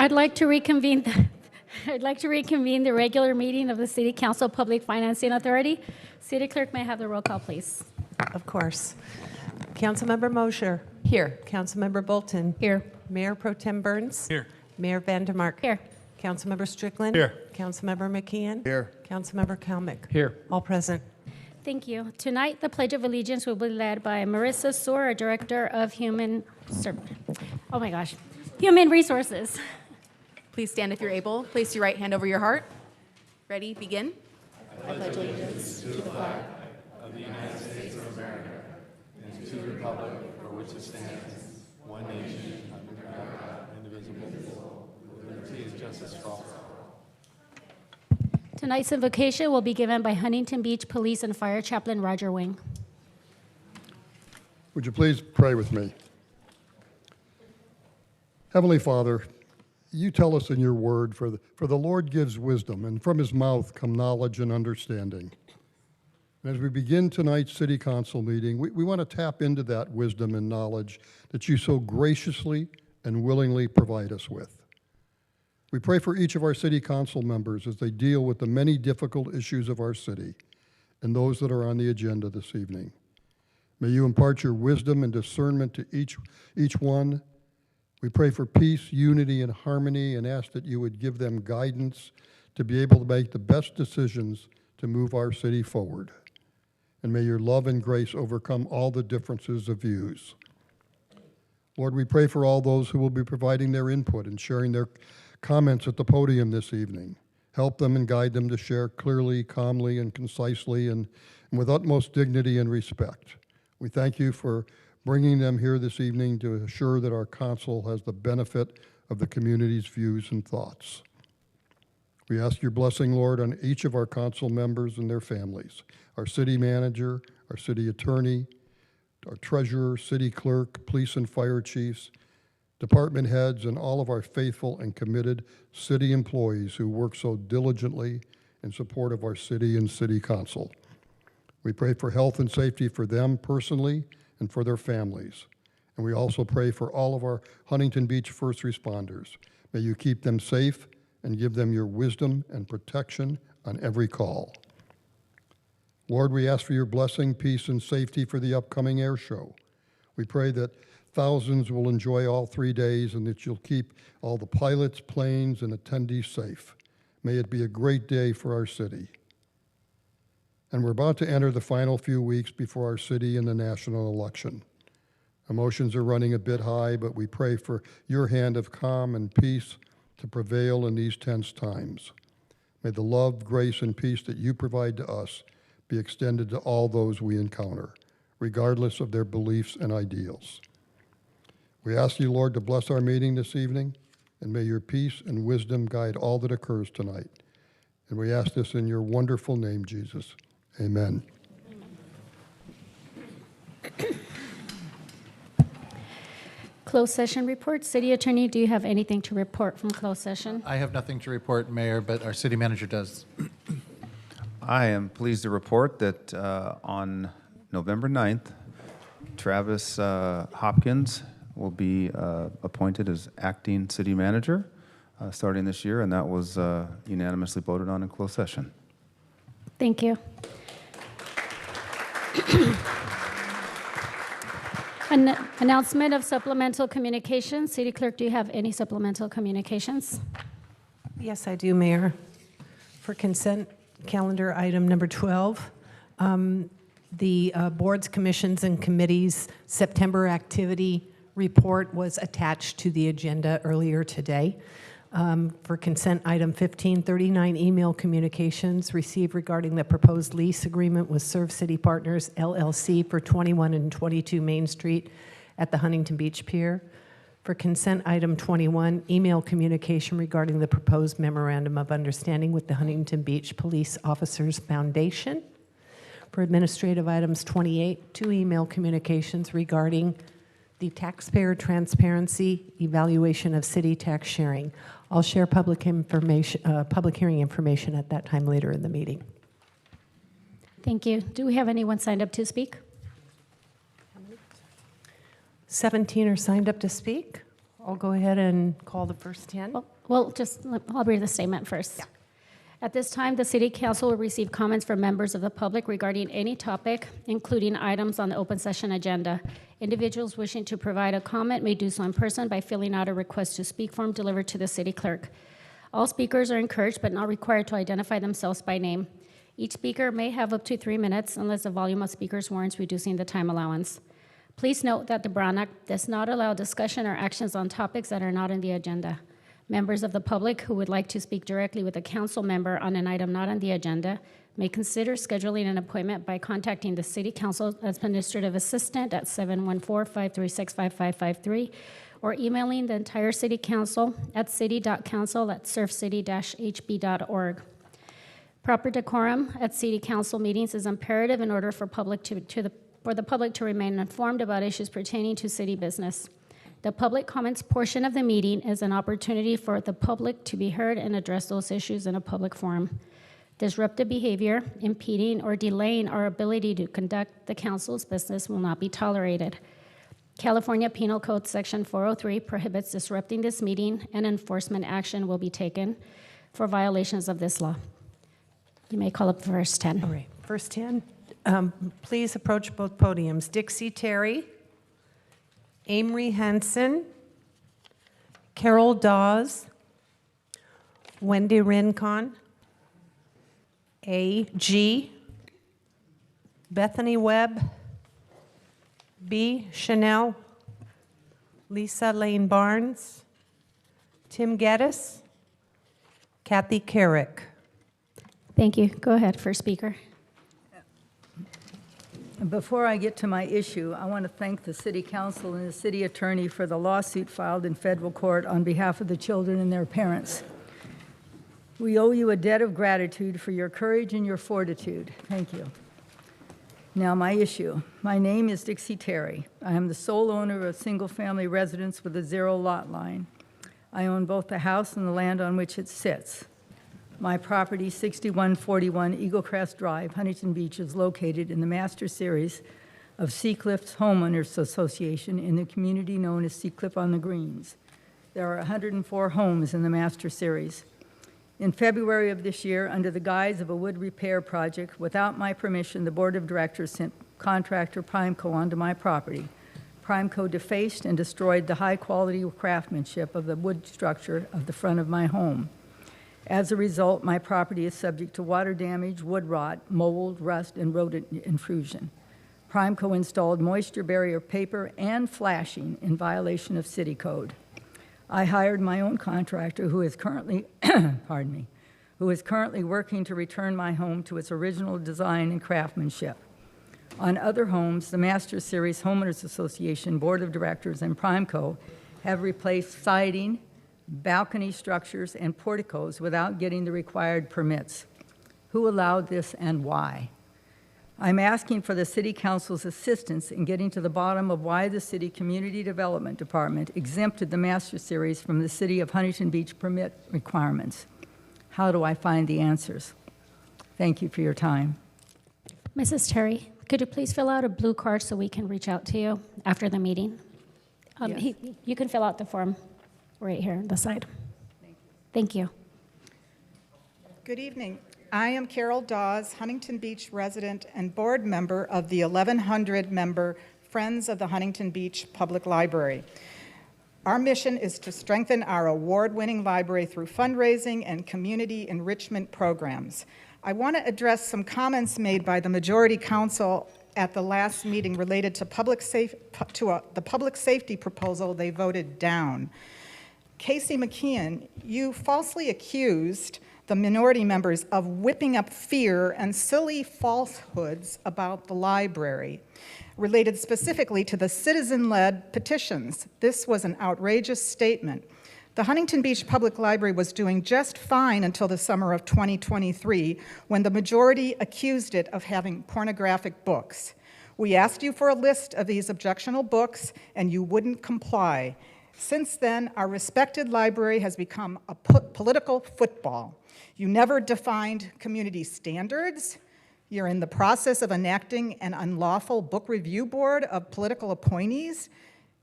I'd like to reconvene the regular meeting of the City Council Public Financing Authority. City Clerk, may I have the roll call, please? Of course. Councilmember Mosher. Here. Councilmember Bolton. Here. Mayor Pro Tem Burns. Here. Mayor Vandermark. Here. Councilmember Strickland. Here. Councilmember McKeon. Here. Councilmember Kalmick. Here. All present. Thank you. Tonight, the Pledge of Allegiance will be led by Marissa Soar, Director of Human Resources. Please stand if you're able. Place your right hand over your heart. Ready? Begin. I pledge allegiance to the flag of the United States of America and to the republic for which it stands, one nation, under God, indivisible, with liberty and justice for all. Tonight's invocation will be given by Huntington Beach Police and Fire Chaplain Roger Wing. Would you please pray with me? Heavenly Father, you tell us in your word, for the Lord gives wisdom, and from his mouth come knowledge and understanding. And as we begin tonight's city council meeting, we want to tap into that wisdom and knowledge that you so graciously and willingly provide us with. We pray for each of our city council members as they deal with the many difficult issues of our city and those that are on the agenda this evening. May you impart your wisdom and discernment to each one. We pray for peace, unity, and harmony, and ask that you would give them guidance to be able to make the best decisions to move our city forward. And may your love and grace overcome all the differences of views. Lord, we pray for all those who will be providing their input and sharing their comments at the podium this evening. Help them and guide them to share clearly, calmly, and concisely, and with utmost dignity and respect. We thank you for bringing them here this evening to assure that our council has the benefit of the community's views and thoughts. We ask your blessing, Lord, on each of our council members and their families, our city manager, our city attorney, our treasurer, city clerk, police and fire chiefs, department heads, and all of our faithful and committed city employees who work so diligently in support of our city and city council. We pray for health and safety for them personally and for their families. And we also pray for all of our Huntington Beach first responders. May you keep them safe and give them your wisdom and protection on every call. Lord, we ask for your blessing, peace, and safety for the upcoming air show. We pray that thousands will enjoy all 3 days and that you'll keep all the pilots, planes, and attendees safe. May it be a great day for our city. And we're about to enter the final few weeks before our city and the national election. Emotions are running a bit high, but we pray for your hand of calm and peace to prevail in these tense times. May the love, grace, and peace that you provide to us be extended to all those we encounter, regardless of their beliefs and ideals. We ask you, Lord, to bless our meeting this evening, and may your peace and wisdom guide all that occurs tonight. And we ask this in your wonderful name, Jesus. Amen. Closed session report. City Attorney, do you have anything to report from closed session? I have nothing to report, Mayor, but our city manager does. I am pleased to report that on November 9th, Travis Hopkins will be appointed as acting city manager starting this year, and that was unanimously voted on in closed session. Thank you. Announcement of supplemental communications. City Clerk, do you have any supplemental communications? Yes, I do, Mayor. For consent calendar item number 12, the boards, commissions, and committees' September activity report was attached to the agenda earlier today. For consent item 1539, email communications received regarding the proposed lease agreement with Serve City Partners, LLC for 21 and 22 Main Street at the Huntington Beach Pier. For consent item 21, email communication regarding the proposed memorandum of understanding with the Huntington Beach Police Officers Foundation. For administrative items 28, 2 email communications regarding the taxpayer transparency evaluation of city tax sharing. I'll share public information, public hearing information at that time later in the meeting. Thank you. Do we have anyone signed up to speak? 17 are signed up to speak. I'll go ahead and call the first 10. Oh, Well, I'll read the statement first. Yeah. At this time, the City Council will receive comments from members of the public regarding any topic, including items on the open session agenda. Individuals wishing to provide a comment may do so in person by filling out a request to speak form delivered to the city clerk. All speakers are encouraged but not required to identify themselves by name. Each speaker may have up to 3 minutes unless the volume of speakers warrants reducing the time allowance. Please note that the Brown Act does not allow discussion or actions on topics that are not on the agenda. Members of the public who would like to speak directly with a council member on an item not on the agenda may consider scheduling an appointment by contacting the City Council Administrative Assistant at 714-536-5553 or emailing the entire City Council at city.council@surfcity-hb.org. Proper decorum at City Council meetings is imperative in order for the public to remain informed about issues pertaining to city business. The public comments portion of the meeting is an opportunity for the public to be heard and address those issues in a public forum. Disruptive behavior, impeding or delaying our ability to conduct the council's business will not be tolerated. California Penal Code Section 403 prohibits disrupting this meeting, and enforcement action will be taken for violations of this law. You may call up the first 10. All right, first 10. Please approach both podiums. Dixie Terry, Amory Hansen, Carol Dawes, Wendy Rincon, A.G., Bethany Webb, B. Chanel, Lisa Lane Barnes, Tim Geddes, Kathy Carrick. Thank you. Go ahead, first speaker. Before I get to my issue, I want to thank the City Council and the City Attorney for the lawsuit filed in federal court on behalf of the children and their parents. We owe you a debt of gratitude for your courage and your fortitude. Thank you. Now, my issue. My name is Dixie Terry. I am the sole owner of a single-family residence with a 0 lot line. I own both the house and the land on which it sits. My property, 6141 Eagle Crest Drive, Huntington Beach, is located in the master series of Seacliff's Homeowners Association in the community known as Seacliff on the Greens. There are 104 homes in the master series. In February of this year, under the guise of a wood repair project, without my permission, the Board of Directors sent contractor Primeco onto my property. Primeco defaced and destroyed the high-quality craftsmanship of the wood structure of the front of my home. As a result, my property is subject to water damage, wood rot, mold, rust, and rodent intrusion. Primeco installed moisture barrier paper and flashing in violation of city code. I hired my own contractor who is currently, working to return my home to its original design and craftsmanship. On other homes, the Master Series Homeowners Association Board of Directors and Primeco have replaced siding, balcony structures, and porticos without getting the required permits. Who allowed this and why? I'm asking for the City Council's assistance in getting to the bottom of why the City Community Development Department exempted the Master Series from the City of Huntington Beach permit requirements. How do I find the answers? Thank you for your time. Mrs. Terry, could you please fill out a blue card so we can reach out to you after the meeting? Yes. You can fill out the form right here on the side. Thank you. Good evening. I am Carol Dawes, Huntington Beach resident and board member of the 1,100-member Friends of the Huntington Beach Public Library. Our mission is to strengthen our award-winning library through fundraising and community enrichment programs. I want to address some comments made by the Majority Council at the last meeting related to the public safety proposal they voted down. Casey McKeon, you falsely accused the minority members of whipping up fear and silly falsehoods about the library, related specifically to the citizen-led petitions. This was an outrageous statement. The Huntington Beach Public Library was doing just fine until the summer of 2023, when the majority accused it of having pornographic books. We asked you for a list of these objectionable books, and you wouldn't comply. Since then, our respected library has become a political football. You never defined community standards. You're in the process of enacting an unlawful book review board of political appointees.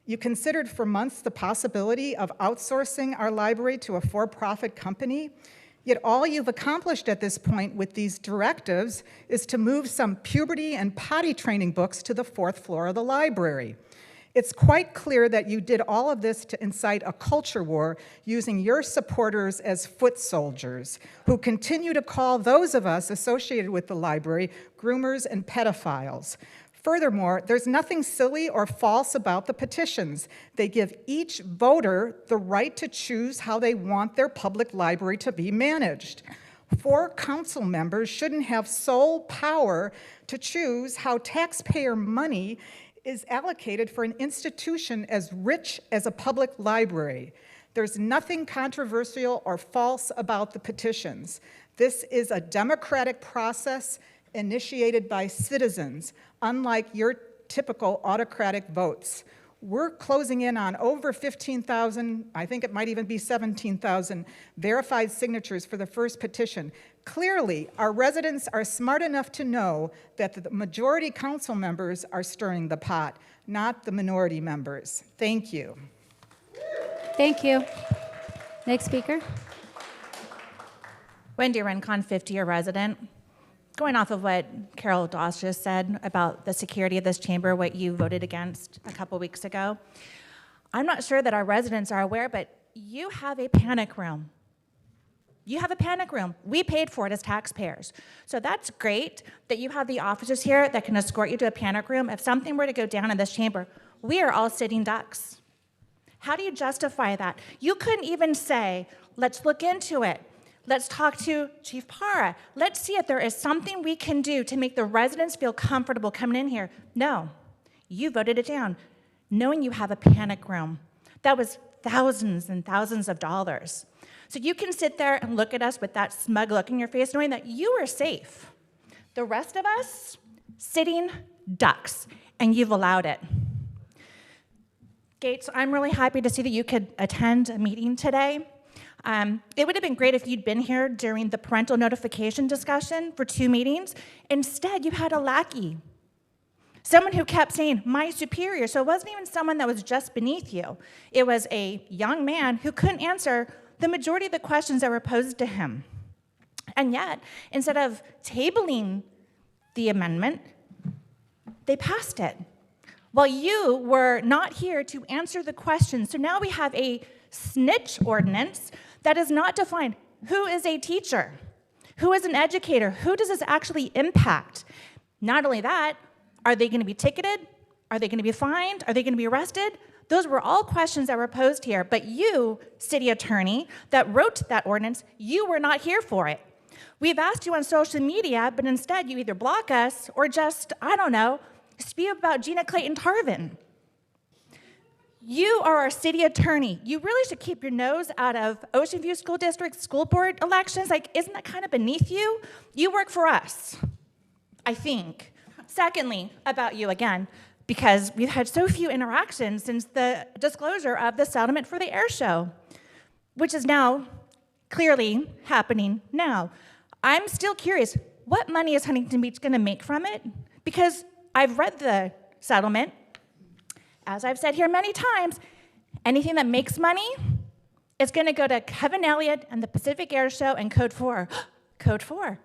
You considered for months the possibility of outsourcing our library to a for-profit company, yet all you've accomplished at this point with these directives is to move some puberty and potty training books to the 4th floor of the library. It's quite clear that you did all of this to incite a culture war using your supporters as foot soldiers who continue to call those of us associated with the library groomers and pedophiles. Furthermore, there's nothing silly or false about the petitions. They give each voter the right to choose how they want their public library to be managed. 4 council members shouldn't have sole power to choose how taxpayer money is allocated for an institution as rich as a public library. There's nothing controversial or false about the petitions. This is a democratic process initiated by citizens, unlike your typical autocratic votes. We're closing in on over 15,000, I think it might even be 17,000 verified signatures for the first petition. Clearly, our residents are smart enough to know that the majority council members are stirring the pot, not the minority members. Thank you. Thank you. Next speaker. Wendy Rincon, 50-year resident. Going off of what Carol Doss just said about the security of this chamber, what you voted against a couple weeks ago, I'm not sure that our residents are aware, but you have a panic room. You have a panic room. We paid for it as taxpayers. So that's great that you have the officers here that can escort you to a panic room. If something were to go down in this chamber, we are all sitting ducks. How do you justify that? You couldn't even say, let's look into it. Let's talk to Chief Para. Let's see if there is something we can do to make the residents feel comfortable coming in here. No, you voted it down, knowing you have a panic room. That was thousands and thousands of dollars. So you can sit there and look at us with that smug look in your face, knowing that you are safe. The rest of us, sitting ducks, and you've allowed it. Gates, I'm really happy to see that you could attend a meeting today. It would have been great if you'd been here during the parental notification discussion for 2 meetings. Instead, you had a lackey, someone who kept saying, my superior. So it wasn't even someone that was just beneath you. It was a young man who couldn't answer the majority of the questions that were posed to him. And yet, instead of tabling the amendment, they passed it. While you were not here to answer the questions, so now we have a snitch ordinance that is not defined. Who is a teacher? Who is an educator? Who does this actually impact? Not only that, are they going to be ticketed? Are they going to be fined? Are they going to be arrested? Those were all questions that were posed here. But you, city attorney, that wrote that ordinance, you were not here for it. We've asked you on social media, but instead you either block us or just, I don't know, speak about Gina Clayton-Tarvin. You are our city attorney. You really should keep your nose out of Ocean View School District school board elections. Like, isn't that kind of beneath you? You work for us, I think. Secondly, about you again, because we've had so few interactions since the disclosure of the settlement for the air show, which is now clearly happening now. I'm still curious, what money is Huntington Beach going to make from it? Because I've read the settlement. As I've said here many times, anything that makes money is going to go to Kevin Elliott and the Pacific Air Show and Code 4. Code 4.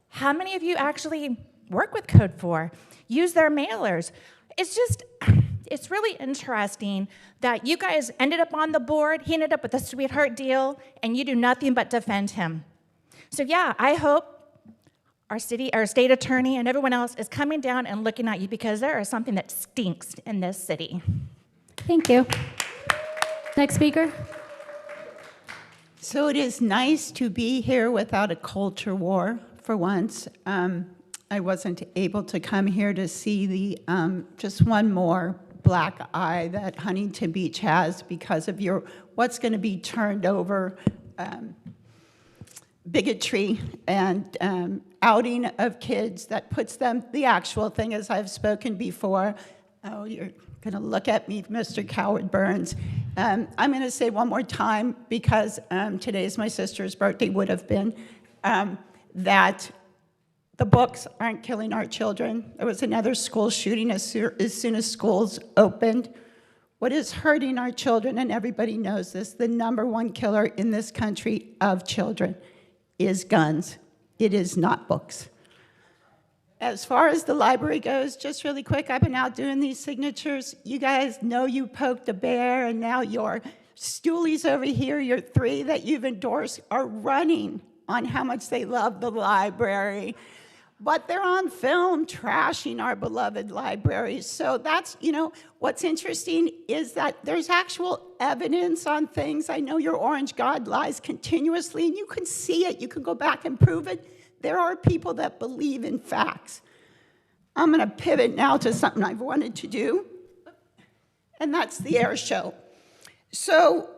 How many of you actually work with Code 4? Use their mailers? It's really interesting that you guys ended up on the board, he ended up with a sweetheart deal, and you do nothing but defend him. So yeah, I hope our state attorney and everyone else is coming down and looking at you, because there is something that stinks in this city. Thank you. Next speaker. So it is nice to be here without a culture war for once. I wasn't able to come here to see the just one more black eye that Huntington Beach has because of your what's going to be turned over bigotry and outing of kids that puts them, the actual thing, as I've spoken before. Oh, you're going to look at me, Mr. Coward Burns. I'm going to say one more time, because today is my sister's birthday, would have been, that the books aren't killing our children. There was another school shooting as soon as schools opened. What is hurting our children, and everybody knows this, the number one killer in this country of children is guns. It is not books. As far as the library goes, just really quick, I've been out doing these signatures. You guys know you poked a bear, and now your stoolies over here, your 3 that you've endorsed, are running on how much they love the library. But they're on film trashing our beloved libraries. So that's, what's interesting is that there's actual evidence on things. I know your orange God lies continuously, and you can see it. You can go back and prove it. There are people that believe in facts. I'm going to pivot now to something I've wanted to do, and that's the air show. So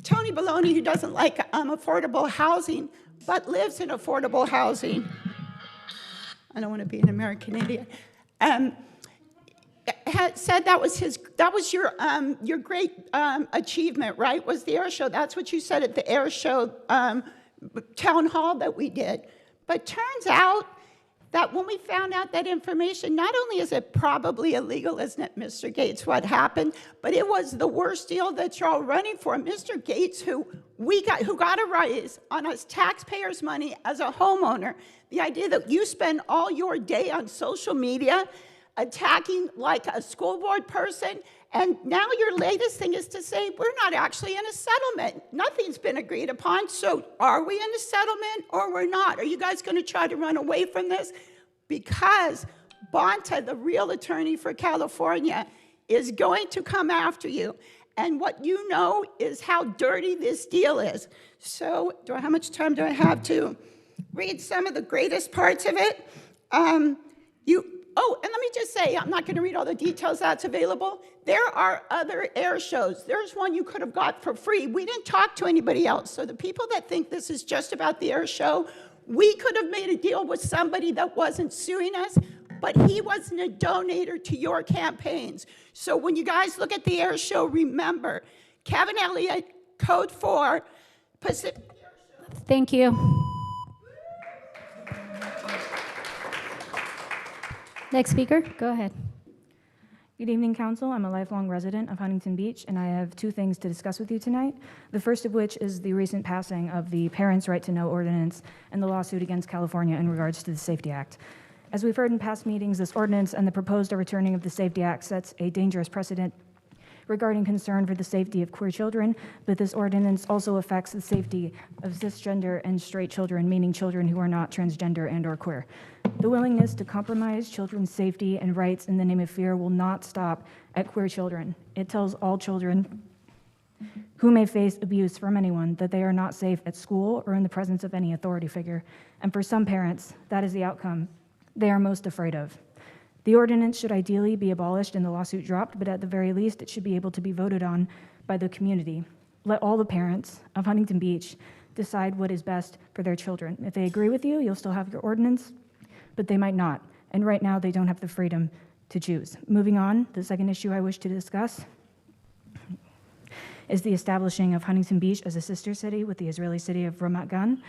Tony Baloney, who doesn't like affordable housing, but lives in affordable housing, I don't want to be an American idiot, had said that was your great achievement, right? Was the air show? That's what you said at the air show town hall that we did. But turns out that when we found out that information, not only is it probably illegal, isn't it, Mr. Gates, what happened, but it was the worst deal that you're all running for. Mr. Gates, who got a raise on us taxpayers' money as a homeowner, the idea that you spend all your day on social media attacking like a school board person, and now your latest thing is to say, we're not actually in a settlement. Nothing's been agreed upon, so are we in a settlement or we're not? Are you guys going to try to run away from this? Because Bonta, the real attorney for California, is going to come after you. And what you know is how dirty this deal is. So how much time do I have to read some of the greatest parts of it? And let me just say, I'm not going to read all the details that's available. There are other air shows. There's one you could have got for free. We didn't talk to anybody else. So the people that think this is just about the air show, we could have made a deal with somebody that wasn't suing us, but he wasn't a donator to your campaigns. So when you guys look at the air show, remember, Kevin Elliott, Code 4, Pacific Air Show. Thank you. Next speaker, go ahead. Good evening, Council. I'm a lifelong resident of Huntington Beach, and I have 2 things to discuss with you tonight. The first of which is the recent passing of the Parents' Right to Know ordinance and the lawsuit against California in regards to the Safety Act. As we've heard in past meetings, this ordinance and the proposed overturning of the Safety Act sets a dangerous precedent regarding concern for the safety of queer children, but this ordinance also affects the safety of cisgender and straight children, meaning children who are not transgender and or queer. The willingness to compromise children's safety and rights in the name of fear will not stop at queer children. It tells all children who may face abuse from anyone that they are not safe at school or in the presence of any authority figure. And for some parents, that is the outcome they are most afraid of. The ordinance should ideally be abolished and the lawsuit dropped, but at the very least, it should be able to be voted on by the community. Let all the parents of Huntington Beach decide what is best for their children. If they agree with you, you'll still have your ordinance, but they might not. And right now, they don't have the freedom to choose. Moving on, the second issue I wish to discuss is the establishing of Huntington Beach as a sister city with the Israeli city of Ramat Gan.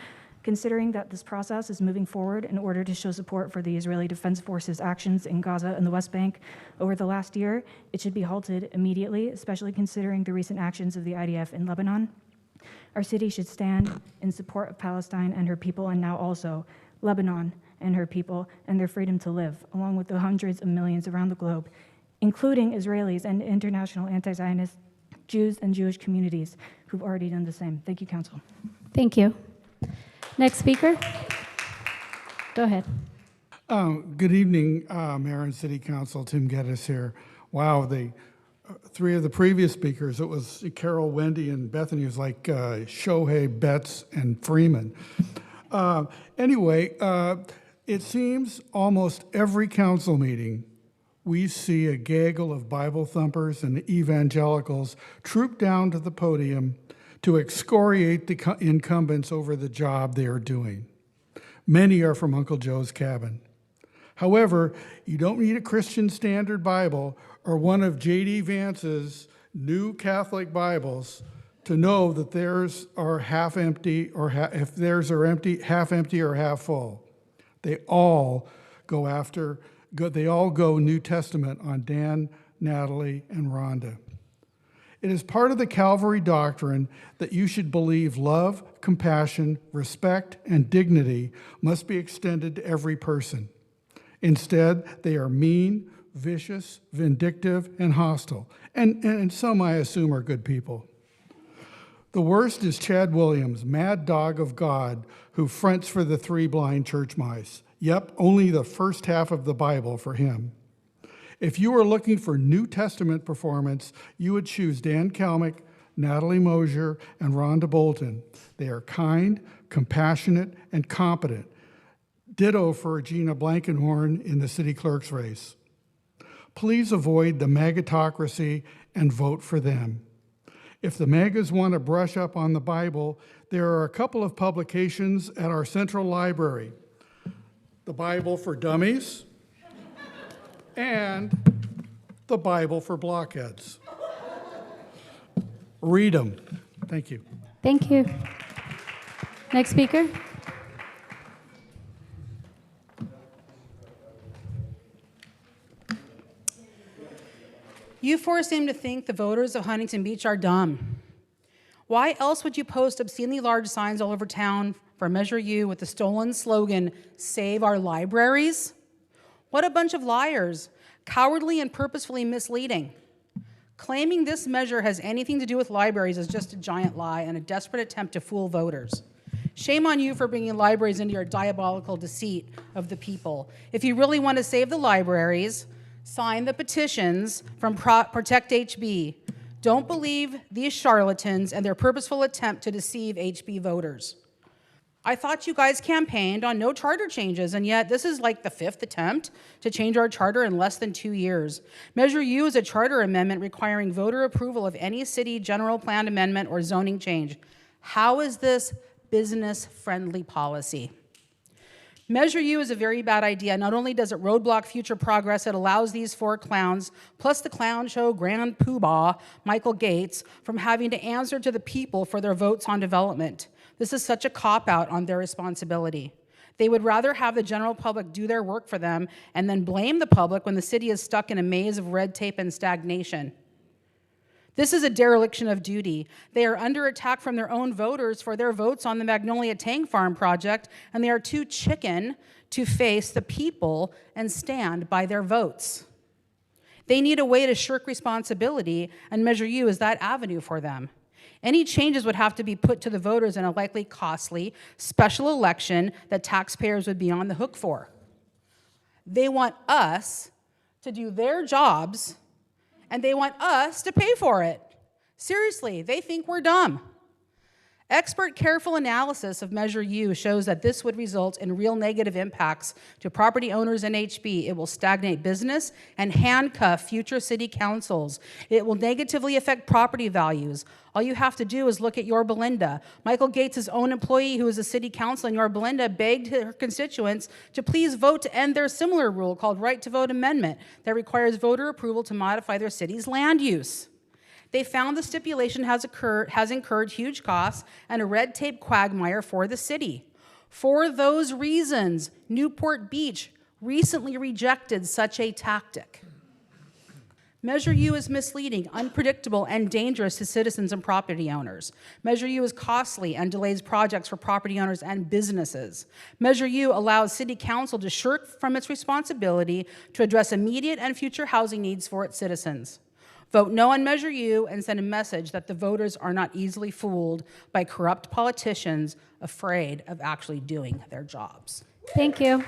Considering that this process is moving forward in order to show support for the Israeli Defense Forces' actions in Gaza and the West Bank over the last year, it should be halted immediately, especially considering the recent actions of the IDF in Lebanon. Our city should stand in support of Palestine and her people, and now also Lebanon and her people and their freedom to live, along with the hundreds of millions around the globe, including Israelis and international anti-Zionist Jews and Jewish communities who've already done the same. Thank you, Council. Thank you. Next speaker. Go ahead. Good evening, Mayor and City Council. Tim Geddes here. Wow, the 3 of the previous speakers, it was Carol, Wendy, and Bethany. It was like Shohei, Betts, and Freeman. Anyway, it seems almost every council meeting we see a gaggle of Bible thumpers and evangelicals troop down to the podium to excoriate the incumbents over the job they are doing. Many are from Uncle Joe's cabin. However, you don't need a Christian Standard Bible or one of J.D. Vance's New Catholic Bibles to know that theirs are half empty, or if theirs are empty, half empty or half full. They all go New Testament on Dan Natalie, and Rhonda. It is part of the Calvary doctrine that you should believe love, compassion, respect, and dignity must be extended to every person. Instead, they are mean, vicious, vindictive, and hostile. And some, I assume, are good people. The worst is Chad Williams, mad dog of God, who fronts for the 3 blind church mice. Yep, only the first half of the Bible for him. If you are looking for New Testament performance, you would choose Dan Kalmick, Natalie Mosier, and Rhonda Bolton. They are kind, compassionate, and competent. Ditto for Gina Blankenhorn in the city clerk's race. Please avoid the magatocracy and vote for them. If the MAGAs want to brush up on the Bible, there are a couple of publications at our central library. The Bible for Dummies and the Bible for Blockheads. Read them. Thank you. Thank you. Next speaker. You force him to think the voters of Huntington Beach are dumb. Why else would you post obscenely large signs all over town for Measure U with the stolen slogan, "Save our libraries"? What a bunch of liars, cowardly and purposefully misleading. Claiming this measure has anything to do with libraries is just a giant lie and a desperate attempt to fool voters. Shame on you for bringing libraries into your diabolical deceit of the people. If you really want to save the libraries, sign the petitions from Protect HB. Don't believe these charlatans and their purposeful attempt to deceive HB voters. I thought you guys campaigned on no charter changes, and yet this is like the 5th attempt to change our charter in less than 2 years. Measure U is a charter amendment requiring voter approval of any city general plan amendment or zoning change. How is this business-friendly policy? Measure U is a very bad idea. Not only does it roadblock future progress, it allows these 4 clowns, plus the clown show grand poobah, Michael Gates, from having to answer to the people for their votes on development. This is such a cop-out on their responsibility. They would rather have the general public do their work for them and then blame the public when the city is stuck in a maze of red tape and stagnation. This is a dereliction of duty. They are under attack from their own voters for their votes on the Magnolia Tank Farm project, and they are too chicken to face the people and stand by their votes. They need a way to shirk responsibility, and Measure U is that avenue for them. Any changes would have to be put to the voters in a likely costly special election that taxpayers would be on the hook for. They want us to do their jobs, and they want us to pay for it. Seriously, they think we're dumb. Expert careful analysis of Measure U shows that this would result in real negative impacts to property owners in HB. It will stagnate business and handcuff future city councils. It will negatively affect property values. All you have to do is look at Yorba Belinda. Michael Gates' own employee, who is a city council in Yorba Belinda, begged her constituents to please vote to end their similar rule called Right to Vote Amendment that requires voter approval to modify their city's land use. They found the stipulation has incurred huge costs and a red tape quagmire for the city. For those reasons, Newport Beach recently rejected such a tactic. Measure U is misleading, unpredictable, and dangerous to citizens and property owners. Measure U is costly and delays projects for property owners and businesses. Measure U allows City Council to shirk from its responsibility to address immediate and future housing needs for its citizens. Vote no on Measure U and send a message that the voters are not easily fooled by corrupt politicians afraid of actually doing their jobs. Thank you.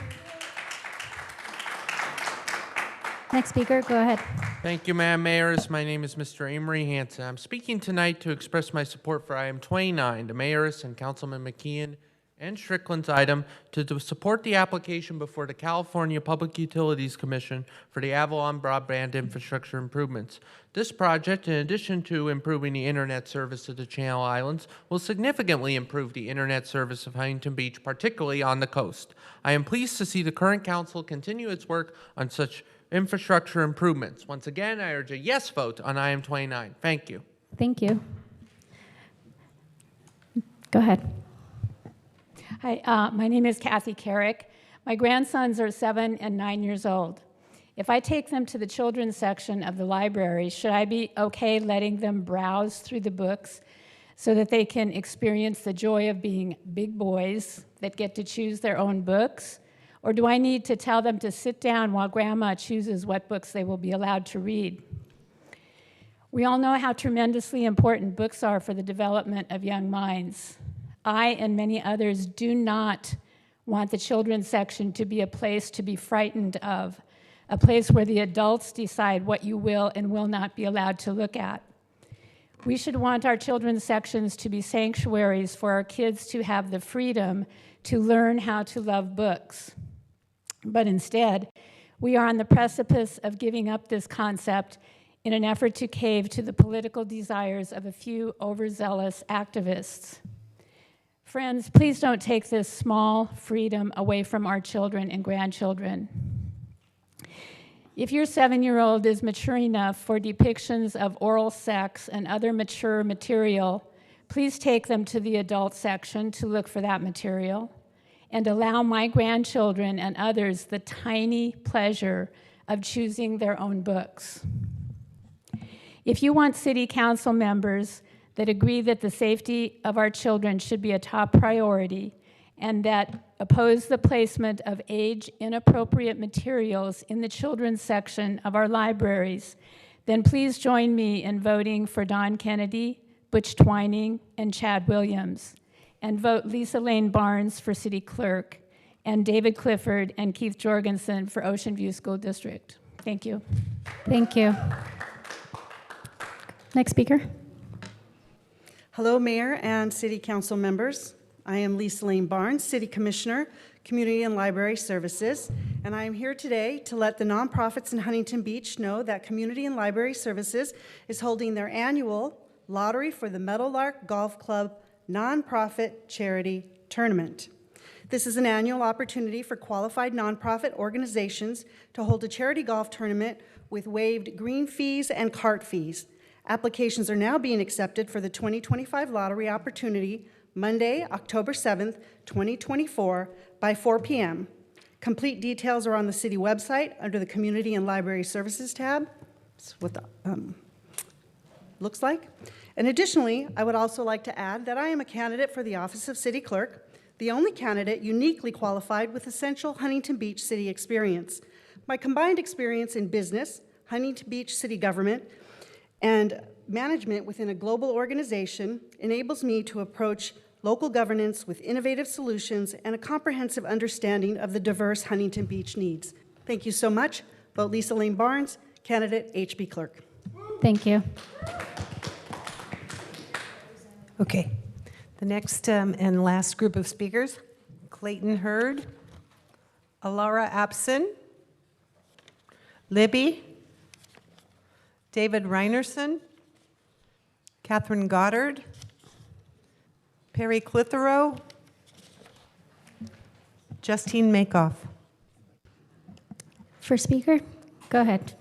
Next speaker, go ahead. Thank you, Madam Mayor. My name is Mr. Amory Hanson. I'm speaking tonight to express my support for item 29, the mayor's and Councilman McKeon and Strickland's item to support the application before the California Public Utilities Commission for the Avalon broadband infrastructure improvements. This project, in addition to improving the internet service of the Channel Islands, will significantly improve the internet service of Huntington Beach, particularly on the coast. I am pleased to see the current council continue its work on such infrastructure improvements. Once again, I urge a yes vote on item 29. Thank you. Thank you. Go ahead. Hi, my name is Kathy Carrick. My grandsons are 7 and 9 years old. If I take them to the children's section of the library, should I be okay letting them browse through the books so that they can experience the joy of being big boys that get to choose their own books? Or do I need to tell them to sit down while Grandma chooses what books they will be allowed to read? We all know how tremendously important books are for the development of young minds. I and many others do not want the children's section to be a place to be frightened of, a place where the adults decide what you will and will not be allowed to look at. We should want our children's sections to be sanctuaries for our kids to have the freedom to learn how to love books. But instead, we are on the precipice of giving up this concept in an effort to cave to the political desires of a few overzealous activists. Friends, please don't take this small freedom away from our children and grandchildren. If your 7-year-old is mature enough for depictions of oral sex and other mature material, please take them to the adult section to look for that material, and allow my grandchildren and others the tiny pleasure of choosing their own books. If you want city council members that agree that the safety of our children should be a top priority and that oppose the placement of age-inappropriate materials in the children's section of our libraries, then please join me in voting for Don Kennedy, Butch Twining, and Chad Williams, and vote Lisa Lane Barnes for City Clerk, and David Clifford and Keith Jorgensen for Ocean View School District. Thank you. Thank you. Next speaker. Hello, Mayor and City Council members. I am Lisa Lane Barnes, City Commissioner, Community and Library Services, and I am here today to let the nonprofits in Huntington Beach know that Community and Library Services is holding their annual Lottery for the Meadowlark Golf Club nonprofit charity tournament. This is an annual opportunity for qualified nonprofit organizations to hold a charity golf tournament with waived green fees and cart fees. Applications are now being accepted for the 2025 lottery opportunity Monday, October 7th, 2024 by 4 p.m. Complete details are on the city website under the Community and Library Services tab. That's what the looks like. And additionally, I would also like to add that I am a candidate for the office of City Clerk, the only candidate uniquely qualified with essential Huntington Beach city experience. My combined experience in business, Huntington Beach city government, and management within a global organization enables me to approach local governance with innovative solutions and a comprehensive understanding of the diverse Huntington Beach needs. Thank you so much. Vote Lisa Lane Barnes, candidate HB Clerk. Thank you. Okay. The next and last group of speakers, Clayton Hurd, Alara Apson, Libby, David Reinerson, Catherine Goddard, Perry Clitheroe, Justine Makoff. First speaker, go ahead.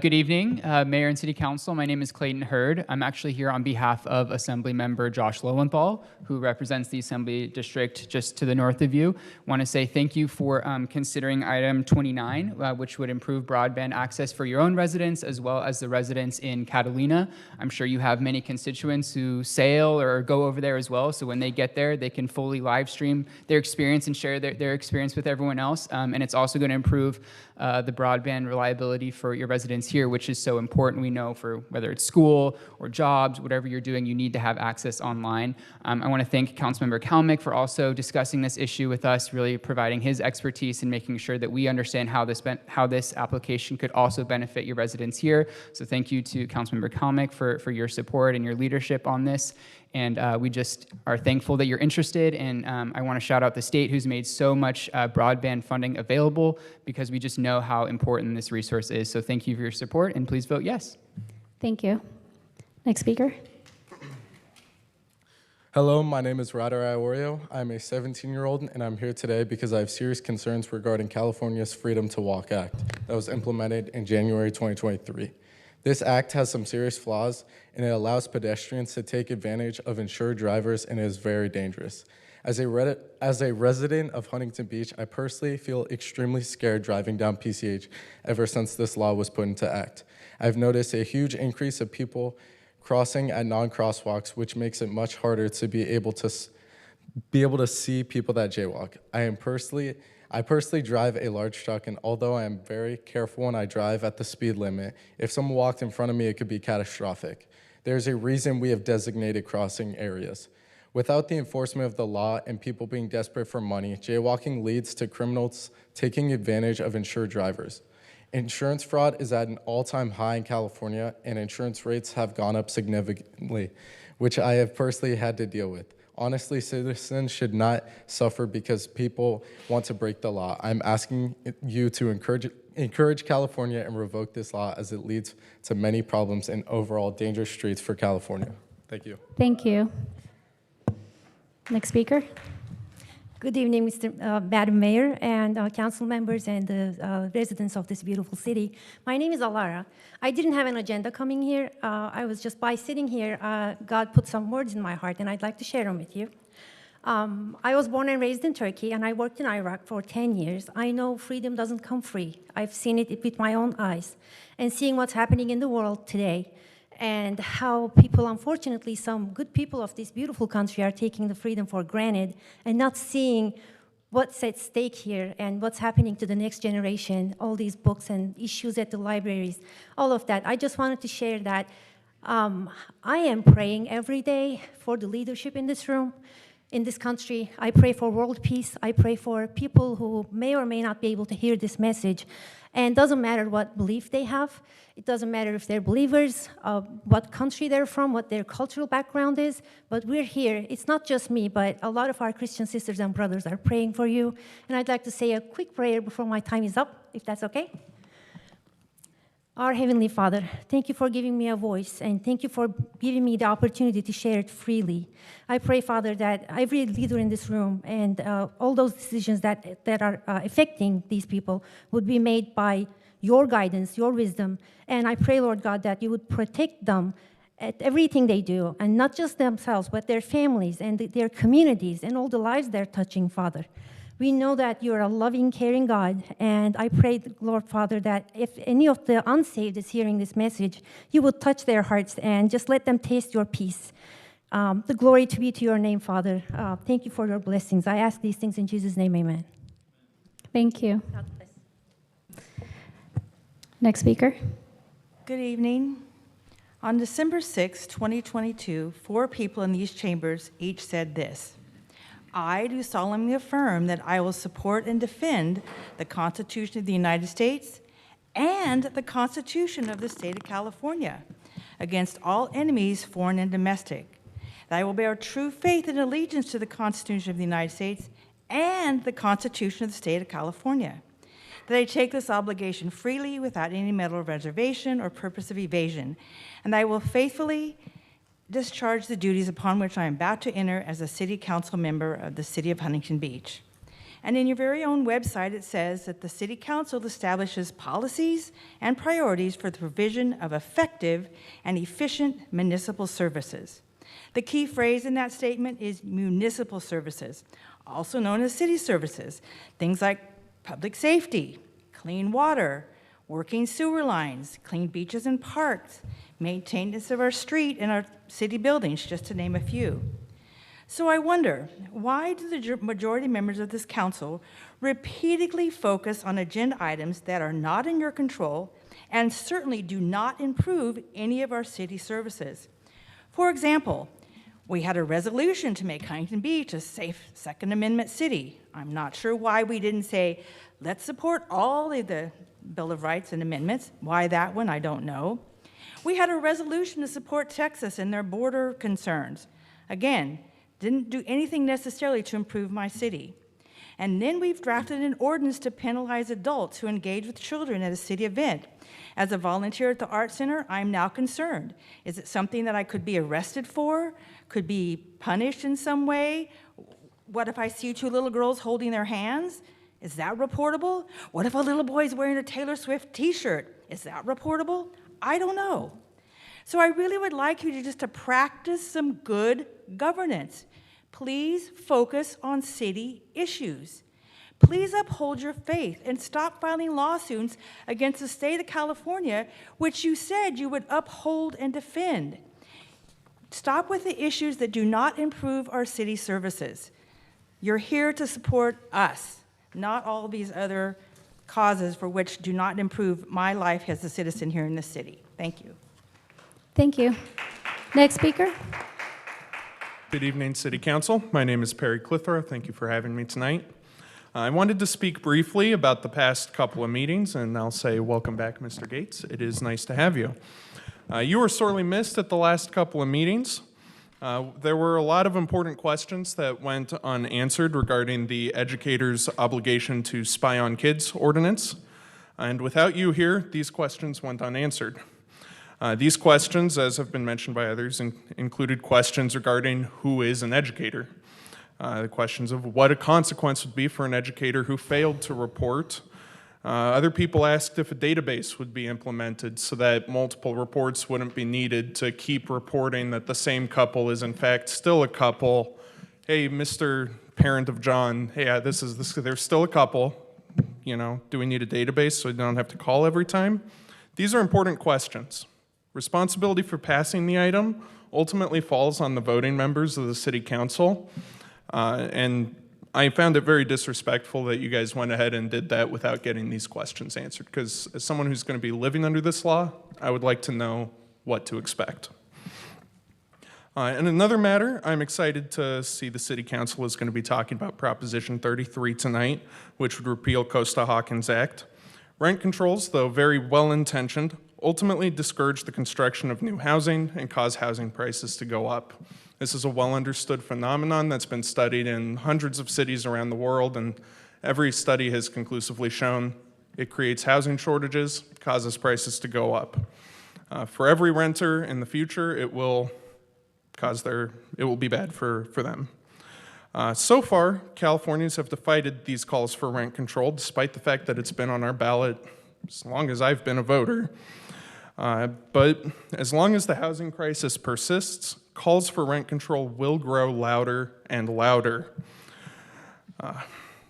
Good evening, Mayor and City Council. My name is Clayton Hurd. I'm actually here on behalf of Assembly Member Josh Lowenthal, who represents the Assembly District just to the north of you. Want to say thank you for considering item 29, which would improve broadband access for your own residents as well as the residents in Catalina. I'm sure you have many constituents who sail or go over there as well, so when they get there, they can fully live stream their experience and share their experience with everyone else. And it's also going to improve the broadband reliability for your residents here, which is so important. We know for whether it's school or jobs, whatever you're doing, you need to have access online. I want to thank Councilmember Kalmick for also discussing this issue with us, really providing his expertise and making sure that we understand how this application could also benefit your residents here. So thank you to Councilmember Kalmick for your support and your leadership on this. And we just are thankful that you're interested. And I want to shout out the state who's made so much broadband funding available because we just know how important this resource is. So thank you for your support and please vote yes. Thank you. Next speaker. Hello, my name is Radar Iorio. I'm a 17-year-old and I'm here today because I have serious concerns regarding California's Freedom to Walk Act that was implemented in January 2023. This act has some serious flaws, and it allows pedestrians to take advantage of insured drivers, and it is very dangerous. As a resident of Huntington Beach, I personally feel extremely scared driving down PCH ever since this law was put into act. I've noticed a huge increase of people crossing at non-crosswalks, which makes it much harder to be able to see people that jaywalk. I personally drive a large truck, and although I am very careful when I drive at the speed limit, if someone walked in front of me, it could be catastrophic. There's a reason we have designated crossing areas. Without the enforcement of the law and people being desperate for money, jaywalking leads to criminals taking advantage of insured drivers. Insurance fraud is at an all-time high in California, and insurance rates have gone up significantly, which I have personally had to deal with. Honestly, citizens should not suffer because people want to break the law. I'm asking you to encourage California and revoke this law, as it leads to many problems and overall dangerous streets for California. Thank you. Thank you. Next speaker. Good evening, Madam Mayor and council members and the residents of this beautiful city. My name is Alara. I didn't have an agenda coming here. I was just by sitting here, God put some words in my heart, and I'd like to share them with you. I was born and raised in Turkey, and I worked in Iraq for 10 years. I know freedom doesn't come free. I've seen it with my own eyes. And seeing what's happening in the world today, and how people, unfortunately, some good people of this beautiful country are taking the freedom for granted and not seeing what's at stake here and what's happening to the next generation, all these books and issues at the libraries, all of that. I just wanted to share that I am praying every day for the leadership in this room, in this country. I pray for world peace. I pray for people who may or may not be able to hear this message. And it doesn't matter what belief they have. It doesn't matter if they're believers, what country they're from, what their cultural background is. But we're here. It's not just me, but a lot of our Christian sisters and brothers are praying for you. And I'd like to say a quick prayer before my time is up, if that's okay. Our Heavenly Father, thank you for giving me a voice, and thank you for giving me the opportunity to share it freely. I pray, Father, that every leader in this room and all those decisions that are affecting these people would be made by your guidance, your wisdom. And I pray, Lord God, that you would protect them at everything they do, and not just themselves, but their families and their communities and all the lives they're touching, Father. We know that you're a loving, caring God, and I pray, Lord Father, that if any of the unsaved is hearing this message, you will touch their hearts and just let them taste your peace. The glory to be to your name, Father. Thank you for your blessings. I ask these things in Jesus' name, amen. Thank you. Next speaker. Good evening. On December 6, 2022, 4 people in these chambers each said this: I do solemnly affirm that I will support and defend the Constitution of the United States and the Constitution of the State of California against all enemies, foreign and domestic. That I will bear true faith and allegiance to the Constitution of the United States and the Constitution of the State of California. That I take this obligation freely without any mental reservation or purpose of evasion. And I will faithfully discharge the duties upon which I am about to enter as a city council member of the city of Huntington Beach. And in your very own website, it says that the city council establishes policies and priorities for the provision of effective and efficient municipal services. The key phrase in that statement is municipal services, also known as city services. Things like public safety, clean water, working sewer lines, clean beaches and parks, maintenance of our street and our city buildings, just to name a few. So I wonder, why do the majority members of this council repeatedly focus on agenda items that are not in your control and certainly do not improve any of our city services? For example, we had a resolution to make Huntington Beach a safe Second Amendment city. I'm not sure why we didn't say, let's support all of the Bill of Rights and amendments. Why that one, I don't know. We had a resolution to support Texas and their border concerns. Again, didn't do anything necessarily to improve my city. And then we've drafted an ordinance to penalize adults who engage with children at a city event. As a volunteer at the Art Center, I'm now concerned. Is it something that I could be arrested for? Could be punished in some way? What if I see 2 little girls holding their hands? Is that reportable? What if a little boy is wearing a Taylor Swift t-shirt? Is that reportable? I don't know. So I really would like you to practice some good governance. Please focus on city issues. Please uphold your faith and stop filing lawsuits against the state of California, which you said you would uphold and defend. Stop with the issues that do not improve our city services. You're here to support us, not all these other causes for which do not improve my life as a citizen here in this city. Thank you. Thank you. Next speaker. Good evening, City Council. My name is Perry Clithrow. Thank you for having me tonight. I wanted to speak briefly about the past couple of meetings, and I'll say welcome back, Mr. Gates. It is nice to have you. You were sorely missed at the last couple of meetings. There were a lot of important questions that went unanswered regarding the educator's obligation to spy on kids ordinance. And without you here, these questions went unanswered. These questions, as have been mentioned by others, included questions regarding who is an educator. The questions of what a consequence would be for an educator who failed to report. Other people asked if a database would be implemented so that multiple reports wouldn't be needed to keep reporting that the same couple is in fact still a couple. Hey, Mr. Parent of John, hey, they're still a couple. You know, do we need a database so we don't have to call every time? These are important questions. Responsibility for passing the item ultimately falls on the voting members of the City Council. And I found it very disrespectful that you guys went ahead and did that without getting these questions answered, because as someone who's going to be living under this law, I would like to know what to expect. In another matter, I'm excited to see the City Council is going to be talking about Proposition 33 tonight, which would repeal Costa-Hawkins Act. Rent controls, though very well-intentioned, ultimately discourage the construction of new housing and cause housing prices to go up. This is a well-understood phenomenon that's been studied in hundreds of cities around the world, and every study has conclusively shown it creates housing shortages, causes prices to go up. For every renter in the future, it will be bad for them. So far, Californians have defied these calls for rent control, despite the fact that it's been on our ballot as long as I've been a voter. But as long as the housing crisis persists, calls for rent control will grow louder and louder.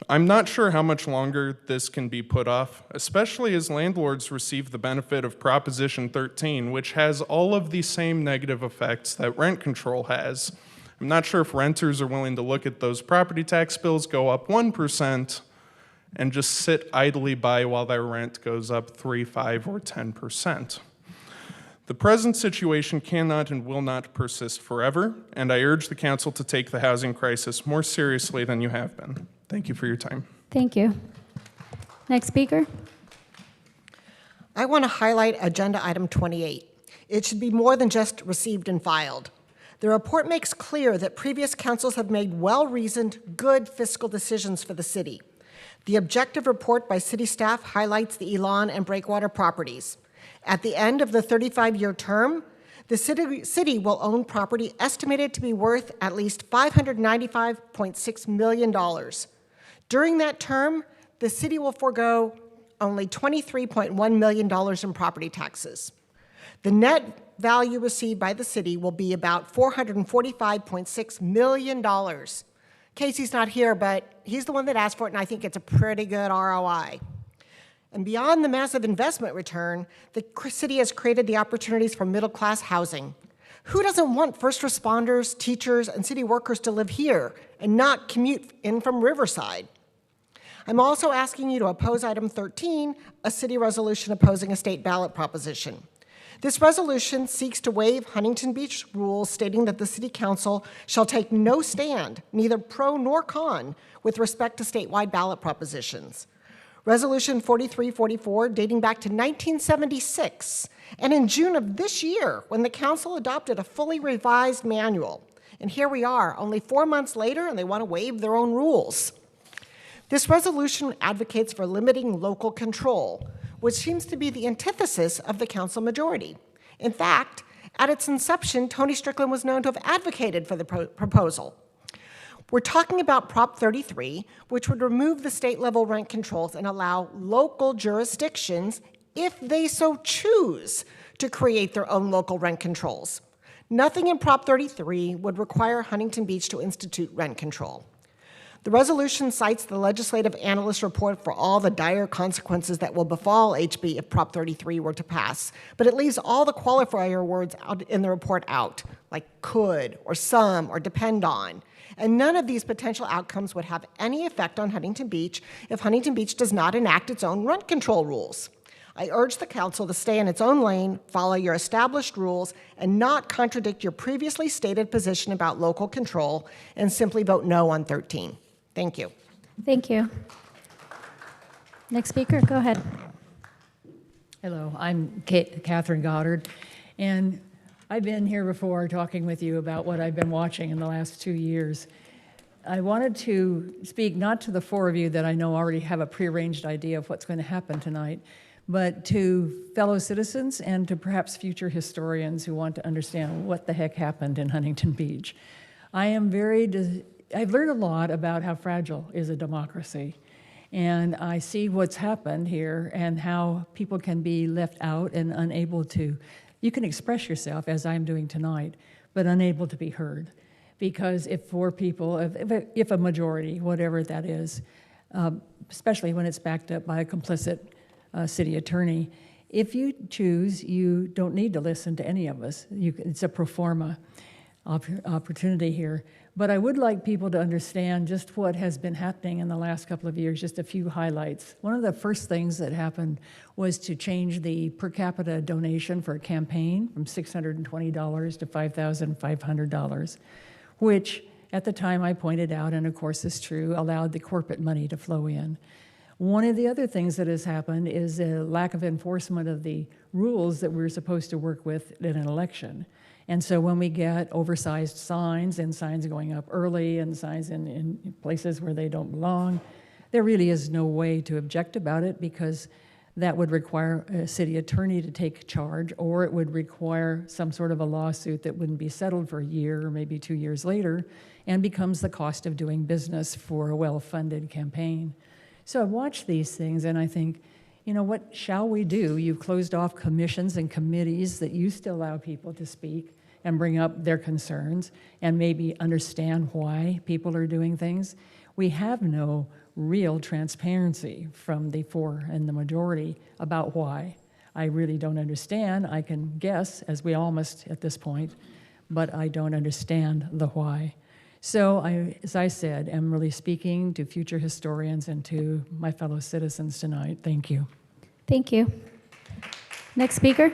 I'm not sure how much longer this can be put off, especially as landlords receive the benefit of Proposition 13, which has all of the same negative effects that rent control has. I'm not sure if renters are willing to look at those property tax bills go up 1% and just sit idly by while their rent goes up 3, 5, or 10%. The present situation cannot and will not persist forever, and I urge the Council to take the housing crisis more seriously than you have been. Thank you for your time. Thank you. Next speaker. I want to highlight Agenda Item 28. It should be more than just received and filed. The report makes clear that previous councils have made well-reasoned, good fiscal decisions for the city. The objective report by city staff highlights the Elon and Breakwater properties. At the end of the 35-year term, the city will own property estimated to be worth at least $595.6 million. During that term, the city will forego only $23.1 million in property taxes. The net value received by the city will be about $445.6 million. Casey's not here, but he's the one that asked for it, and I think it's a pretty good ROI. And beyond the massive investment return, the city has created the opportunities for middle-class housing. Who doesn't want first responders, teachers, and city workers to live here and not commute in from Riverside? I'm also asking you to oppose Item 13, a city resolution opposing a state ballot proposition. This resolution seeks to waive Huntington Beach rules stating that the City Council shall take no stand, neither pro nor con, with respect to statewide ballot propositions. Resolution 4344, dating back to 1976, and in June of this year, when the Council adopted a fully revised manual. And here we are, only 4 months later, and they want to waive their own rules. This resolution advocates for limiting local control, which seems to be the antithesis of the council majority. In fact, at its inception, Tony Strickland was known to have advocated for the proposal. We're talking about Prop 33, which would remove the state-level rent controls and allow local jurisdictions, if they so choose, to create their own local rent controls. Nothing in Prop 33 would require Huntington Beach to institute rent control. The resolution cites the legislative analyst report for all the dire consequences that will befall HB if Prop 33 were to pass, but it leaves all the qualifier words out in the report out, like could, or some, or depend on. And none of these potential outcomes would have any effect on Huntington Beach if Huntington Beach does not enact its own rent control rules. I urge the council to stay in its own lane, follow your established rules, and not contradict your previously stated position about local control, and simply vote no on 13. Thank you. Thank you. Next speaker, go ahead. Hello, I'm Catherine Goddard, and I've been here before talking with you about what I've been watching in the last 2 years. I wanted to speak not to the four of you that I know already have a prearranged idea of what's going to happen tonight, but to fellow citizens and to perhaps future historians who want to understand what the heck happened in Huntington Beach. I've learned a lot about how fragile is a democracy. And I see what's happened here and how people can be left out and unable to, you can express yourself as I'm doing tonight, but unable to be heard. Because if four people, if a majority, whatever that is, especially when it's backed up by a complicit city attorney, if you choose, you don't need to listen to any of us. It's a pro forma opportunity here. But I would like people to understand just what has been happening in the last couple of years, just a few highlights. One of the first things that happened was to change the per capita donation for a campaign from $620 to $5,500, which at the time I pointed out, and of course is true, allowed the corporate money to flow in. One of the other things that has happened is a lack of enforcement of the rules that we're supposed to work with in an election. And so when we get oversized signs and signs going up early and signs in places where they don't belong, there really is no way to object about it because that would require a city attorney to take charge, or it would require some sort of a lawsuit that wouldn't be settled for a year or maybe 2 years later and becomes the cost of doing business for a well-funded campaign. So I watch these things and I think, you know, what shall we do? You've closed off commissions and committees that used to allow people to speak and bring up their concerns and maybe understand why people are doing things. We have no real transparency from the four and the majority about why. I really don't understand. I can guess, as we all must at this point, but I don't understand the why. So I, as I said, am really speaking to future historians and to my fellow citizens tonight. Thank you. Thank you. Next speaker.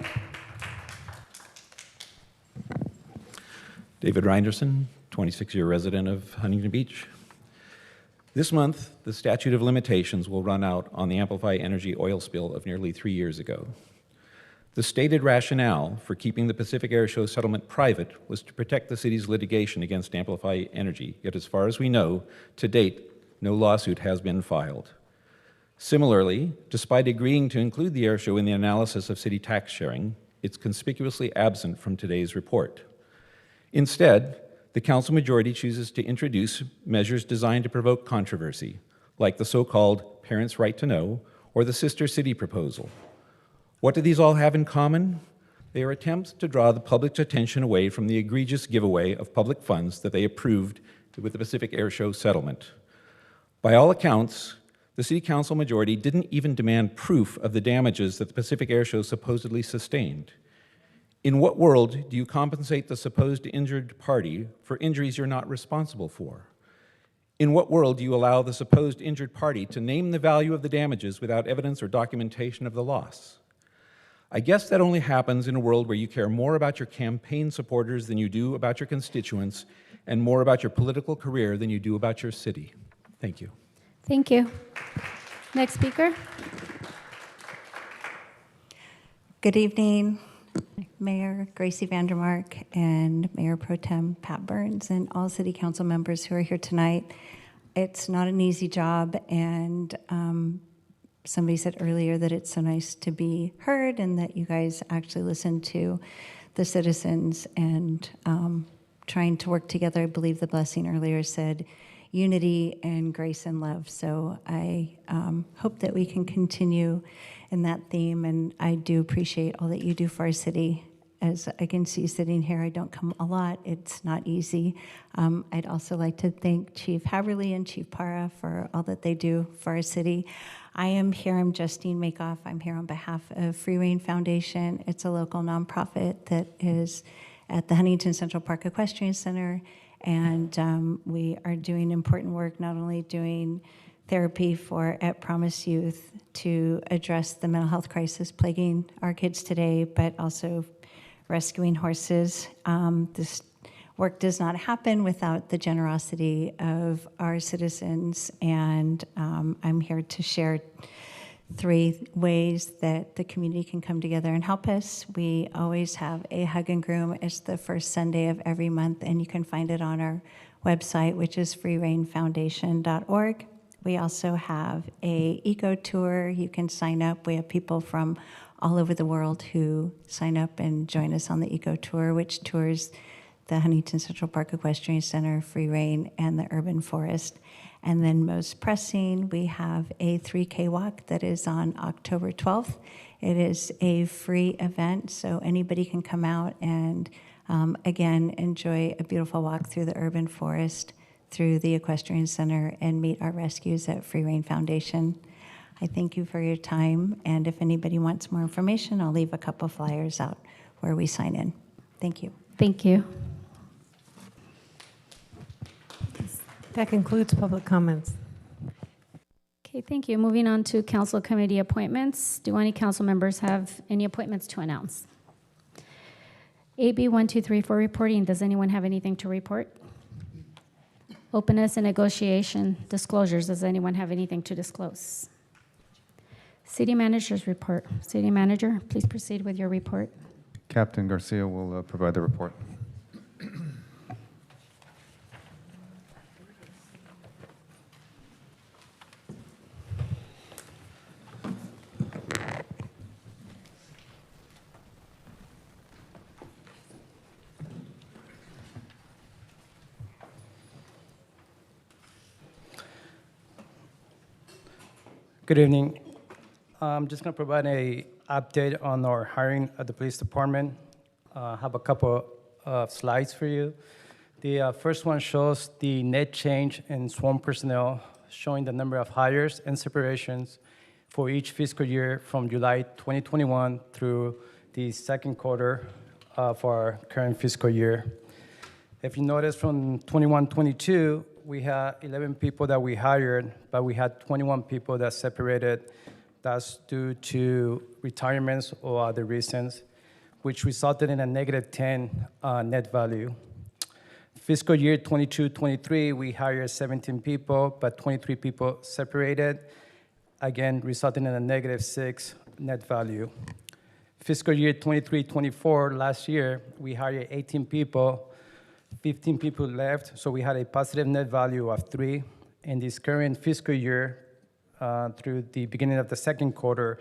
David Reinderson, 26-year resident of Huntington Beach. This month, the statute of limitations will run out on the Amplify Energy oil spill of nearly 3 years ago. The stated rationale for keeping the Pacific Air Show settlement private was to protect the city's litigation against Amplify Energy, yet as far as we know, to date, no lawsuit has been filed. Similarly, despite agreeing to include the air show in the analysis of city tax sharing, it's conspicuously absent from today's report. Instead, the council majority chooses to introduce measures designed to provoke controversy, like the so-called Parents' Right to Know or the Sister City proposal. What do these all have in common? They are attempts to draw the public's attention away from the egregious giveaway of public funds that they approved with the Pacific Air Show settlement. By all accounts, the City Council majority didn't even demand proof of the damages that the Pacific Air Show supposedly sustained. In what world do you compensate the supposed injured party for injuries you're not responsible for? In what world do you allow the supposed injured party to name the value of the damages without evidence or documentation of the loss? I guess that only happens in a world where you care more about your campaign supporters than you do about your constituents and more about your political career than you do about your city. Thank you. Thank you. Next speaker. Good evening, Mayor Gracie Vandermark and Mayor Pro Tem Pat Burns and all city council members who are here tonight. It's not an easy job, and somebody said earlier that it's so nice to be heard and that you guys actually listen to the citizens and trying to work together. I believe the blessing earlier said unity and grace and love. So I hope that we can continue in that theme, and I do appreciate all that you do for our city. As I can see sitting here, I don't come a lot. It's not easy. I'd also like to thank Chief Haverly and Chief Para for all that they do for our city. I am here, I'm Justine Makeoff. I'm here on behalf of Free Reign Foundation. It's a local nonprofit that is at the Huntington Central Park Equestrian Center. And we are doing important work, not only doing therapy for at Promise youth to address the mental health crisis plaguing our kids today, but also rescuing horses. This work does not happen without the generosity of our citizens, and I'm here to share 3 ways that the community can come together and help us. We always have a hug and groom. It's the first Sunday of every month, and you can find it on our website, which is freerainfoundation.org. We also have a eco tour. You can sign up. We have people from all over the world who sign up and join us on the eco tour, which tours the Huntington Central Park Equestrian Center, Free Reign, and the urban forest. And then most pressing, we have a 3K walk that is on October 12th. It is a free event, so anybody can come out and, again, enjoy a beautiful walk through the urban forest, through the Equestrian Center, and meet our rescues at Free Reign Foundation. I thank you for your time, and if anybody wants more information, I'll leave a couple flyers out where we sign in. Thank you. Thank you. That concludes public comments. Okay, thank you. Moving on to council committee appointments. Do any council members have any appointments to announce? AB 1234 reporting. Does anyone have anything to report? Openness and negotiation disclosures. Does anyone have anything to disclose? City manager's report. City manager, please proceed with your report. Captain Garcia will provide the report. Good evening. I'm just going to provide an update on our hiring at the police department. I have a couple of slides for you. The first one shows the net change in sworn personnel, showing the number of hires and separations for each fiscal year from July 2021 through the second quarter of our current fiscal year. If you notice from 21-22, we had 11 people that we hired, but we had 21 people that separated. That's due to retirements or other reasons, which resulted in a negative 10 net value. Fiscal year 22-23, we hired 17 people, but 23 people separated, again, resulting in a negative 6 net value. Fiscal year 23-24, last year, we hired 18 people, 15 people left, so we had a positive net value of 3. In this current fiscal year, through the beginning of the second quarter,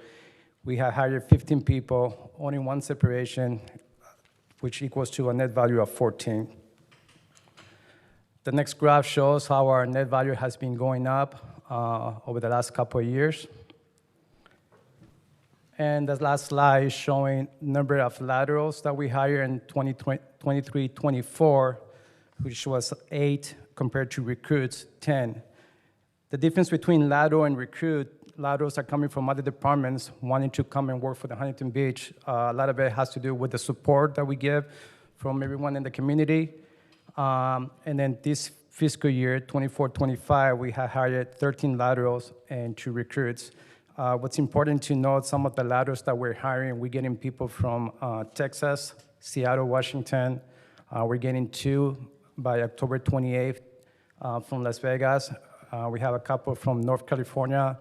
we have hired 15 people, only 1 separation, which equals to a net value of 14. The next graph shows how our net value has been going up over the last couple of years. And the last slide is showing number of laterals that we hired in 23-24, which was 8 compared to recruits, 10. The difference between lateral and recruit, laterals are coming from other departments wanting to come and work for the Huntington Beach. A lot of it has to do with the support that we give from everyone in the community. And then this fiscal year, 24-25, we have hired 13 laterals and 2 recruits. What's important to note, some of the laterals that we're hiring, we're getting people from Texas, Seattle, Washington. We're getting 2 by October 28th from Las Vegas. We have a couple from North California,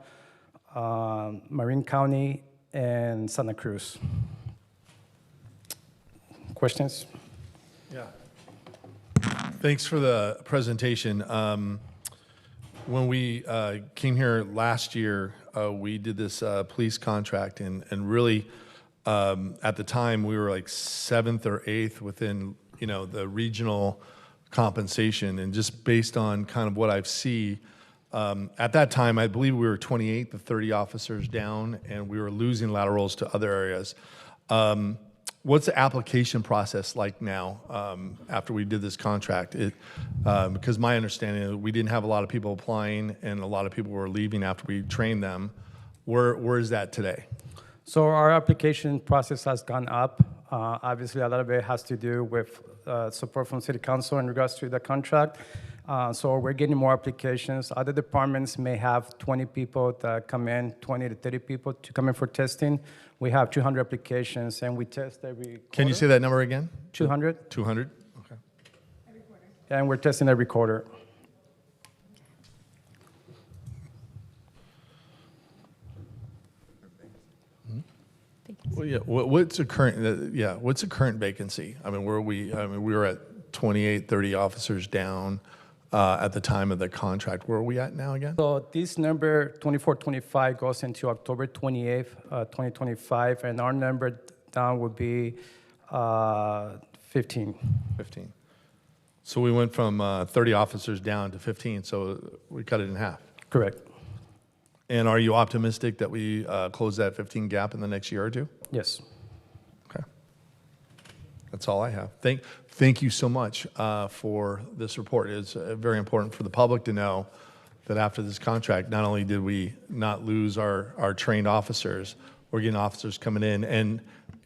Marin County, and Santa Cruz. Questions? Yeah. Thanks for the presentation. When we came here last year, we did this police contract, and really, at the time, we were like 7th or 8th within, the regional compensation. And just based on kind of what I've seen, at that time, I believe we were 28 to 30 officers down, and we were losing laterals to other areas. what's the application process like now after we did this contract? Because my understanding is we didn't have a lot of people applying and a lot of people were leaving after we trained them. Where is that today? So our application process has gone up. Obviously, a lot of it has to do with support from City Council in regards to the contract. So we're getting more applications. Other departments may have 20 people that come in, 20 to 30 people to come in for testing. We have 200 applications, and we test every quarter. Can you say that number again? 200. 200? Okay. And we're testing every quarter. Well, yeah. What's the current? What's the current vacancy? I mean, we were at 28, 30 officers down at the time of the contract. Where are we at now again? So this number 2425 goes into October 28th, 2025, and our number down would be 15. 15. So we went from 30 officers down to 15. So we cut it in half. Correct. And are you optimistic that we close that 15 gap in the next year or two? Yes. Okay. That's all I have. Thank you so much for this report. It's very important for the public to know that after this contract, not only did we not lose our trained officers, we're getting officers coming in,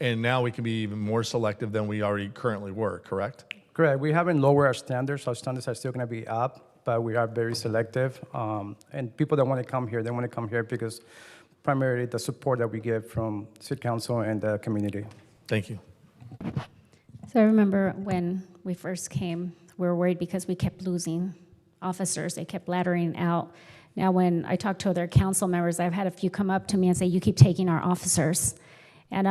and now we can be even more selective than we already currently were, correct? Correct. We haven't lowered our standards. Our standards are still going to be up, but we are very selective. And people that want to come here, they want to come here because primarily the support that we get from City Council and the community. Thank you. So I remember when we first came, we were worried because we kept losing officers. They kept laddering out. Now, when I talk to other council members, I've had a few come up to me and say, "You keep taking our officers." And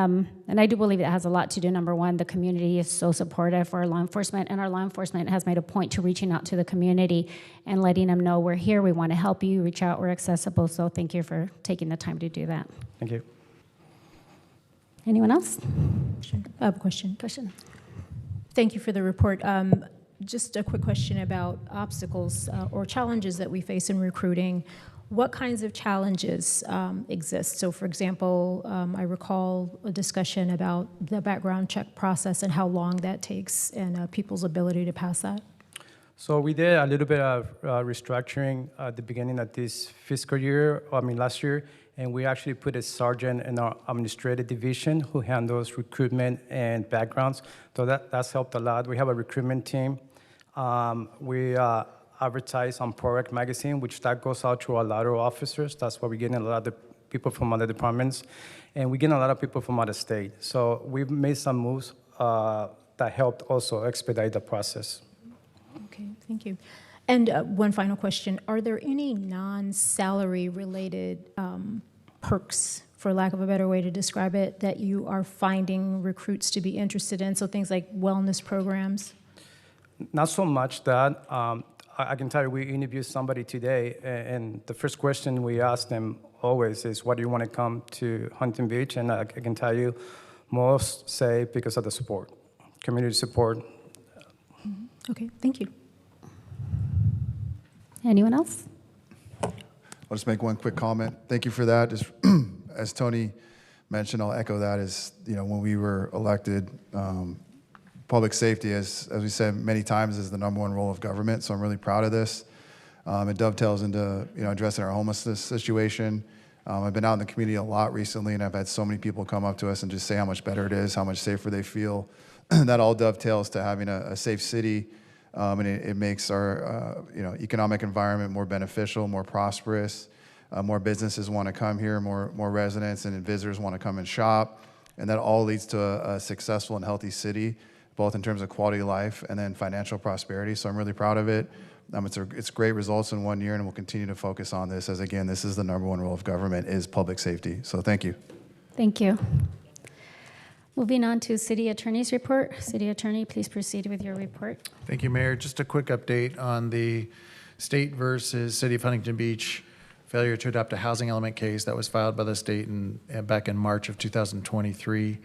I do believe it has a lot to do. Number one, the community is so supportive for our law enforcement, and our law enforcement has made a point to reaching out to the community and letting them know we're here, we want to help you, reach out, we're accessible. So thank you for taking the time to do that. Thank you. Anyone else? I have a question. Thank you for the report. Just a quick question about obstacles or challenges that we face in recruiting. What kinds of challenges exist? So, for example, I recall a discussion about the background check process and how long that takes and people's ability to pass that. So we did a little bit of restructuring at the beginning of this fiscal year, last year, and we actually put a sergeant in our administrative division who handles recruitment and backgrounds. So that's helped a lot. We have a recruitment team. We advertise on ProRec magazine, which that goes out to a lot of officers. That's why we're getting a lot of people from other departments. And we're getting a lot of people from out of state. So we've made some moves that helped also expedite the process. Okay, thank you. And one final question. Are there any non-salary related perks, for lack of a better way to describe it, that you are finding recruits to be interested in? So things like wellness programs? Not so much that. I can tell you, we interviewed somebody today, and the first question we ask them always is, "Why do you want to come to Huntington Beach?" And I can tell you, most say because of the support, community support. Okay, thank you. Anyone else? I'll just make one quick comment. Thank you for that. Just as Tony mentioned, I'll echo that. When we were elected, public safety, as we said many times, is the #1 role of government. So I'm really proud of this. It dovetails into addressing our homelessness situation. I've been out in the community a lot recently, and I've had so many people come up to us and just say how much better it is, how much safer they feel. That all dovetails to having a safe city, and it makes our economic environment more beneficial, more prosperous. More businesses want to come here, more residents and visitors want to come and shop, and that all leads to a successful and healthy city, both in terms of quality of life and then financial prosperity. So I'm really proud of it. It's great results in 1 year, and we'll continue to focus on this as, again, this is the #1 role of government, is public safety. So thank you. Thank you. Moving on to City Attorney's report. City Attorney, please proceed with your report. Thank you, Mayor. Just a quick update on the state versus City of Huntington Beach failure to adopt a housing element case that was filed by the state back in March of 2023.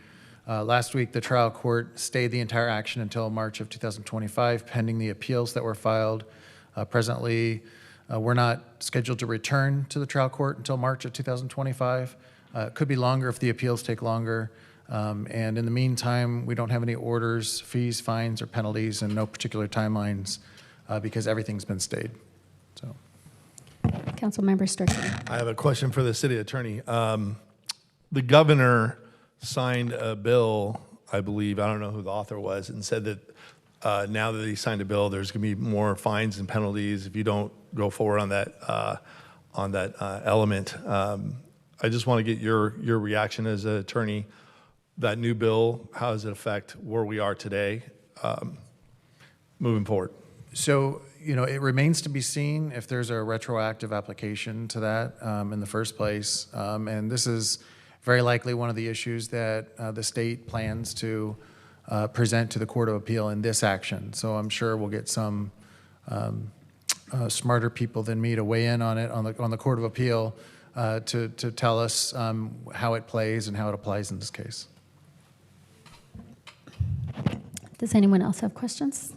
Last week, the trial court stayed the entire action until March of 2025, pending the appeals that were filed. Presently, we're not scheduled to return to the trial court until March of 2025. It could be longer if the appeals take longer. And in the meantime, we don't have any orders, fees, fines, or penalties, and no particular timelines because everything's been stayed. So, Councilmember Strickland. I have a question for the city attorney. The governor signed a bill, I believe, I don't know who the author was, and said that now that he signed a bill, there's going to be more fines and penalties if you don't go forward on that element. I just want to get your reaction as an attorney. That new bill, how does it affect where we are today moving forward? So, it remains to be seen if there's a retroactive application to that in the first place. And this is very likely one of the issues that the state plans to present to the Court of Appeal in this action. So I'm sure we'll get some smarter people than me to weigh in on it on the Court of Appeal to tell us how it plays and how it applies in this case. Does anyone else have questions?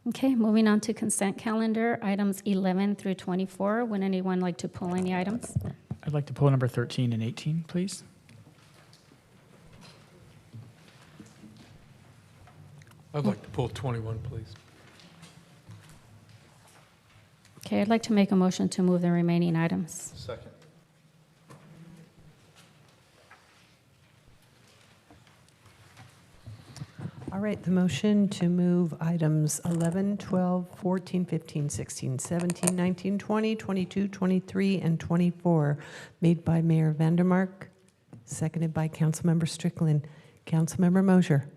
Okay, moving on to consent calendar, items 11 through 24. Would anyone like to pull any items? I'd like to pull number 13 and 18, please. I'd like to pull 21, please. Okay, I'd like to make a motion to move the remaining items. Second. All right, the motion to move items 11, 12, 14, 15, 16, 17, 19, 20, 22, 23, and 24, made by Mayor Vandermark, seconded by Councilmember Strickland. Councilmember Mosher.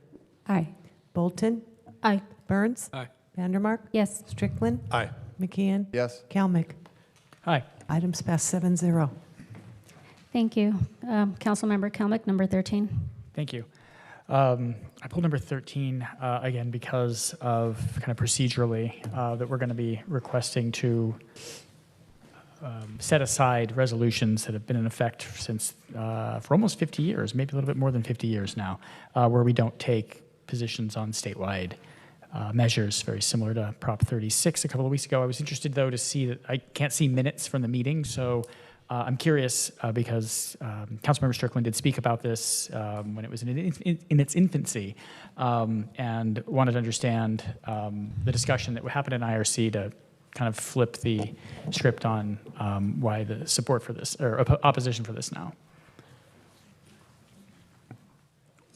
Aye. Bolton. Aye. Burns. Aye. Vandermark. Yes. Strickland. Aye. McKeon. Yes. Kalmick. Aye. Items passed 7-0. Thank you. Councilmember Kalmick, number 13. Thank you. I pulled number 13 again because of kind of procedurally that we're going to be requesting to set aside resolutions that have been in effect since for almost 50 years, maybe a little bit more than 50 years now, where we don't take positions on statewide measures, very similar to Prop 36 a couple of weeks ago. I was interested, though, to see that I can't see minutes from the meeting, so I'm curious because Councilmember Strickland did speak about this when it was in its infancy, and wanted to understand the discussion that happened in IRC to kind of flip the script on why the support for this, or opposition for this now.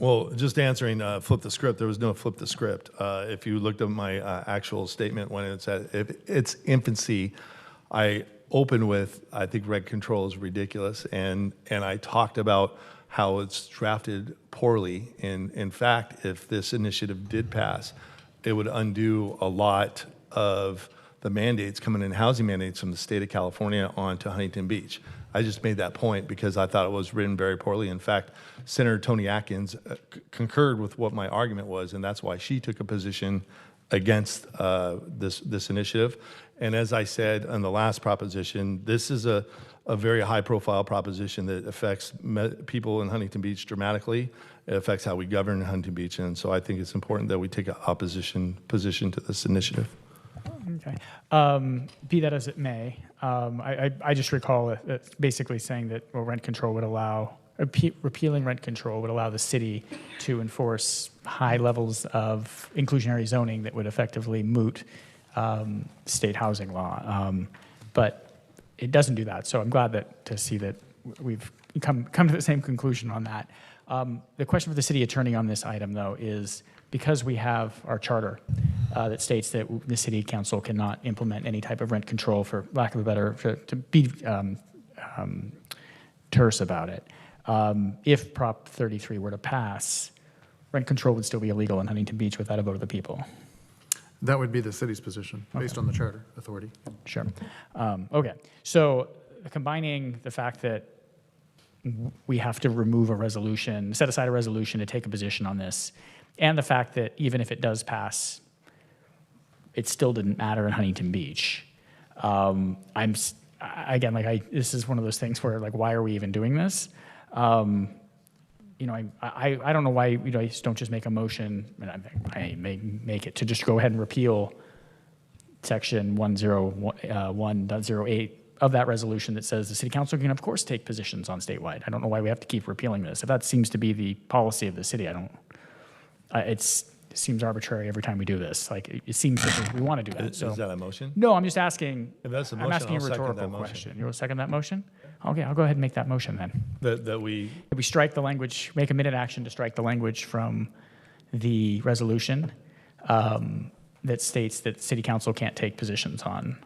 Well, just answering flip the script, there was no flip the script. If you looked at my actual statement when it's at its infancy, I opened with, I think rent control is ridiculous, and I talked about how it's drafted poorly. In fact, if this initiative did pass, it would undo a lot of the mandates coming in, housing mandates from the state of California onto Huntington Beach. I just made that point because I thought it was written very poorly. In fact, Senator Toni Atkins concurred with what my argument was, and that's why she took a position against this initiative. And as I said on the last proposition, this is a very high-profile proposition that affects people in Huntington Beach dramatically. It affects how we govern Huntington Beach, and so I think it's important that we take an opposition position to this initiative. Okay. Be that as it may, I just recall it basically saying that rent control would allow, repealing rent control would allow the city to enforce high levels of inclusionary zoning that would effectively moot state housing law. But it doesn't do that, so I'm glad to see that we've come to the same conclusion on that. The question for the city attorney on this item, though, is because we have our charter that states that the city council cannot implement any type of rent control, for lack of a better, to be terse about it. If Prop 33 were to pass, rent control would still be illegal in Huntington Beach without a vote of the people. That would be the city's position, based on the charter authority. Sure. Okay. So combining the fact that we have to remove a resolution, set aside a resolution to take a position on this, and the fact that even if it does pass, it still didn't matter in Huntington Beach. This is one of those things where, like, why are we even doing this? I don't know why you guys don't just make a motion, and I may make it, to just go ahead and repeal section 101.08 of that resolution that says the city council can, of course, take positions on statewide. I don't know why we have to keep repealing this. If that seems to be the policy of the city, it seems arbitrary every time we do this. Like, it seems that we want to do that. Is that a motion? No, I'm just asking. If that's a I'm motion, asking I'll a second rhetorical that motion. question. You want to second that motion? Okay, I'll go ahead and make that motion then. That we strike the language, make a minute action to strike the language from the resolution that states that city council can't take positions on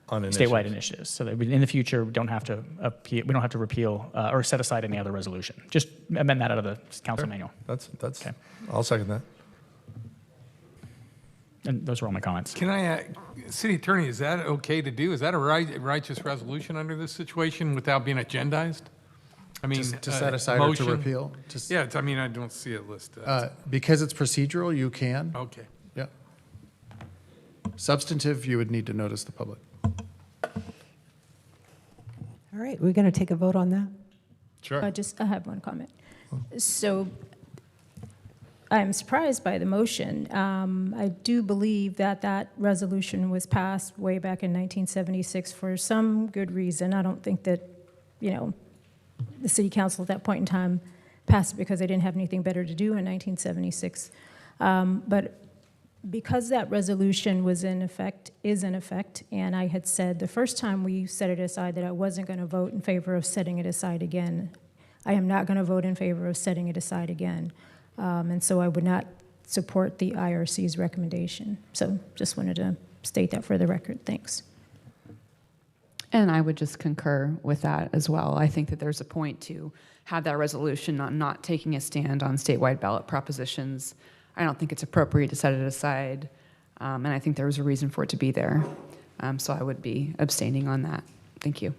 statewide initiatives. So that in the future, we don't have to repeal or set aside any other resolution. Just amend that out of the council manual. That's. Okay. I'll second that. And those were all my comments. Can I, City Attorney, is that okay to do? Is that a righteous resolution under this situation without being agendized? I mean, To set aside or to motion? repeal? Yeah, I mean, I don't see it listed. Because it's procedural, you can. Okay. Yeah. Substantive, you would need to notice the public. All right, we're going to take a vote on that? Sure. I have one comment. So I'm surprised by the motion. I do believe that that resolution was passed way back in 1976 for some good reason. I don't think that, the city council at that point in time passed it because they didn't have anything better to do in 1976. But because that resolution was is in effect, and I had said the first time we set it aside that I wasn't going to vote in favor of setting it aside again. I am not going to vote in favor of setting it aside again. And so I would not support the IRC's recommendation. So just wanted to state that for the record. Thanks. And I would just concur with that as well. I think that there's a point to have that resolution on not taking a stand on statewide ballot propositions. I don't think it's appropriate to set it aside, and I think there was a reason for it to be there. So I would be abstaining on that. Thank you.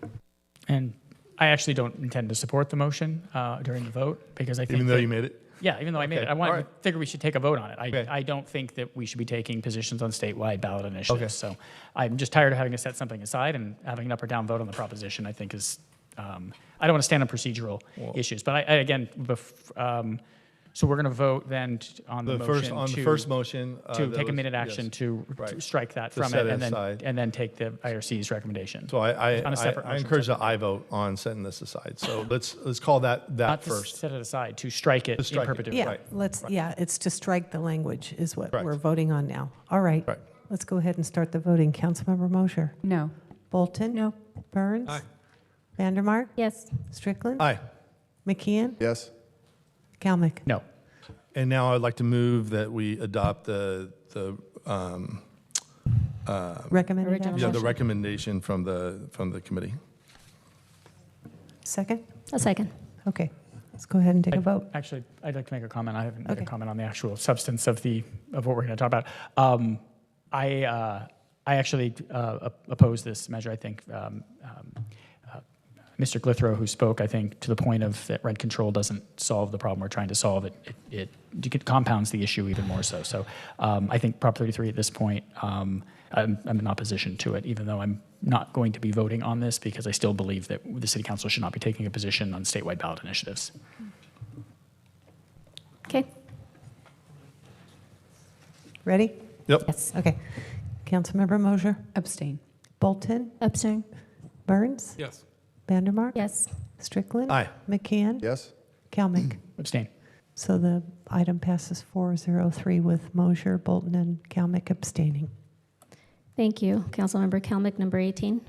And I actually don't intend to support the motion during the vote because I think Even though you made it? Yeah, even though I made it. I All figure we should take a vote on it. Okay. I don't think that we should be taking positions on statewide ballot initiatives. Okay. So I'm just tired of having to set something aside, and having an up or down vote on the proposition, I think is, I don't want to stand on procedural issues. But so we're going to vote then on the first motion to that take a was- minute action yes. to Right. strike that To from set it, it aside. and then take the IRC's recommendation. So I on a separate motion. encourage the I vote on setting this aside. So let's call that Not first. to set it aside, to strike it To strike in it. perpetuity. Yeah, it's to strike the language is what Correct. we're voting on now. All right. Right. Let's go ahead and start the voting. Councilmember Mosher? No. Bolton? No. Burns? Aye. Vandermark? Yes. Strickland? Aye. McKeon? Yes. Kalmick? No. And now I'd like to move that we adopt Recommended Original action? the recommendation from the committee. Second? A second. Okay. Let's go ahead and take a vote. Actually, I'd like to make a comment. I haven't made Okay. a comment on the actual substance of what we're going to talk about. I actually oppose this measure. I think Mr. Glithrow, who spoke, I think, to the point of that rent control doesn't solve the problem we're trying to solve. It compounds the issue even more so. So I think Prop 33 at this point, I'm in opposition to it, even though I'm not going to be voting on this because I still believe that the City Council should not be taking a position on statewide ballot initiatives. Okay. Ready? Yep. Yes. Okay. Councilmember Mosher? Abstain. Bolton? Abstain. Burns? Yes. Vandermark? Yes. Strickland? Aye. McKeon? Yes. Kalmick? Abstain. So the item passes 403 with Mosher, Bolton, and Kalmick abstaining. Thank you. Councilmember Kalmick, number 18.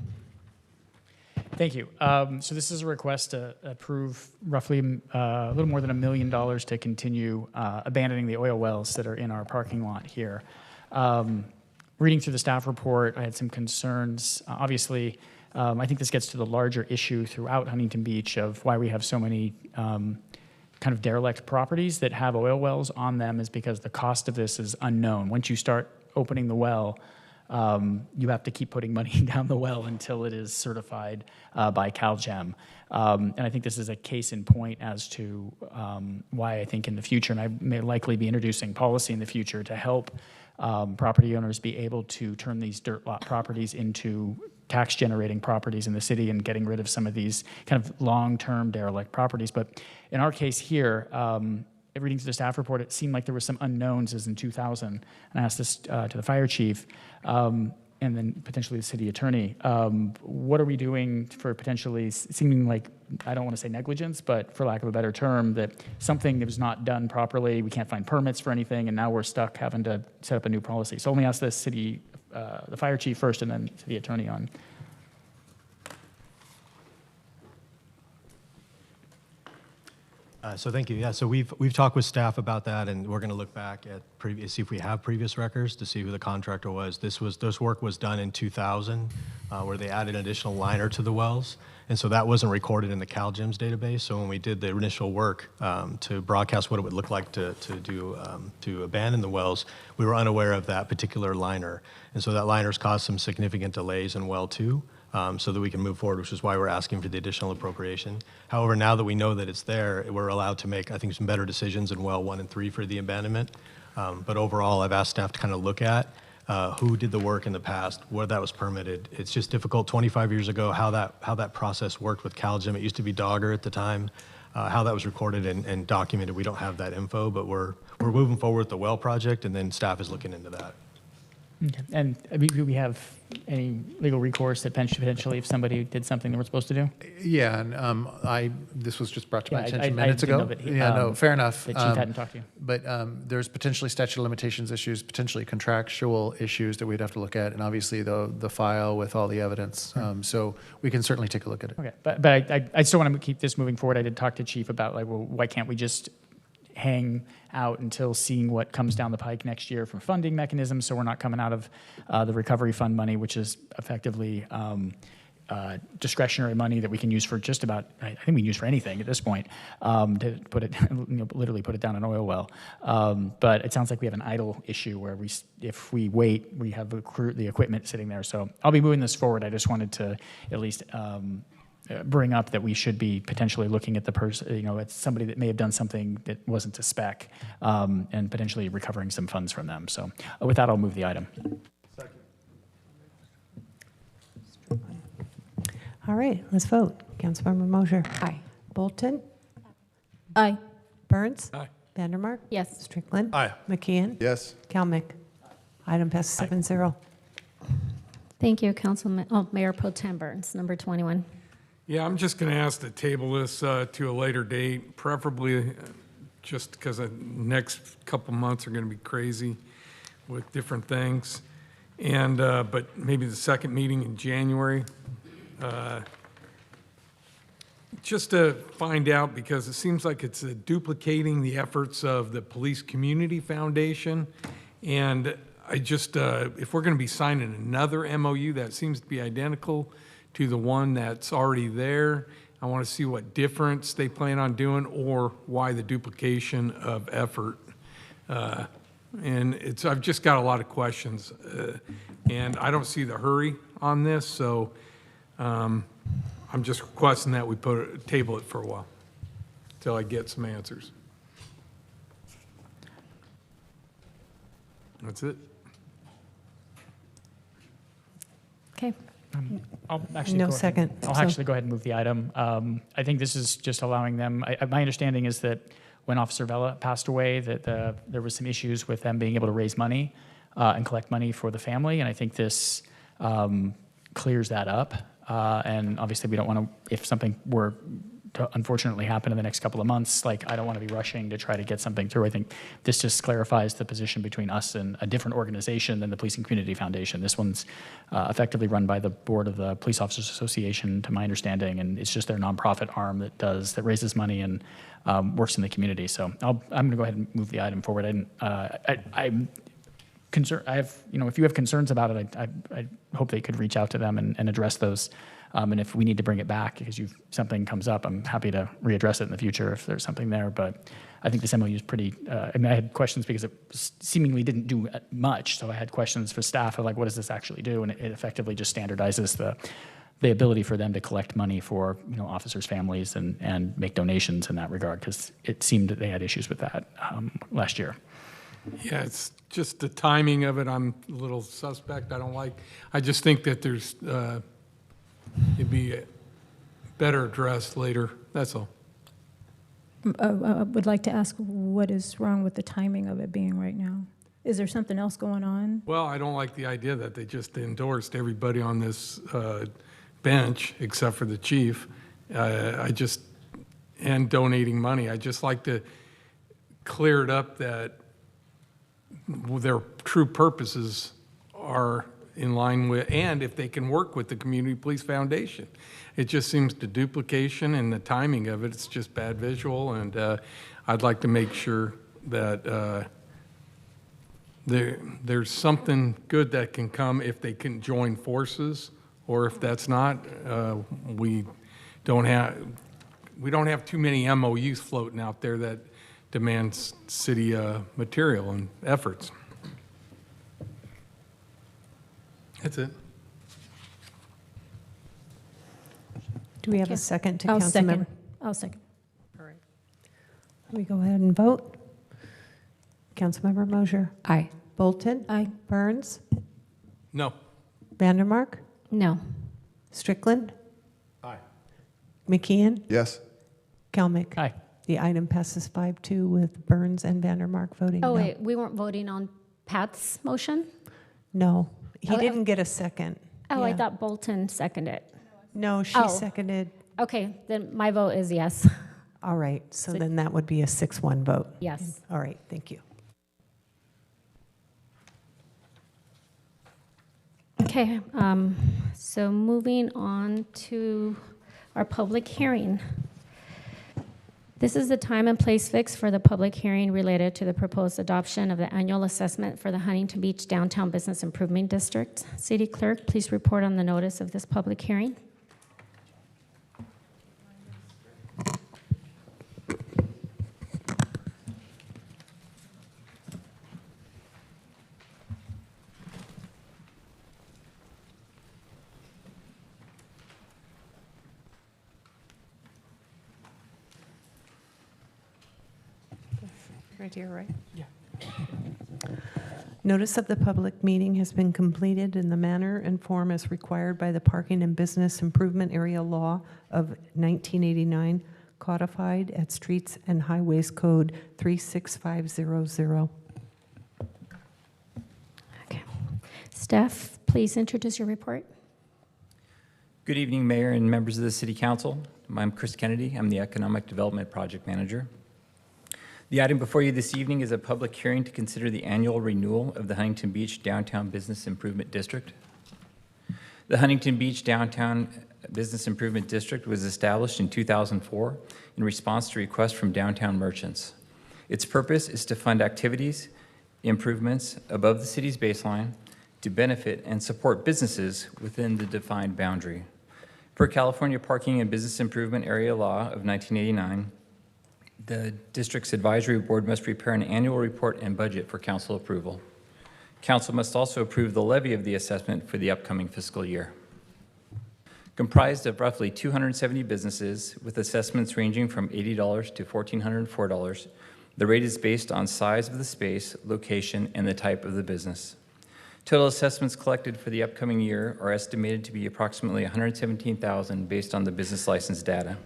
Thank you. So this is a request to approve roughly a little more than $1 million to continue abandoning the oil wells that are in our parking lot here. Reading through the staff report, I had some concerns. Obviously, I think this gets to the larger issue throughout Huntington Beach of why we have so many kind of derelict properties that have oil wells on them is because the cost of this is unknown. Once you start opening the well, you have to keep putting money down the well until it is certified by CalGEM. And I think this is a case in point as to why I think in the future, and I may likely be introducing policy in the future to help property owners be able to turn these dirt lot properties into tax generating properties in the city and getting rid of some of these kind of long-term derelict properties. But in our case here, reading through the staff report, it seemed like there were some unknowns as in 2000. And I asked this to the fire chief. and then potentially the city attorney. What are we doing for potentially seeming like, I don't want to say negligence, but for lack of a better term, that something that was not done properly, we can't find permits for anything, and now we're stuck having to set up a new policy. So let me ask the city, the fire chief first, and then city attorney on. So thank you. Yeah, so we've talked with staff about that, and we're going to look back at see if we have previous records to see who the contractor was. This work was done in 2000, where they added an additional liner to the wells, and so that wasn't recorded in the CalGEMS database. So when we did the initial work to broadcast what it would look like to abandon the wells, we were unaware of that particular liner, and so that liner's caused some significant delays in well 2. So that we can move forward, which is why we're asking for the additional appropriation. However, now that we know that it's there, we're allowed to make, I think, some better decisions in well 1 and 3 for the abandonment. But overall, I've asked staff to kind of look at who did the work in the past, where that was permitted. It's just difficult 25 years ago how that process worked with CalGEM. It used to be Dogger at the time. How that was recorded and documented, we don't have that info, but we're moving forward with the well project, and then staff is looking into that. Okay. And do we have any legal recourse that potentially if somebody did something they weren't supposed to do? Yeah, and this was just brought to my attention I minutes didn't ago. know that No, fair enough. The chief hadn't talked to you. But there's potentially statute of limitations issues, potentially contractual issues that we'd have to look at, and obviously the file with all the evidence. So we can certainly take a look at it. Okay, but I still want to keep this moving forward. I did talk to chief about like, well, why can't we just hang out until seeing what comes down the pike next year from funding mechanisms, so we're not coming out of the recovery fund money, which is effectively discretionary money that we can use for just about, I think we can use for anything at this point, to put it, literally put it down an oil well. But it sounds like we have an idle issue where if we wait, we have the equipment sitting there. So I'll be moving this forward. I just wanted to at least bring up that we should be potentially looking at the person, it's somebody that may have done something that wasn't to spec, and potentially recovering some funds from them. So with that, I'll move the item. All right, let's vote. Councilmember Mosher. Aye. Bolton. Aye. Burns. Aye. Vandermark. Yes. Strickland. Aye. McKeon. Yes. Kalmick. Item passes 7-0. Thank you, Mayor Pro Tem Burns, number 21. Yeah, I'm just going to ask to table this to a later date, preferably just because the next couple months are going to be crazy with different things. And, but maybe the second meeting in January, just to find out, because it seems like it's duplicating the efforts of the Police Community Foundation. And I just, if we're going to be signing another MOU that seems to be identical to the one that's already there, I want to see what difference they plan on doing or why the duplication of effort. And I've just got a lot of questions, and I don't see the hurry on this, so I'm just requesting that we table it for a while until I get some answers. That's it. Okay. I'll actually No go ahead. second. I'll So- actually go ahead and move the item. I think this is just allowing them, my understanding is that when Officer Vela passed away, that there was some issues with them being able to raise money and collect money for the family, and I think this clears that up. And obviously, we don't want to, if something were to unfortunately happen in the next couple of months, like I don't want to be rushing to try to get something through. I think this just clarifies the position between us and a different organization than the Police and Community Foundation. This one's effectively run by the board of the Police Officers Association, to my understanding, and it's just their nonprofit arm that raises money and works in the community. So I'm going to go ahead and move the item forward. I'm concerned. If you have concerns about it, I hope they could reach out to them and address those. And if we need to bring it back because something comes up, I'm happy to readdress it in the future if there's something there. But I think this MOU is pretty, I had questions because it seemingly didn't do much. So I had questions for staff of like, what does this actually do? And it effectively just standardizes the ability for them to collect money for officers' families and make donations in that regard, because it seemed that they had issues with that last year. Yeah, it's just the timing of it. I'm a little suspect. I just think that there's, it'd be better addressed later. That's all. I would like to ask what is wrong with the timing of it being right now? Is there something else going on? Well, I don't like the idea that they just endorsed everybody on this bench except for the chief. And donating money. I just like to clear it up that their true purposes are in line with, and if they can work with the Community Police Foundation. It just seems the duplication and the timing of it's just bad visual, and I'd like to make sure that there's something good that can come if they can join forces, or if that's not, we don't have too many MOUs floating out there that demands city material and efforts. That's it. Do we have a second to I'll second. Councilmember? I'll second. All right. We go ahead and vote. Councilmember Mosier? Aye. Bolton? Aye. Burns? No. Vandermark? No. Strickland? Aye. McKeon? Yes. Kelmick? Aye. The item passes 5-2 with Burns and Vandermark voting Oh, no. wait, we weren't voting on Pat's motion? No, he Oh, didn't get a second. Oh, I Yeah. thought Bolton seconded. No, she Oh. seconded. Okay, then my vote is yes. All right, so then that would be a 6-1 vote. Yes. All right, thank you. Okay, so moving on to our public hearing. This is the time and place fixed for the public hearing related to the proposed adoption of the annual assessment for the Huntington Beach Downtown Business Improvement District. City Clerk, please report on the notice of this public hearing. Right here, right? Yeah. Notice of the public meeting has been completed in the manner and form as required by the Parking and Business Improvement Area Law of 1989, codified at Streets and Highways Code 36500. Okay. Staff, please introduce your report. Good evening, Mayor and members of the City Council. I'm Chris Kennedy. I'm the Economic Development Project Manager. The item before you this evening is a public hearing to consider the annual renewal of the Huntington Beach Downtown Business Improvement District. The Huntington Beach Downtown Business Improvement District was established in 2004 in response to requests from downtown merchants. Its purpose is to fund activities, improvements above the city's baseline to benefit and support businesses within the defined boundary. Per California Parking and Business Improvement Area Law of 1989, the district's advisory board must prepare an annual report and budget for council approval. Council must also approve the levy of the assessment for the upcoming fiscal year. Comprised of roughly 270 businesses with assessments ranging from $80 to $1,404, the rate is based on size of the space, location, and the type of the business. Total assessments collected for the upcoming year are estimated to be approximately $117,000 based on the business license data.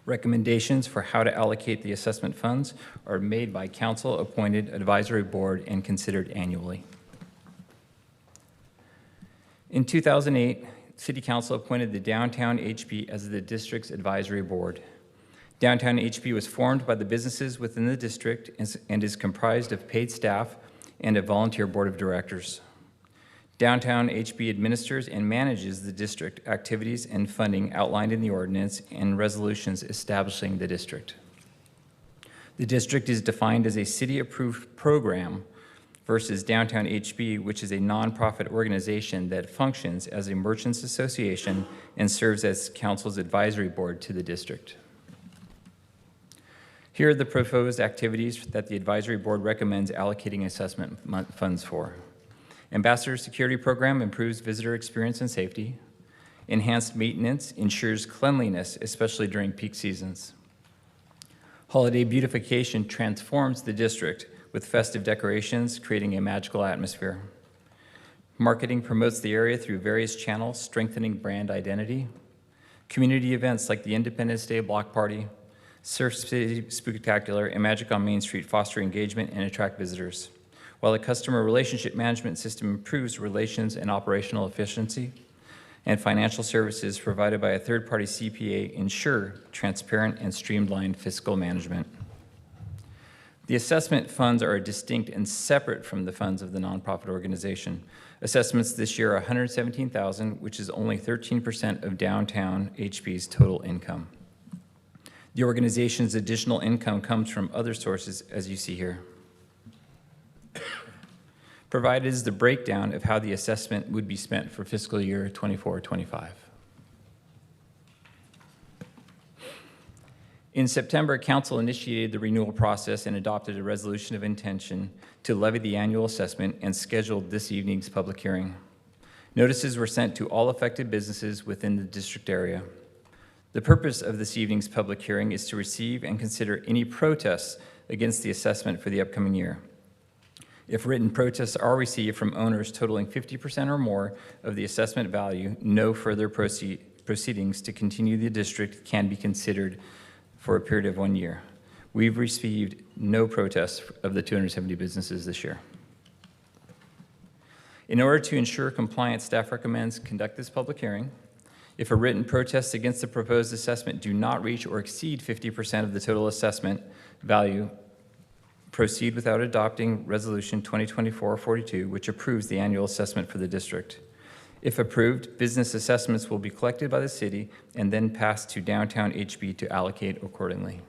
Recommendations for how to allocate the assessment funds are made by council-appointed advisory board and considered annually. In 2008, City Council appointed the Downtown HB as the district's advisory board. Downtown HB was formed by the businesses within the district and is comprised of paid staff and a volunteer board of directors. Downtown HB administers and manages the district activities and funding outlined in the ordinance and resolutions establishing the district. The district is defined as a city-approved program versus Downtown HB, which is a nonprofit organization that functions as a merchants association and serves as council's advisory board to the district. Here are the proposed activities that the advisory board recommends allocating assessment funds for. Ambassador Security Program improves visitor experience and safety. Enhanced maintenance ensures cleanliness, especially during peak seasons. Holiday beautification transforms the district with festive decorations, creating a magical atmosphere. Marketing promotes the area through various channels, strengthening brand identity. Community events like the Independence Day Block Party, Surf City Spectacular, and Magic on Main Street foster engagement and attract visitors. while the customer relationship management system improves relations and operational efficiency, and financial services provided by a third-party CPA ensure transparent and streamlined fiscal management. The assessment funds are distinct and separate from the funds of the nonprofit organization. Assessments this year are $117,000, which is only 13% of downtown HB's total income. The organization's additional income comes from other sources, as you see here. Provided is the breakdown of how the assessment would be spent for fiscal year 24-25. In September, Council initiated the renewal process and adopted a resolution of intention to levy the annual assessment and scheduled this evening's public hearing. Notices were sent to all affected businesses within the district area. The purpose of this evening's public hearing is to receive and consider any protests against the assessment for the upcoming year. If written protests are received from owners totaling 50% or more of the assessment value, no further proceedings to continue the district can be considered for a period of 1 year. We've received no protests of the 270 businesses this year. In order to ensure compliance, staff recommends conduct this public hearing. If a written protest against the proposed assessment do not reach or exceed 50% of the total assessment value, proceed without adopting Resolution 2024-42, which approves the annual assessment for the district. If approved, business assessments will be collected by the city and then passed to downtown HB to allocate accordingly.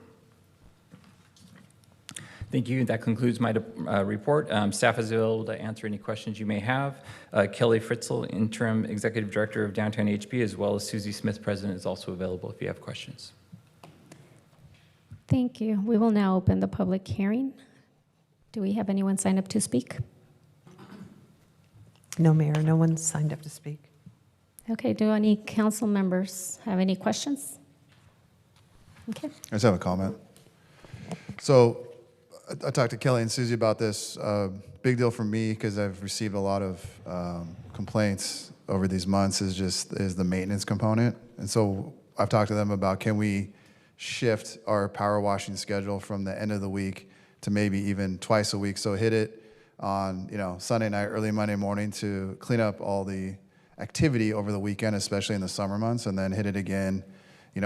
Thank you. That concludes my report. Staff is available to answer any questions you may have. Kelly Fritzl, Interim Executive Director of Downtown HB, as well as Susie Smith, President, is also available if you have questions. Thank you. We will now open the public hearing. Do we have anyone signed up to speak? No, Mayor, no one signed up to speak. Okay, do any council members have any questions? Okay. I just have a comment. So I talked to Kelly and Susie about this. Big deal for me because I've received a lot of complaints over these months is the maintenance component. And so I've talked to them about, can we shift our power washing schedule from the end of the week to maybe even twice a week? So hit it on Sunday night, early Monday morning to clean up all the activity over the weekend, especially in the summer months, and then hit it again,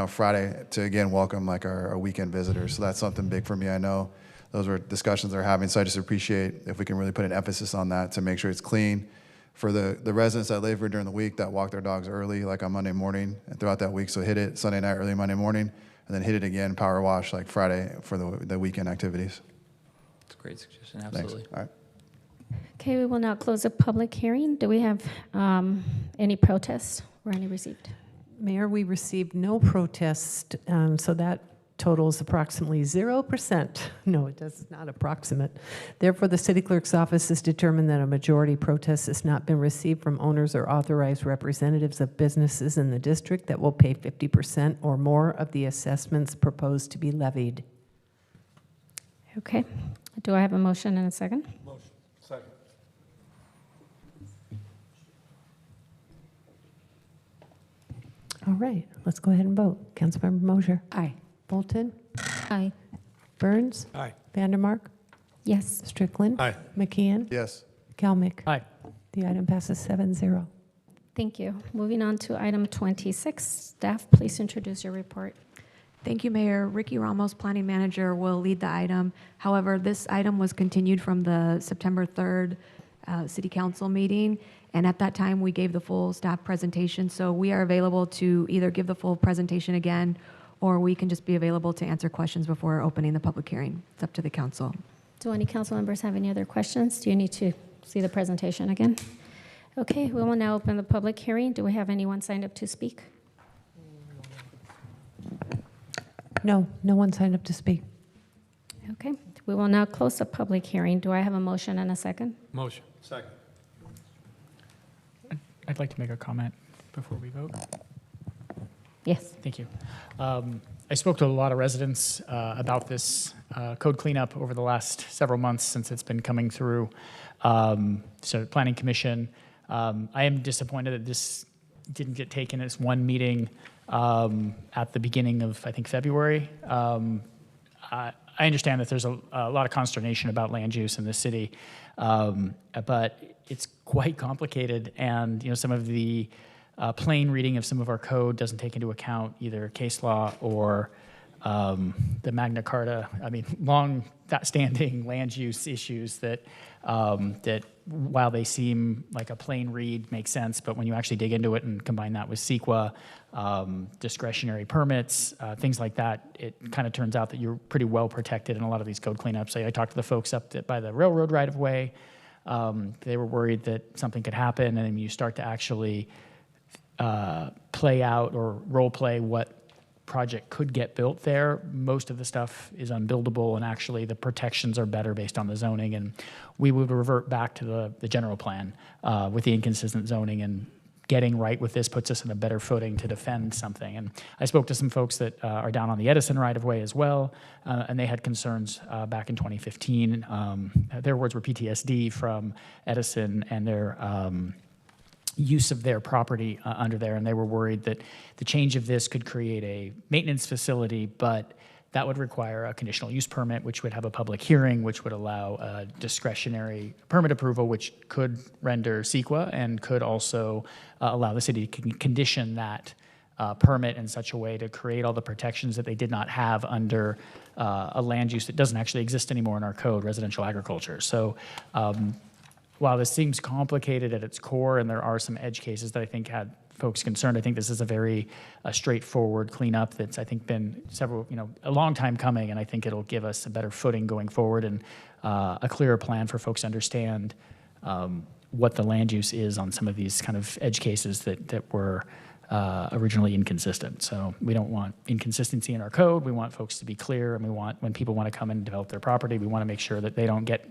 Friday to again welcome like our weekend visitors. So that's something big for me. I know those were discussions they're having, so I just appreciate if we can really put an emphasis on that to make sure it's clean for the residents that live here during the week that walk their dogs early, like on Monday morning and throughout that week. So hit it Sunday night, early Monday morning, and then hit it again, power wash like Friday for the weekend activities. It's a great suggestion, absolutely. Thanks. All right. Okay, we will now close the public hearing. Do we have any protests or any received? Mayor, we received no protest, so that totals approximately 0%. No, it does not approximate. Therefore, the city clerk's office has determined that a majority protest has not been received from owners or authorized representatives of businesses in the district that will pay 50% or more of the assessments proposed to be levied. Okay, do I have a motion and a second? Motion. Second. All right, let's go ahead and vote. Councilmember Mosier? Aye. Bolton? Aye. Burns? Aye. Vandermark? Yes. Strickland? Aye. McKeon? Yes. Kelmick? Aye. The item passes 7-0. Thank you. Moving on to item 26. Staff, please introduce your report. Thank you, Mayor. Ricky Ramos, Planning Manager, will lead the item. However, this item was continued from the September 3rd City Council meeting, and at that time, we gave the full staff presentation, so we are available to either give the full presentation again, or we can just be available to answer questions before opening the public hearing. It's up to the council. Do any council members have any other questions? Do you need to see the presentation again? Okay, we will now open the public hearing. Do we have anyone signed up to speak? No, no one signed up to speak. Okay, we will now close the public hearing. Do I have a motion and a second? Motion. Second. I'd like to make a comment before we vote. Yes. Thank you. I spoke to a lot of residents about this code cleanup over the last several months since it's been coming through. So Planning Commission, I am disappointed that this didn't get taken as one meeting at the beginning of, I think, February. I I understand that there's a lot of consternation about land use in the city, but it's quite complicated, and some of the plain reading of some of our code doesn't take into account either case law or the Magna Carta. I mean, long-standing land use issues that while they seem like a plain read, make sense, but when you actually dig into it and combine that with CEQA, discretionary permits, things like that, it kind of turns out that you're pretty well protected in a lot of these code cleanups. I talked to the folks up by the railroad right-of-way. They were worried that something could happen, and then you start to actually play out or role play what project could get built there. Most of the stuff is unbuildable, and actually the protections are better based on the zoning, and we would revert back to the general plan with the inconsistent zoning, and getting right with this puts us in a better footing to defend something. And I spoke to some folks that are down on the Edison right-of-way as well, and they had concerns back in 2015. Their words were PTSD from Edison and their use of their property under there, and they were worried that the change of this could create a maintenance facility, but that would require a conditional use permit, which would have a public hearing, which would allow a discretionary permit approval, which could render CEQA and could also allow the city to condition that permit in such a way to create all the protections that they did not have under a land use that doesn't actually exist anymore in our code, residential agriculture. So while this seems complicated at its core, and there are some edge cases that I think had folks concerned, I think this is a very straightforward cleanup that's, I think, been a long time coming, and I think it'll give us a better footing going forward and a clearer plan for folks to understand what the land use is on some of these kind of edge cases that were originally inconsistent. So we don't want inconsistency in our code. We want folks to be clear, and we want, when people want to come and develop their property, we want to make sure that they don't get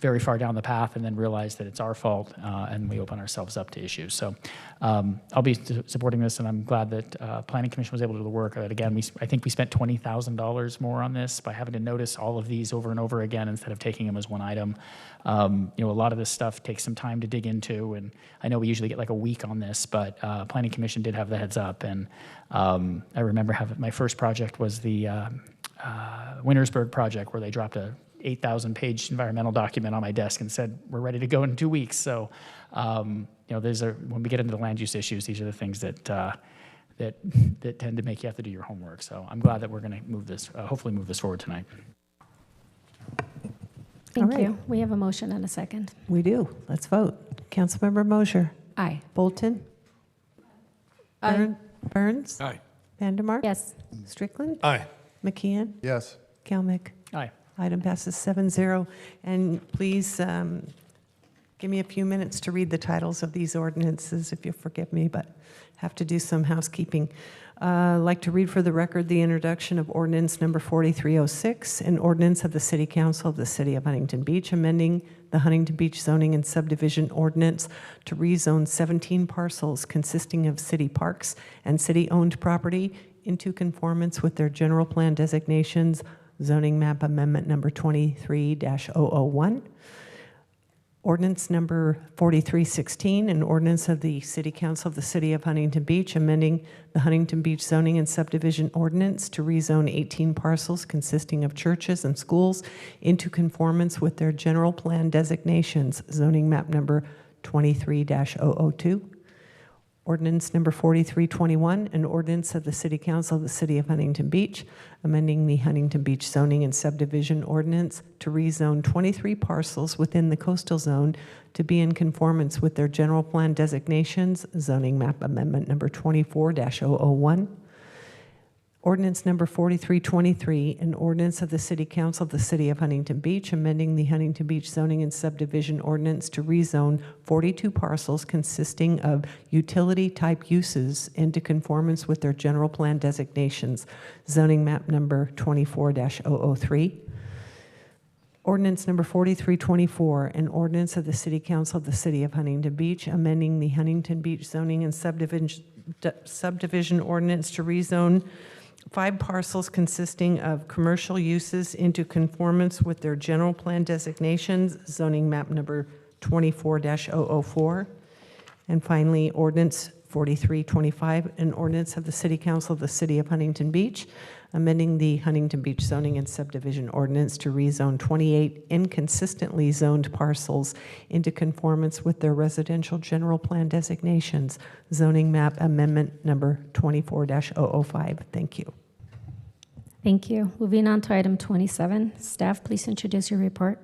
very far down the path and then realize that it's our fault, and we open ourselves up to issues. So I'll be supporting this, and I'm glad that Planning Commission was able to do the work. Again, I think we spent $20,000 more on this by having to notice all of these over and over again instead of taking them as one item. A lot of this stuff takes some time to dig into, and I know we usually get like a week on this, but Planning Commission did have the heads up, and I remember my first project was the Wintersburg project, where they dropped a 8,000-page environmental document on my desk and said, we're ready to go in 2 weeks. So, when we get into the land use issues, these are the things that tend to make you have to do your homework. So I'm glad that we're going to hopefully move this forward tonight. Thank All right. you. We have a motion and a second. We do. Let's vote. Councilmember Mosher. Aye. Bolton. Aye. Burns. Aye. Vandermark. Yes. Strickland. Aye. McKeon. Yes. Kalmick. Aye. Item passes 7-0. And please give me a few minutes to read the titles of these ordinances, if you'll forgive me, but have to do some housekeeping. I'd like to read for the record the introduction of ordinance number 4306, an ordinance of the City Council of the City of Huntington Beach, amending the Huntington Beach zoning and subdivision ordinance to rezone 17 parcels consisting of city parks and city-owned property into conformance with their general plan designations, zoning map amendment number 23-001. Ordinance number 4316, an ordinance of the City Council of the City of Huntington Beach, amending the Huntington Beach zoning and subdivision ordinance to rezone 18 parcels consisting of churches and schools into conformance with their general plan designations, zoning map number 23-002. Ordinance number 4321, an ordinance of the City Council of the City of Huntington Beach, amending the Huntington Beach zoning and subdivision ordinance to rezone 23 parcels within the coastal zone to be in conformance with their general plan designations, zoning map amendment number 24-001. Ordinance number 4323, an ordinance of the City Council of the City of Huntington Beach, amending the Huntington Beach zoning and subdivision ordinance to rezone 42 parcels consisting of utility-type uses into conformance with their general plan designations, zoning map number 24-003. Ordinance number 4324, an ordinance of the City Council of the City of Huntington Beach, amending the Huntington Beach zoning and subdivision ordinance to rezone 5 parcels consisting of commercial uses into conformance with their general plan designations, zoning map number 24-004. And finally, ordinance 4325, an ordinance of the City Council of the City of Huntington Beach, amending the Huntington Beach zoning and subdivision ordinance to rezone 28 inconsistently zoned parcels into conformance with their residential general plan designations. Zoning map amendment number 24-005. Thank you. Thank you. Moving on to item 27. Staff, please introduce your report.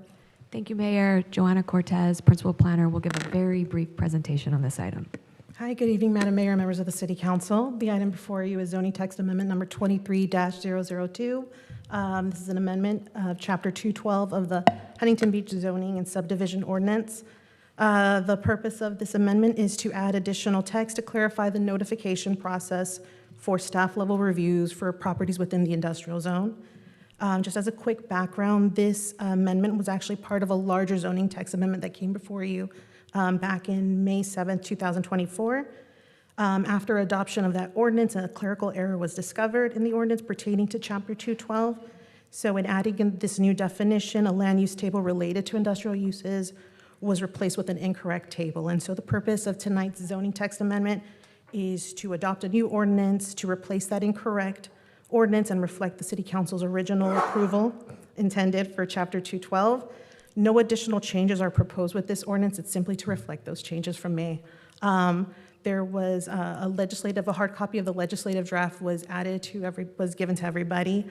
Thank you, Mayor. Joanna Cortez, Principal Planner, will give a very brief presentation on this item. Hi, good evening, Madam Mayor, members of the City Council. The item before you is zoning text amendment number 23-002. This is an amendment of Chapter 212 of the Huntington Beach Zoning and Subdivision Ordinance. The purpose of this amendment is to add additional text to clarify the notification process for staff-level reviews for properties within the industrial zone. Just as a quick background, this amendment was actually part of a larger zoning text amendment that came before you back in May 7th, 2024. After adoption of that ordinance, a clerical error was discovered in the ordinance pertaining to Chapter 212. So in adding in this new definition, a land use table related to industrial uses was replaced with an incorrect table. And so the purpose of tonight's zoning text amendment is to adopt a new ordinance to replace that incorrect ordinance and reflect the City Council's original approval intended for Chapter 212. No additional changes are proposed with this ordinance. It's simply to reflect those changes from May. There was a hard copy of the legislative draft was given to everybody.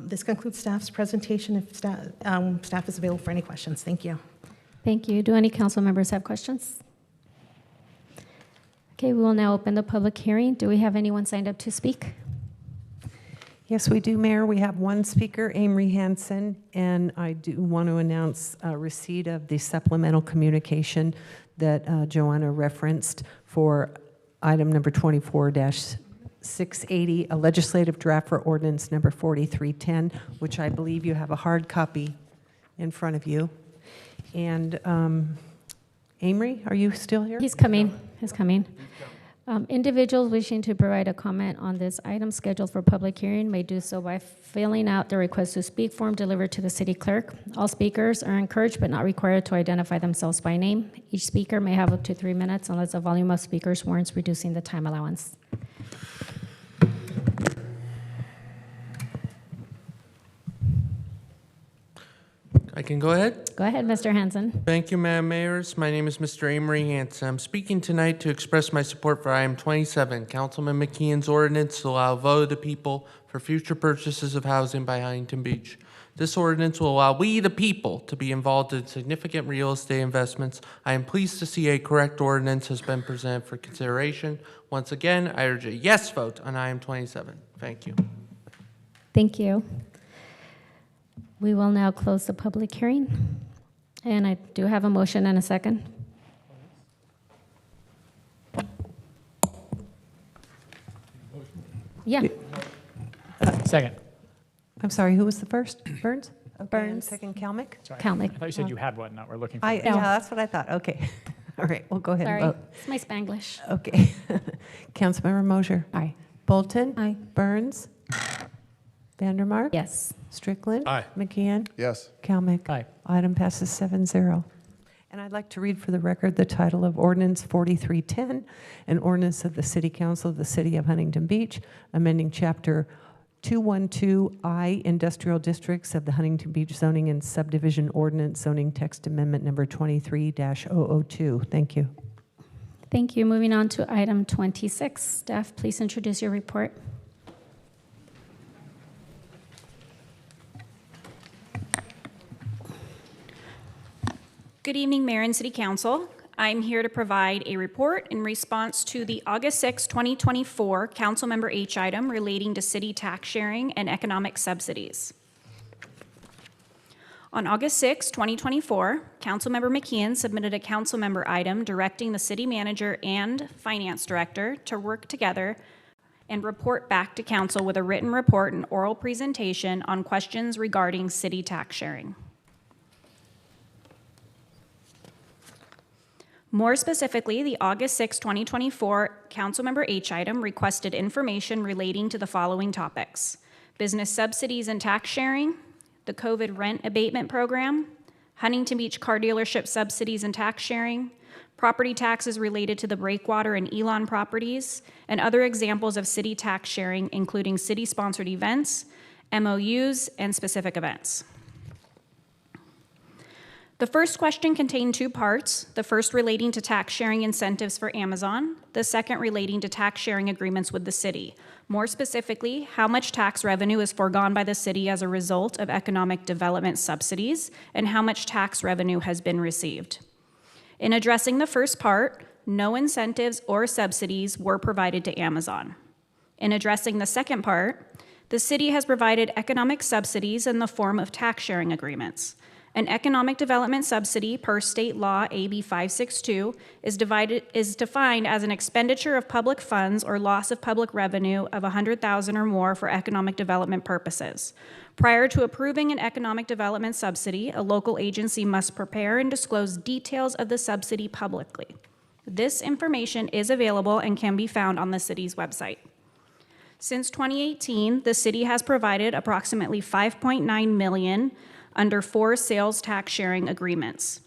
This concludes staff's presentation. If staff is available for any questions, thank you. Thank you. Do any council members have questions? Okay, we will now open the public hearing. Do we have anyone signed up to speak? Yes, we do, Mayor. We have one speaker, Amory Hansen, and I do want to announce receipt of the supplemental communication that Joanna referenced for item number 24-680, a legislative draft for ordinance number 4310, which I believe you have a hard copy in front of you. And Amory, are you still here? He's coming. He's coming. Individuals wishing to provide a comment on this item scheduled for public hearing may do so by filling out the request to speak form delivered to the city clerk. All speakers are encouraged but not required to identify themselves by name. Each speaker may have up to 3 minutes unless the volume of speakers warrants reducing the time allowance. I can go ahead? Go ahead, Mr. Hansen. Thank you, Madam Mayor. My name is Mr. Amory Hansen. I'm speaking tonight to express my support for item 27, Councilman McKeon's ordinance to allow a vote of the people for future purchases of housing by Huntington Beach. This ordinance will allow we, the people, to be involved in significant real estate investments. I am pleased to see a correct ordinance has been presented for consideration. Once again, I urge a yes vote on item 27. Thank you. Thank you. We will now close the public hearing. And I do have a motion and a second. Yeah. Second. I'm sorry, who was the first? Burns? Okay, Burns. and second, Kalmick? Sorry. Kalmick. I thought you said you had one, not we're looking for Yeah, one. that's what I thought. Okay. All right, we'll go ahead Sorry, and vote. it's my Spanglish. Okay. Councilmember Mosier? Aye. Bolton? Aye. Burns? Vandermark? Yes. Strickland? Aye. McKeon? Yes. Kalmick? Aye. Item passes 7-0. And I'd like to read for the record the title of Ordinance 4310, an ordinance of the City Council of the City of Huntington Beach, amending Chapter 212I Industrial Districts of the Huntington Beach Zoning and Subdivision Ordinance, zoning text amendment number 23-002. Thank you. Thank you. Moving on to item 26. Staff, please introduce your report. Good evening, Mayor and City Council. I'm here to provide a report in response to the August 6, 2024 Councilmember H item relating to city tax sharing and economic subsidies. On August 6, 2024, Councilmember McKeon submitted a councilmember item directing the city manager and finance director to work together and report back to council with a written report and oral presentation on questions regarding city tax sharing. More specifically, the August 6, 2024 Councilmember H item requested information relating to the following topics: business subsidies and tax sharing, the COVID rent abatement program, Huntington Beach car dealership subsidies and tax sharing, property taxes related to the Breakwater and Elon properties, and other examples of city tax sharing, including city-sponsored events, MOUs, and specific events. The first question contained two parts, the first relating to tax sharing incentives for Amazon, the second relating to tax sharing agreements with the city. More specifically, how much tax revenue is foregone by the city as a result of economic development subsidies, and how much tax revenue has been received. In addressing the first part, no incentives or subsidies were provided to Amazon. In addressing the second part, the city has provided economic subsidies in the form of tax sharing agreements. An economic development subsidy per state law AB 562 is defined as an expenditure of public funds or loss of public revenue of $100,000 or more for economic development purposes. Prior to approving an economic development subsidy, a local agency must prepare and disclose details of the subsidy publicly. This information is available and can be found on the city's website. Since 2018, the city has provided approximately $5.9 million under 4 sales tax sharing agreements.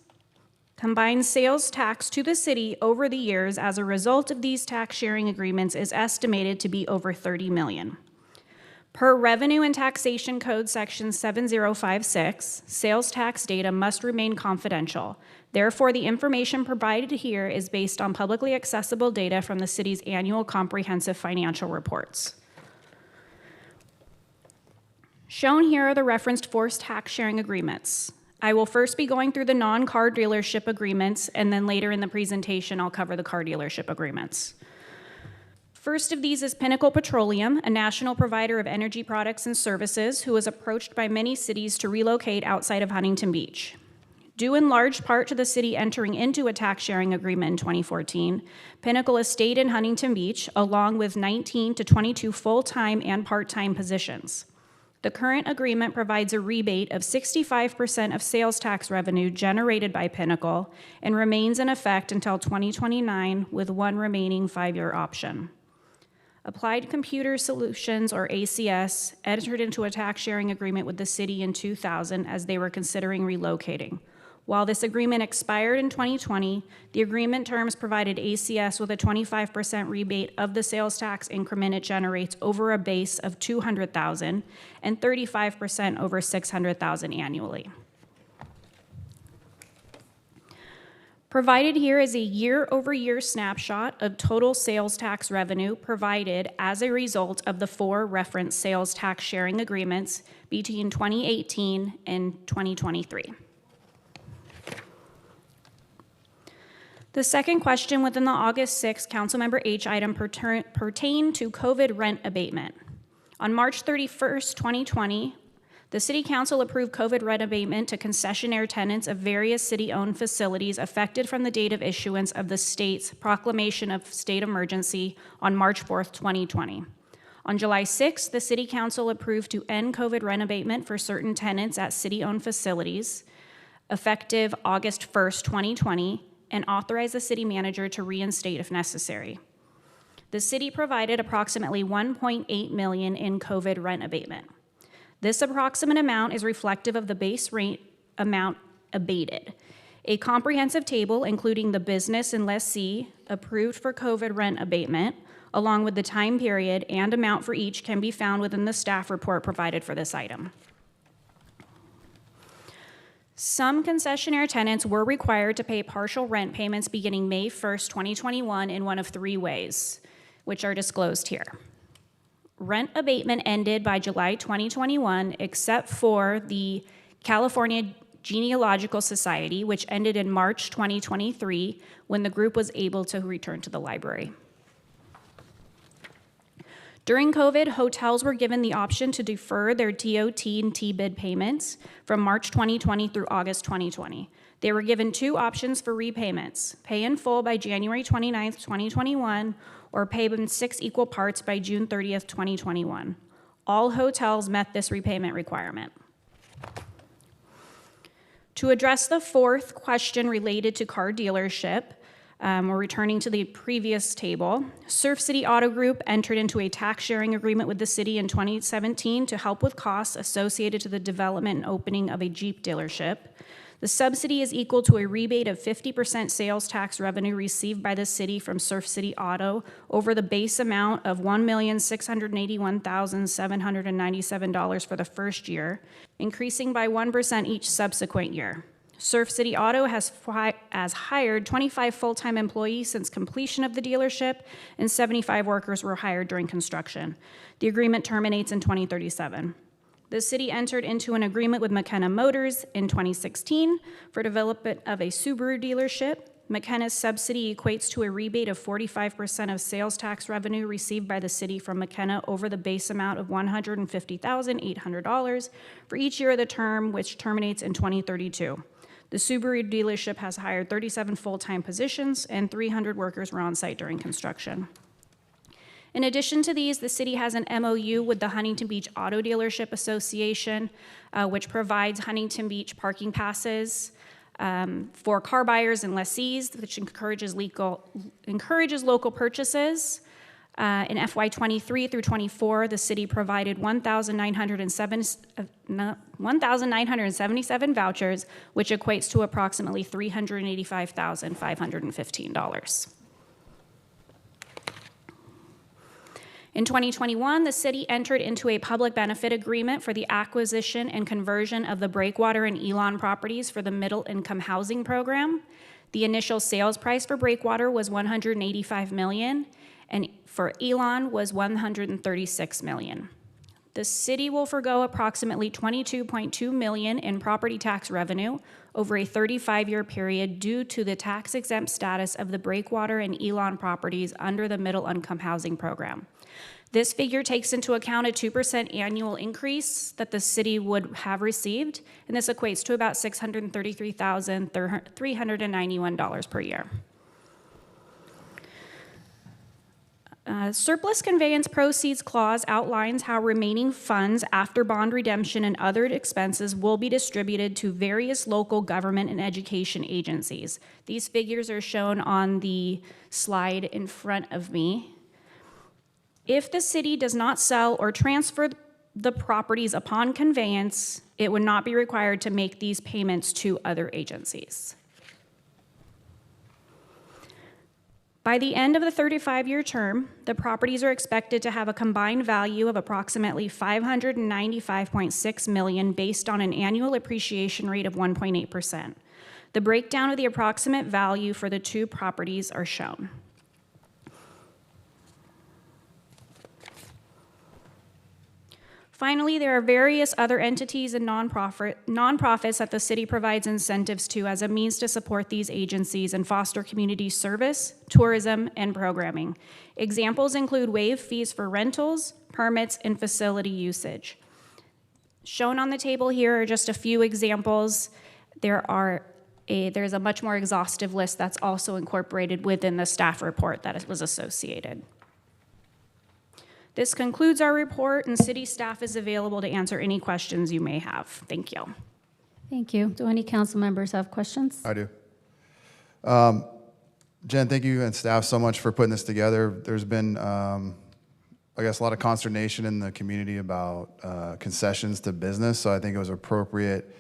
Combined sales tax to the city over the years as a result of these tax sharing agreements is estimated to be over $30 million. Per Revenue and Taxation Code Section 7056, sales tax data must remain confidential. Therefore, the information provided here is based on publicly accessible data from the city's annual comprehensive financial reports. Shown here are the referenced forced tax sharing agreements. I will first be going through the non-car dealership agreements, and then later in the presentation, I'll cover the car dealership agreements. First of these is Pinnacle Petroleum, a national provider of energy products and services who was approached by many cities to relocate outside of Huntington Beach. Due in large part to the city entering into a tax sharing agreement in 2014, Pinnacle has stayed in Huntington Beach along with 19 to 22 full-time and part-time positions. The current agreement provides a rebate of 65% of sales tax revenue generated by Pinnacle and remains in effect until 2029 with one remaining 5-year option. Applied Computer Solutions, or ACS, entered into a tax sharing agreement with the city in 2000 as they were considering relocating. While this agreement expired in 2020, the agreement terms provided ACS with a 25% rebate of the sales tax increment it generates over a base of $200,000 and 35% over $600,000 annually. Provided here is a year-over-year snapshot of total sales tax revenue provided as a result of the 4 referenced sales tax sharing agreements between 2018 and 2023. The second question within the August 6th Councilmember H item pertained to COVID rent abatement. On March 31st, 2020, the City Council approved COVID rent abatement to concessionaire tenants of various city-owned facilities affected from the date of issuance of the state's proclamation of state emergency on March 4th, 2020. On July 6th, the City Council approved to end COVID rent abatement for certain tenants at city-owned facilities, effective August 1st, 2020, and authorize the city manager to reinstate if necessary. The city provided approximately $1.8 million in COVID rent abatement. This approximate amount is reflective of the base rate amount abated. A comprehensive table, including the business and lessee approved for COVID rent abatement, along with the time period and amount for each, can be found within the staff report provided for this item. Some concessionaire tenants were required to pay partial rent payments beginning May 1st, 2021 in one of 3 ways, which are disclosed here. Rent abatement ended by July 2021, except for the California Genealogical Society, which ended in March 2023 when the group was able to return to the library. During COVID, hotels were given the option to defer their TOT and TBID payments from March 2020 through August 2020. They were given 2 options for repayments: pay in full by January 29th, 2021, or pay in 6 equal parts by June 30th, 2021. All hotels met this repayment requirement. To address the 4th question related to car dealership, We're returning to the previous table. Surf City Auto Group entered into a tax sharing agreement with the city in 2017 to help with costs associated to the development and opening of a Jeep dealership. The subsidy is equal to a rebate of 50% sales tax revenue received by the city from Surf City Auto over the base amount of $1,681,797 for the first year, increasing by 1% each subsequent year. Surf City Auto has hired 25 full-time employees since completion of the dealership, and 75 workers were hired during construction. The agreement terminates in 2037. The city entered into an agreement with McKenna Motors in 2016 for development of a Subaru dealership. McKenna's subsidy equates to a rebate of 45% of sales tax revenue received by the city from McKenna over the base amount of $150,800 for each year of the term, which terminates in 2032. The Subaru dealership has hired 37 full-time positions, and 300 workers were on site during construction. In addition to these, the city has an MOU with the Huntington Beach Auto Dealership Association, which provides Huntington Beach parking passes for car buyers and lessees, which encourages local purchases. In FY 23 through 24, the city provided 1,977 vouchers, which equates to approximately $385,515. In 2021, the city entered into a public benefit agreement for the acquisition and conversion of the Breakwater and Elon properties for the Middle Income Housing Program. The initial sales price for Breakwater was $185 million, and for Elon was $136 million. The city will forgo approximately $22.2 million in property tax revenue over a 35-year period due to the tax-exempt status of the Breakwater and Elon properties under the Middle Income Housing Program. This figure takes into account a 2% annual increase that the city would have received, and this equates to about $633,391 per year. Surplus conveyance proceeds clause outlines how remaining funds after bond redemption and other expenses will be distributed to various local government and education agencies. These figures are shown on the slide in front of me. If the city does not sell or transfer the properties upon conveyance, it would not be required to make these payments to other agencies. By the end of the 35-year term, the properties are expected to have a combined value of approximately $595.6 million based on an annual appreciation rate of 1.8%. The breakdown of the approximate value for the two properties are shown. Finally, there are various other entities and nonprofits that the city provides incentives to as a means to support these agencies and foster community service, tourism, and programming. Examples include waived fees for rentals, permits, and facility usage. Shown on the table here are just a few examples. There's a much more exhaustive list that's also incorporated within the staff report that was associated. This concludes our report, and city staff is available to answer any questions you may have. Thank you. Thank you. Do any council members have questions? I do. Jen, thank you and staff so much for putting this together. There's been, I guess, a lot of consternation in the community about concessions to business, so I think it was appropriate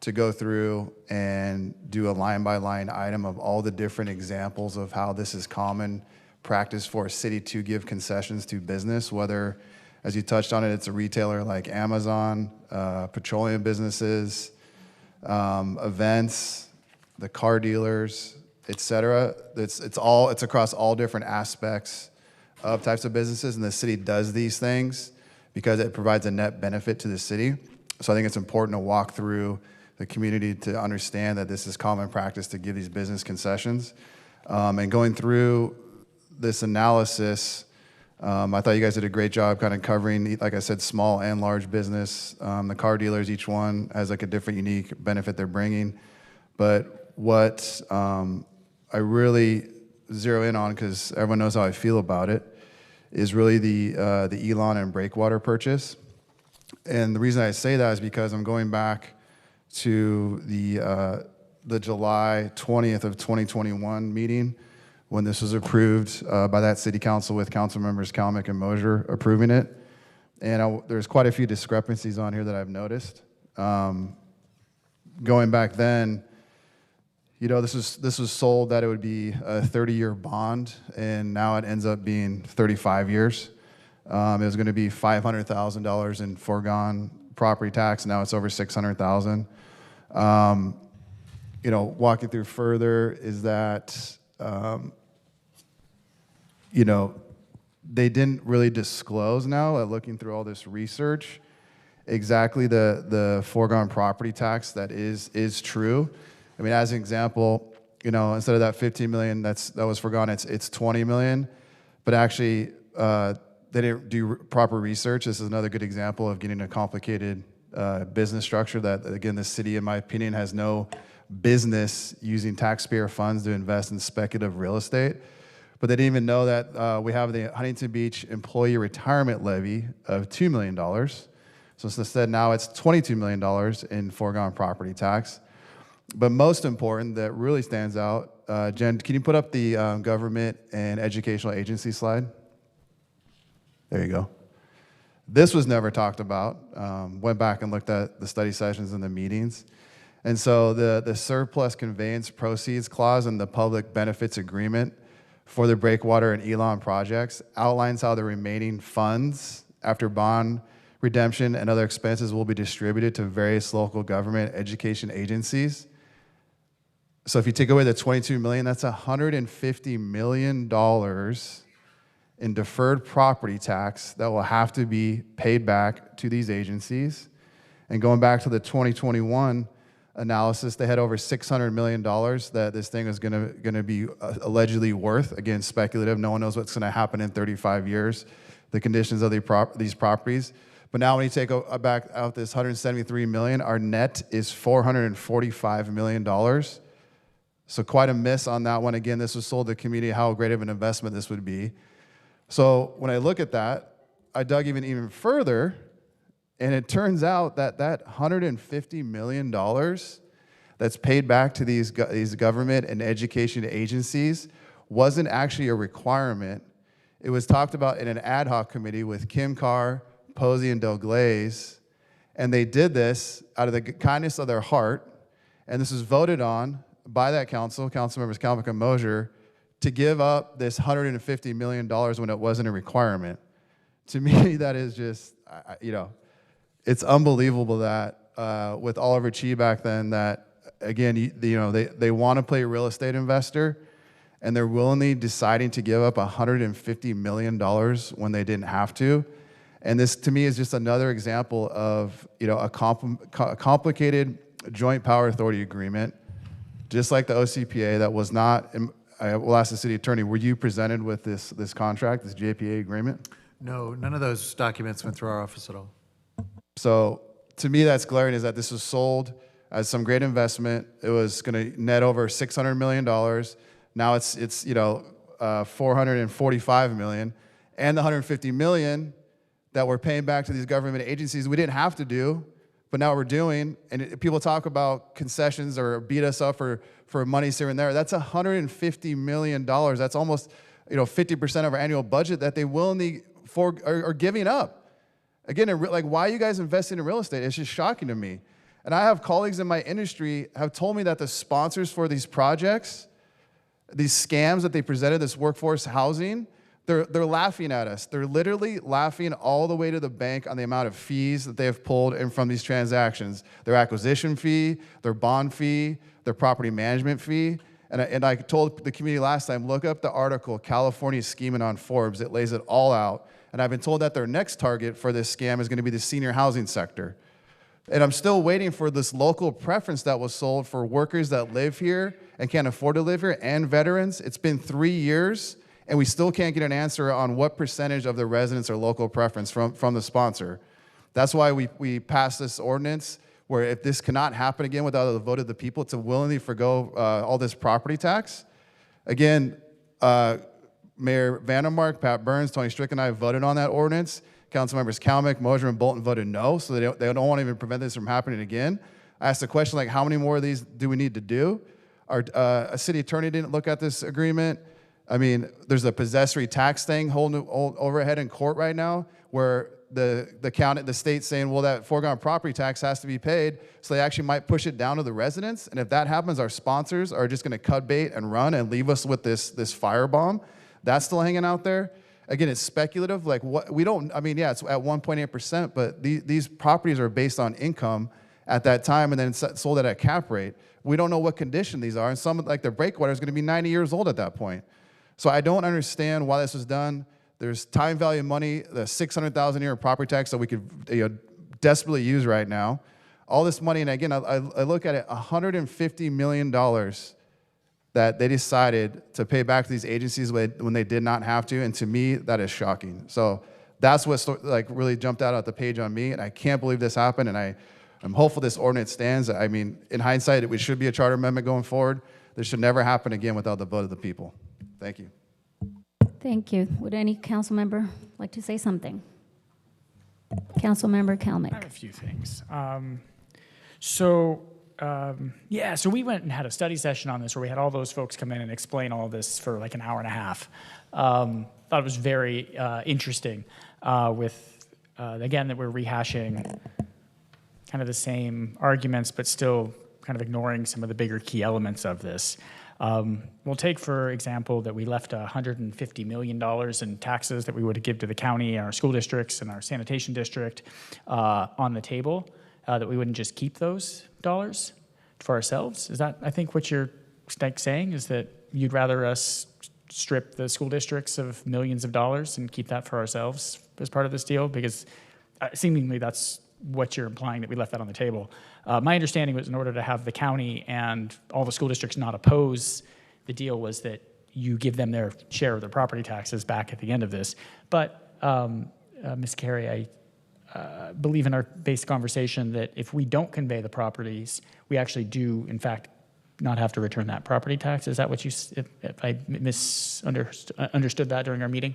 to go through and do a line-by-line item of all the different examples of how this is common practice for a city to give concessions to business, whether, as you touched on it, it's a retailer like Amazon, petroleum businesses, events, the car dealers, et cetera. It's across all different aspects of types of businesses, and the city does these things because it provides a net benefit to the city. So I think it's important to walk through the community to understand that this is common practice to give these business concessions. And going through this analysis, I thought you guys did a great job kind of covering, like I said, small and large business. The car dealers, each one has like a different unique benefit they're bringing. But what I really zero in on, because everyone knows how I feel about it, is really the Elon and Breakwater purchase. And the reason I say that is because I'm going back to the July 20th of 2021 meeting when this was approved by that city council with council members Kalmick and Mosier approving it. And there's quite a few discrepancies on here that I've noticed. Going back then, you know, this was sold that it would be a 30-year bond, and now it ends up being 35 years. It was going to be $500,000 in foregone property tax. Now it's over $600,000. You know, walking through further is that, you know, they didn't really disclose now, looking through all this research, exactly the foregone property tax that is true. I mean, as an example, you know, instead of that 15 million that was foregone, it's 20 million. But actually, they didn't do proper research. This is another good example of getting a complicated business structure that, again, the city, in my opinion, has no business using taxpayer funds to invest in speculative real estate. But they didn't even know that we have the Huntington Beach Employee Retirement Levy of $2 million. So instead, now it's $22 million in foregone property tax. But most important, that really stands out, Jen, can you put up the government and educational agency slide? There you go. This was never talked about. Went back and looked at the study sessions and the meetings. And so the surplus conveyance proceeds clause in the public benefits agreement for the Breakwater and Elon projects outlines how the remaining funds after bond redemption and other expenses will be distributed to various local government education agencies. So if you take away the $22 million, that's $150 million in deferred property tax that will have to be paid back to these agencies. And going back to the 2021 analysis, they had over $600 million that this thing is gonna be allegedly worth. Again, speculative. No one knows what's gonna happen in 35 years, the conditions of these properties. But now when you take back out this $173 million, our net is $445 million. So quite a miss on that one. Again, this was sold to the community, how great of an investment this would be. So when I look at that, I dug even further, and it turns out that that $150 million that's paid back to these government and education agencies wasn't actually a requirement. It was talked about in an ad hoc committee with Kim Carr, Posey, and Del Glaze, and they did this out of the kindness of their heart, and this was voted on by that council members Kalmick and Mosier, to give up this $150 million when it wasn't a requirement. To me, that is just, you know, it's unbelievable that with Oliver Chi back then, that again, you know, they want to play a real estate investor, and they're willingly deciding to give up $150 million when they didn't have to. And this, to me, is just another example of, you know, a complicated joint power authority agreement, just like the OCPA that was not. I will ask the city attorney, were you presented with this contract, this JPA agreement? No, none of those documents went through our office at all. So To me, that's glaring, is that this was sold as some great investment. It was going to net over $600 million. Now it's you know, $445 million. And the $150 million that we're paying back to these government agencies we didn't have to do, but now we're doing. And people talk about concessions or beat us up for monies here and there. That's $150 million. That's almost, you know, 50% of our annual budget that they willingly are giving up. Again, like, why are you guys investing in real estate? It's just shocking to me. And I have colleagues in my industry have told me that the sponsors for these projects, these scams that they presented, this workforce housing, they're laughing at us. They're literally laughing all the way to the bank on the amount of fees that they have pulled in from these transactions. Their acquisition fee, their bond fee, their property management fee. And I told the community last time, look up the article, California Scheming on Forbes. It lays it all out. And I've been told that their next target for this scam is going to be the senior housing sector. And I'm still waiting for this local preference that was sold for workers that live here and can't afford to live here, and veterans. It's been 3 years, and we still can't get an answer on what percentage of the residents are local preference from the sponsor. That's why we passed this ordinance, where if this cannot happen again without the vote of the people, to willingly forgo all this property tax. Again, Mayor Vandermark, Pat Burns, Tony Strick, and I voted on that ordinance. Council members Kalmick, Mosier, and Bolton voted no, so they don't want to even prevent this from happening again. I asked the question, like, how many more of these do we need to do? A city attorney didn't look at this agreement. I mean, there's a possessory tax thing holding overhead in court right now where the state's saying, well, that foregone property tax has to be paid, so they actually might push it down to the residents. And if that happens, our sponsors are just going to cut bait and run and leave us with this firebomb. That's still hanging out there. Again, it's speculative. Like what we don't. I mean, yeah, it's at 1.8%, but these properties are based on income at that time, and then it's sold at a cap rate. We don't know what condition these are, and some like the breakwater is going to be 90 years old at that point. So I don't understand why this was done. There's time value of money, the $600,000 a year property tax that we could desperately use right now. All this money, and again, I look at it, $150 million that they decided to pay back to these agencies when they did not have to, and to me, that is shocking. So that's what really jumped out at the page on me, and I can't believe this happened, and I'm hopeful this ordinance stands. I mean, in hindsight, it should be a charter amendment going forward. This should never happen again without the vote of the people. Thank you. Thank you. Would any council member like to say something? Council member Kalnick. I have a few things. So we went and had a study session on this where we had all those folks come in and explain all this for like an hour and a half. Thought it was very interesting again, that we're rehashing kind of the same arguments, but still kind of ignoring some of the bigger key elements of this. We'll take, for example, that we left $150 million in taxes that we would give to the county and our school districts and our sanitation district on the table, that we wouldn't just keep those dollars for ourselves. Is that, I think, what you're saying, is that you'd rather us strip the school districts of millions of dollars and keep that for ourselves as part of this deal? Because seemingly that's what you're implying, that we left that on the table. My understanding was in order to have the county and all the school districts not oppose the deal was that you give them their share of their property taxes back at the end of this. But Ms. Carey, I believe in our base conversation that if we don't convey the properties, we actually do, in fact, not have to return that property tax. Is that what you, if I misunderstood that during our meeting?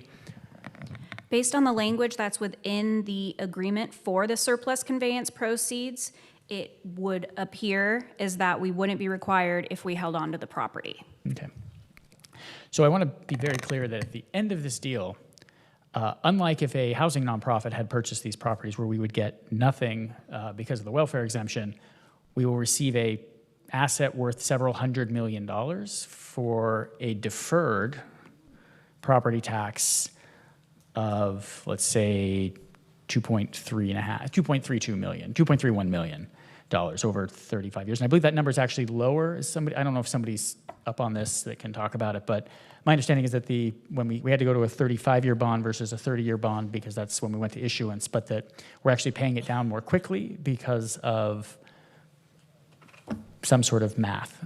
Based on the language that's within the agreement for the surplus conveyance proceeds, it would appear as that we wouldn't be required if we held on to the property. Okay. So I want to be very clear that at the end of this deal, unlike if a housing nonprofit had purchased these properties where we would get nothing because of the welfare exemption, we will receive a asset worth several $100 million for a deferred property tax of, let's say, $2.31 million over 35 years. And I believe that number is actually lower. I don't know if somebody's up on this that can talk about it, but my understanding is that when we had to go to a 35-year bond versus a 30-year bond because that's when we went to issuance, but that we're actually paying it down more quickly because of some sort of math.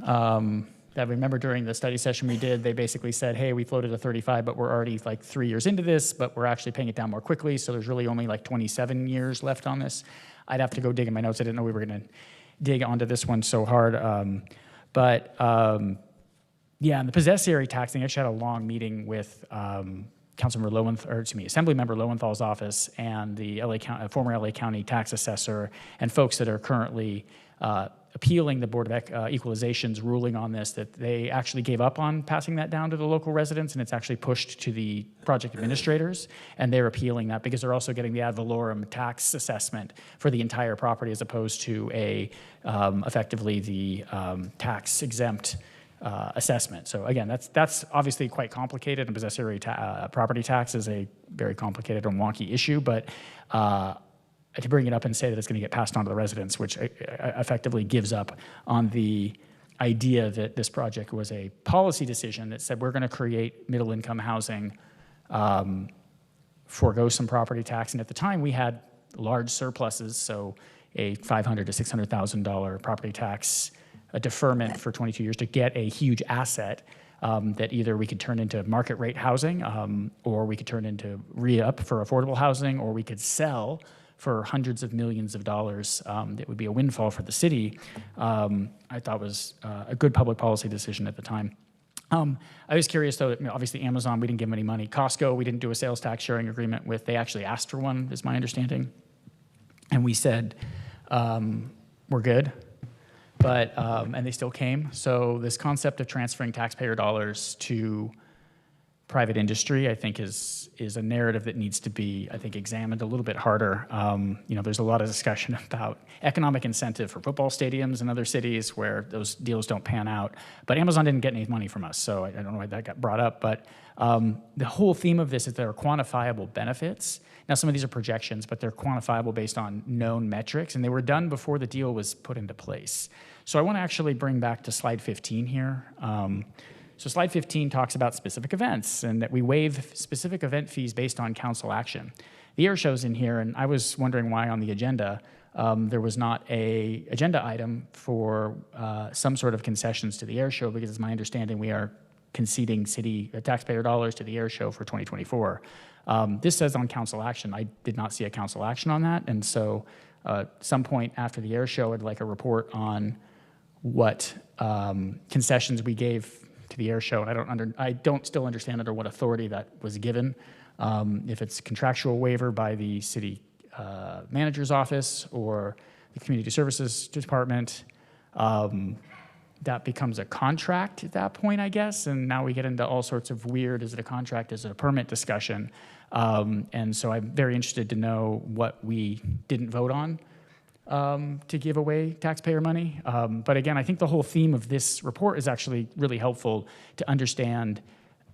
I remember during the study session we did, they basically said, hey, we floated a 35, but we're already like 3 years into this, but we're actually paying it down more quickly, so there's really only like 27 years left on this. I'd have to go dig in my notes. I didn't know we were going to dig onto this one so hard. And the possessory tax thing, I actually had a long meeting with Assemblymember Lowenthal's office and the former LA County tax assessor and folks that are currently appealing the Board of Equalization's ruling on this, that they actually gave up on passing that down to the local residents, and it's actually pushed to the project administrators, and they're appealing that because they're also getting the ad valorem tax assessment for the entire property as opposed to effectively the tax-exempt assessment. So again, that's obviously quite complicated, and possessory property tax is a very complicated and wonky issue, but to bring it up and say that it's going to get passed on to the residents, which effectively gives up on the idea that this project was a policy decision that said we're going to create middle-income housing, forego some property tax. And at the time, we had large surpluses, so a $500,000 to $600,000 property tax, a deferment for 22 years to get a huge asset that either we could turn into market rate housing, or we could turn into re-up for affordable housing, or we could sell for hundreds of millions of dollars. That would be a windfall for the city. I thought was a good public policy decision at the time. I was curious, though, that obviously Amazon, we didn't give them any money. Costco, we didn't do a sales tax sharing agreement with. They actually asked for one, is my understanding. And we said, we're good. But and they still came. So this concept of transferring taxpayer dollars to private industry, I think is a narrative that needs to be, I think, examined a little bit harder. There's a lot of discussion about economic incentive for football stadiums in other cities where those deals don't pan out. But Amazon didn't get any money from us, so I don't know why that got brought up. But the whole theme of this is there are quantifiable benefits. Now, some of these are projections, but they're quantifiable based on known metrics, and they were done before the deal was put into place. So I want to actually bring back to slide 15 here. So slide 15 talks about specific events and that we waive specific event fees based on council action. The air show's in here, and I was wondering why on the agenda there was not a agenda item for some sort of concessions to the air show, because it's my understanding we are conceding city taxpayer dollars to the air show for 2024. This says on council action. I did not see a council action on that, and so some point after the air show, I'd like a report on what concessions we gave to the air show. And I don't still understand under what authority that was given. If it's contractual waiver by the city manager's office or the community services department, that becomes a contract at that point, I guess. And now we get into all sorts of weird, is it a contract, is it a permit discussion? And so I'm very interested to know what we didn't vote on to give away taxpayer money. But again, I think the whole theme of this report is actually really helpful to understand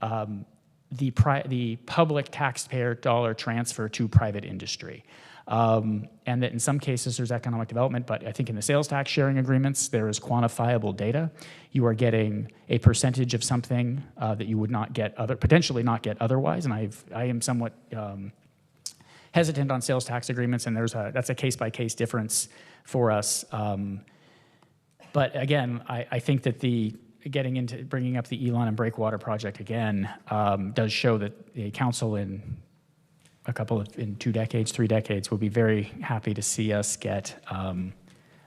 the public taxpayer dollar transfer to private industry. And that in some cases there's economic development, but I think in the sales tax sharing agreements, there is quantifiable data. You are getting a percentage of something that you would not get potentially not get otherwise. And I am somewhat hesitant on sales tax agreements, and that's a case-by-case difference for us. But again, I think that bringing up the Elon and Breakwater project again does show that the council in 2 decades, 3 decades will be very happy to see us get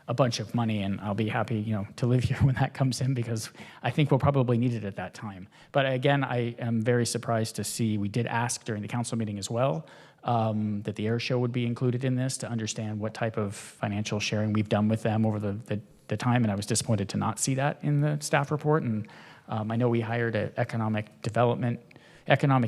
a bunch of money, and I'll be happy, to live here when that comes in, because I think we'll probably need it at that time. But again, I am very surprised to see, we did ask during the council meeting as well, that the air show would be included in this to understand what type of financial sharing we've done with them over the time, and I was disappointed to not see that in the staff report. And I know we hired an economic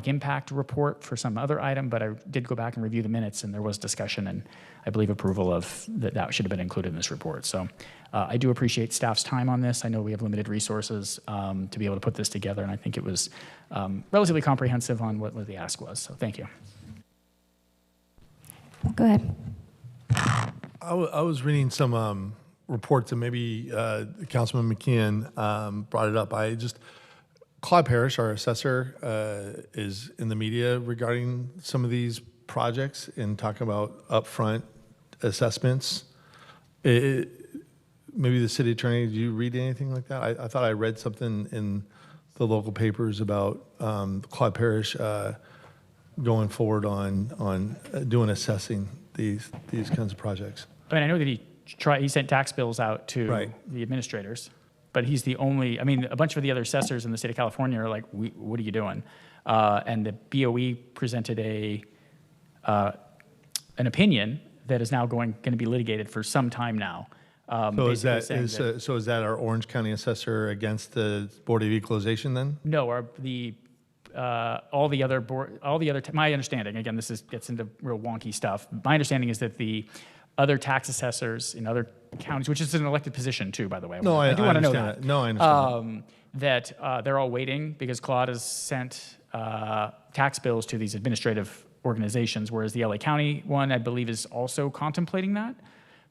impact report for some other item, but I did go back and review the minutes, and there was discussion and I believe approval of that should have been included in this report. So I do appreciate staff's time on this. I know we have limited resources to be able to put this together, and I think it was relatively comprehensive on what the ask was. So thank you. Go ahead. I was reading some reports, and maybe Councilman McKeon brought it up. Claude Parrish, our assessor, is in the media regarding some of these projects and talking about upfront assessments. Maybe the city attorney, did you read anything like that? I thought I read something in the local papers about Claude Parrish going forward on assessing these kinds of projects. I mean, I know that he sent tax bills out to the administrators, but he's the only, a bunch of the other assessors in the state of California are like, what are you doing? And the BOE presented an opinion that is now going to be litigated for some time now. So is that our Orange County assessor against the Board of Equalization then? No, my understanding, again, gets into real wonky stuff. My understanding is that the other tax assessors in other counties, which is an elected position too, by the way. I do want to know that. No, I understand. That they're all waiting because Claude has sent tax bills to these administrative organizations, whereas the LA County one, I believe, is also contemplating that.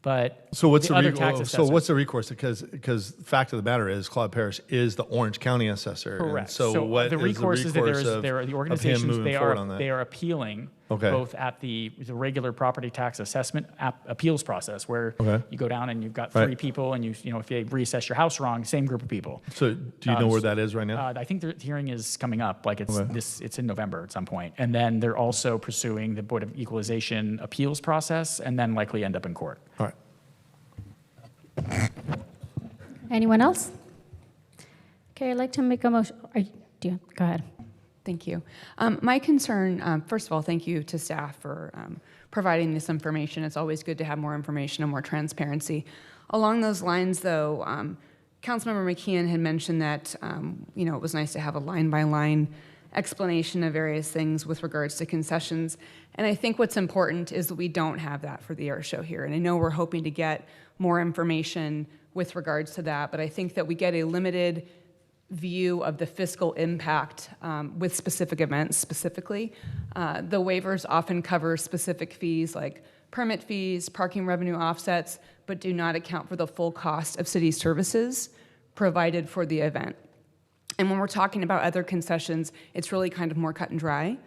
But what's the recourse? Because fact of the matter is, Claude Parrish is the Orange County assessor. Correct. So what the recourse is that there are the organizations they are appealing both at the regular property tax assessment appeals process, where you go down and you've got 3 people, and if they reassess your house wrong, same group of people. So do you know where that is right now? I think the hearing is coming up. It's in November at some point, and then they're also pursuing the Board of Equalization appeals process, and then likely end up in court. All right. Anyone else? Okay, I'd like to make a motion. Go ahead. Thank you. My concern, first of all, thank you to staff for providing this information. It's always good to have more information and more transparency. Along those lines, though, Councilmember McKeon had mentioned that it was nice to have a line-by-line explanation of various things with regards to concessions. And I think what's important is that we don't have that for the air show here. And I know we're hoping to get more information with regards to that, but I think that we get a limited view of the fiscal impact with specific events specifically. The waivers often cover specific fees like permit fees, parking revenue offsets, but do not account for the full cost of city services provided for the event. And when we're talking about other concessions, it's really kind of more cut and dry,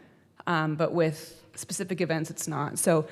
but with specific events, it's not. So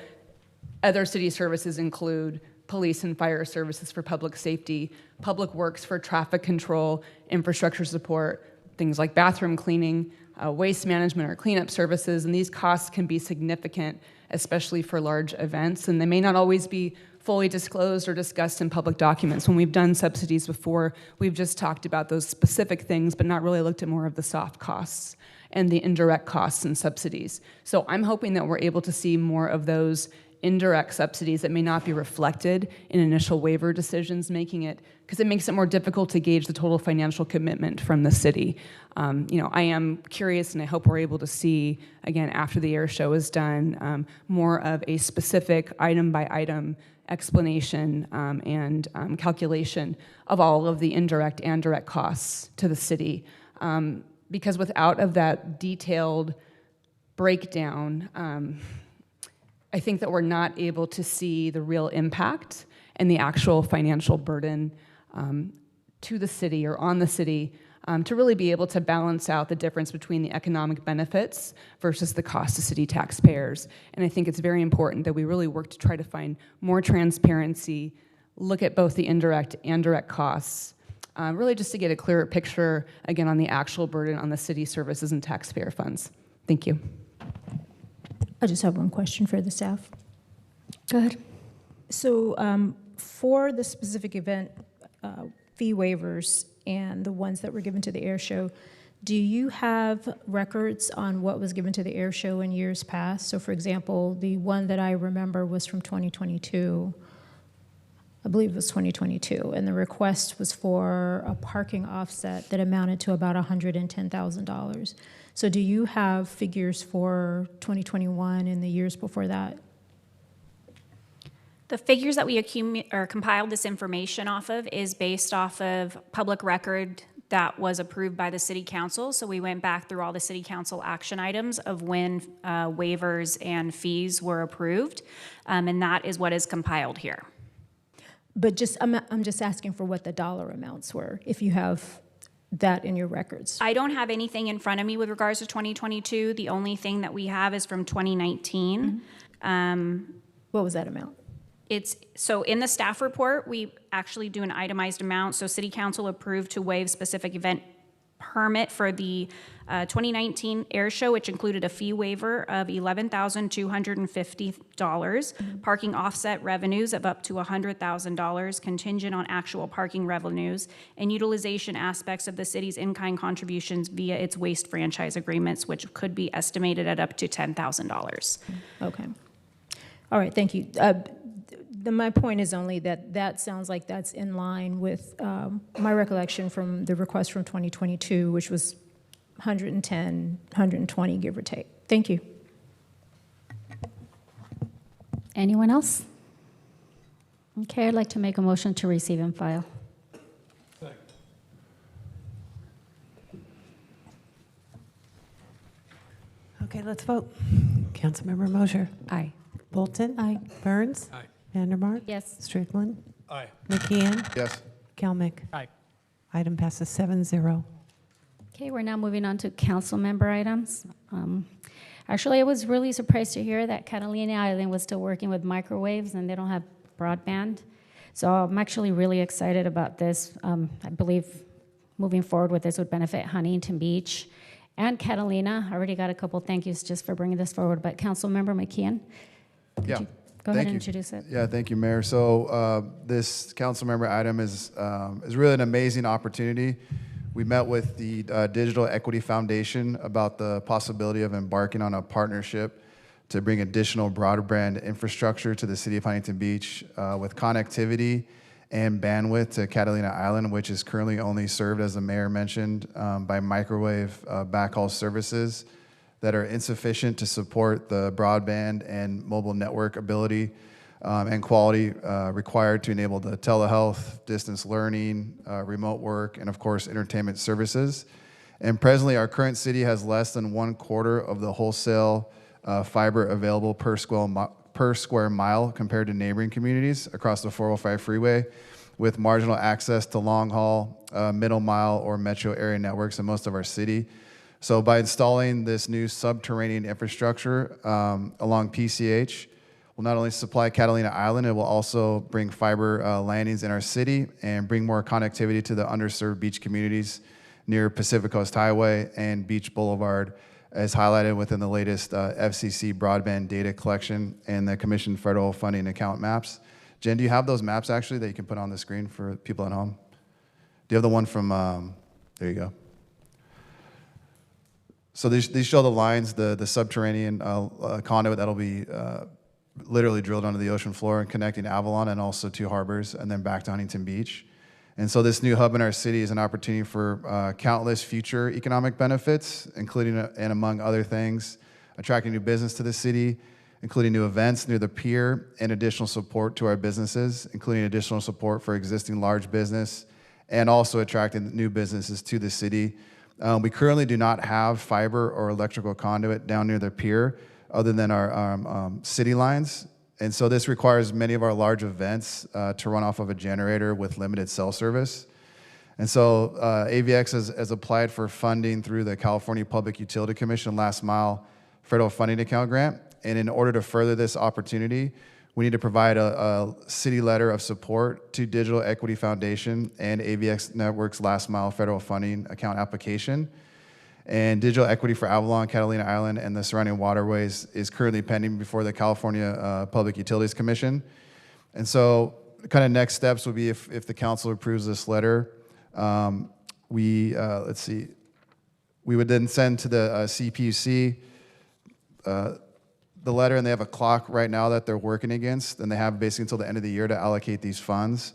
other city services include police and fire services for public safety, public works for traffic control, infrastructure support, things like bathroom cleaning, waste management or cleanup services, and these costs can be significant, especially for large events, and they may not always be fully disclosed or discussed in public documents. When we've done subsidies before, we've just talked about those specific things, but not really looked at more of the soft costs and the indirect costs and subsidies. So I'm hoping that we're able to see more of those indirect subsidies that may not be reflected in initial waiver decisions, making it, because it makes it more difficult to gauge the total financial commitment from the city. I am curious, and I hope we're able to see, again, after the air show is done, more of a specific item-by-item explanation and calculation of all of the indirect and direct costs to the city. Because without of that detailed breakdown, I think that we're not able to see the real impact and the actual financial burden to the city or on the city to really be able to balance out the difference between the economic benefits versus the cost to city taxpayers. And I think it's very important that we really work to try to find more transparency, look at both the indirect and direct costs, really just to get a clearer picture, again, on the actual burden on the city services and taxpayer funds. Thank you. I just have one question for the staff. Go ahead. So for the specific event fee waivers and the ones that were given to the air show, do you have records on what was given to the air show in years past? So for example, the one that I remember was from 2022. I believe it was 2022, and the request was for a parking offset that amounted to about $110,000. So do you have figures for 2021 and the years before that? The figures that we compiled this information off of is based off of public record that was approved by the city council. So we went back through all the city council action items of when waivers and fees were approved, and that is what is compiled here. But I'm just asking for what the dollar amounts were, if you have that in your records. I don't have anything in front of me with regards to 2022. The only thing that we have is from 2019. What was that amount? So in the staff report, we actually do an itemized amount. So city council approved to waive specific event permit for the 2019 air show, which included a fee waiver of $11,250, parking offset revenues of up to $100,000, contingent on actual parking revenues, and utilization aspects of the city's in-kind contributions via its waste franchise agreements, which could be estimated at up to $10,000. Okay. All right, thank you. My point is only that sounds like that's in line with my recollection from the request from 2022, which was 110, 120, give or take. Thank you. Anyone else? Okay, I'd like to make a motion to receive and file. Okay, let's vote. Councilmember Mosher. Aye. Bolton. Aye. Burns. Aye. Vandermark. Yes. Strickland. Aye. McKeon. Yes. Kelmick. Aye. Item passes 7-0. Okay, we're now moving on to council member items. Actually, I was really surprised to hear that Catalina Island was still working with microwaves and they don't have broadband. So I'm actually really excited about this. I believe moving forward with this would benefit Huntington Beach and Catalina. I already got a couple thank yous just for bringing this forward, but Councilmember McKeon, Yeah. go ahead and Thank you. introduce it. Yeah, thank you, Mayor. So this council member item is really an amazing opportunity. We met with the Digital Equity Foundation about the possibility of embarking on a partnership to bring additional broadband infrastructure to the city of Huntington Beach with connectivity and bandwidth to Catalina Island, which is currently only served, as the mayor mentioned, by microwave backhaul services that are insufficient to support the broadband and mobile network ability and quality required to enable the telehealth, distance learning, remote work, and of course, entertainment services. And presently, our current city has less than 1/4 of the wholesale fiber available per square mile compared to neighboring communities across the 405 freeway, with marginal access to long haul, middle mile, or metro area networks in most of our city. So by installing this new subterranean infrastructure along PCH, will not only supply Catalina Island, it will also bring fiber landings in our city and bring more connectivity to the underserved beach communities near Pacific Coast Highway and Beach Boulevard, as highlighted within the latest FCC broadband data collection and the Commission federal funding account maps. Jen, do you have those maps actually that you can put on the screen for people at home? Do you have the one from, there you go. So these show the lines, the subterranean conduit that'll be literally drilled under the ocean floor and connecting Avalon and also to harbors and then back to Huntington Beach. And so this new hub in our city is an opportunity for countless future economic benefits, including and among other things, attracting new business to the city, including new events near the pier and additional support to our businesses, including additional support for existing large business and also attracting new businesses to the city. We currently do not have fiber or electrical conduit down near the pier other than our city lines. And so this requires many of our large events to run off of a generator with limited cell service. And so AVX has applied for funding through the California Public Utility Commission Last Mile Federal Funding Account Grant. And in order to further this opportunity, we need to provide a city letter of support to Digital Equity Foundation and AVX Network's Last Mile Federal Funding Account application. And Digital Equity for Avalon, Catalina Island, and the surrounding waterways is currently pending before the California Public Utilities Commission. And so kind of next steps would be if the council approves this letter, let's see, we would then send to the CPUC the letter, and they have a clock right now that they're working against, and they have basically until the end of the year to allocate these funds.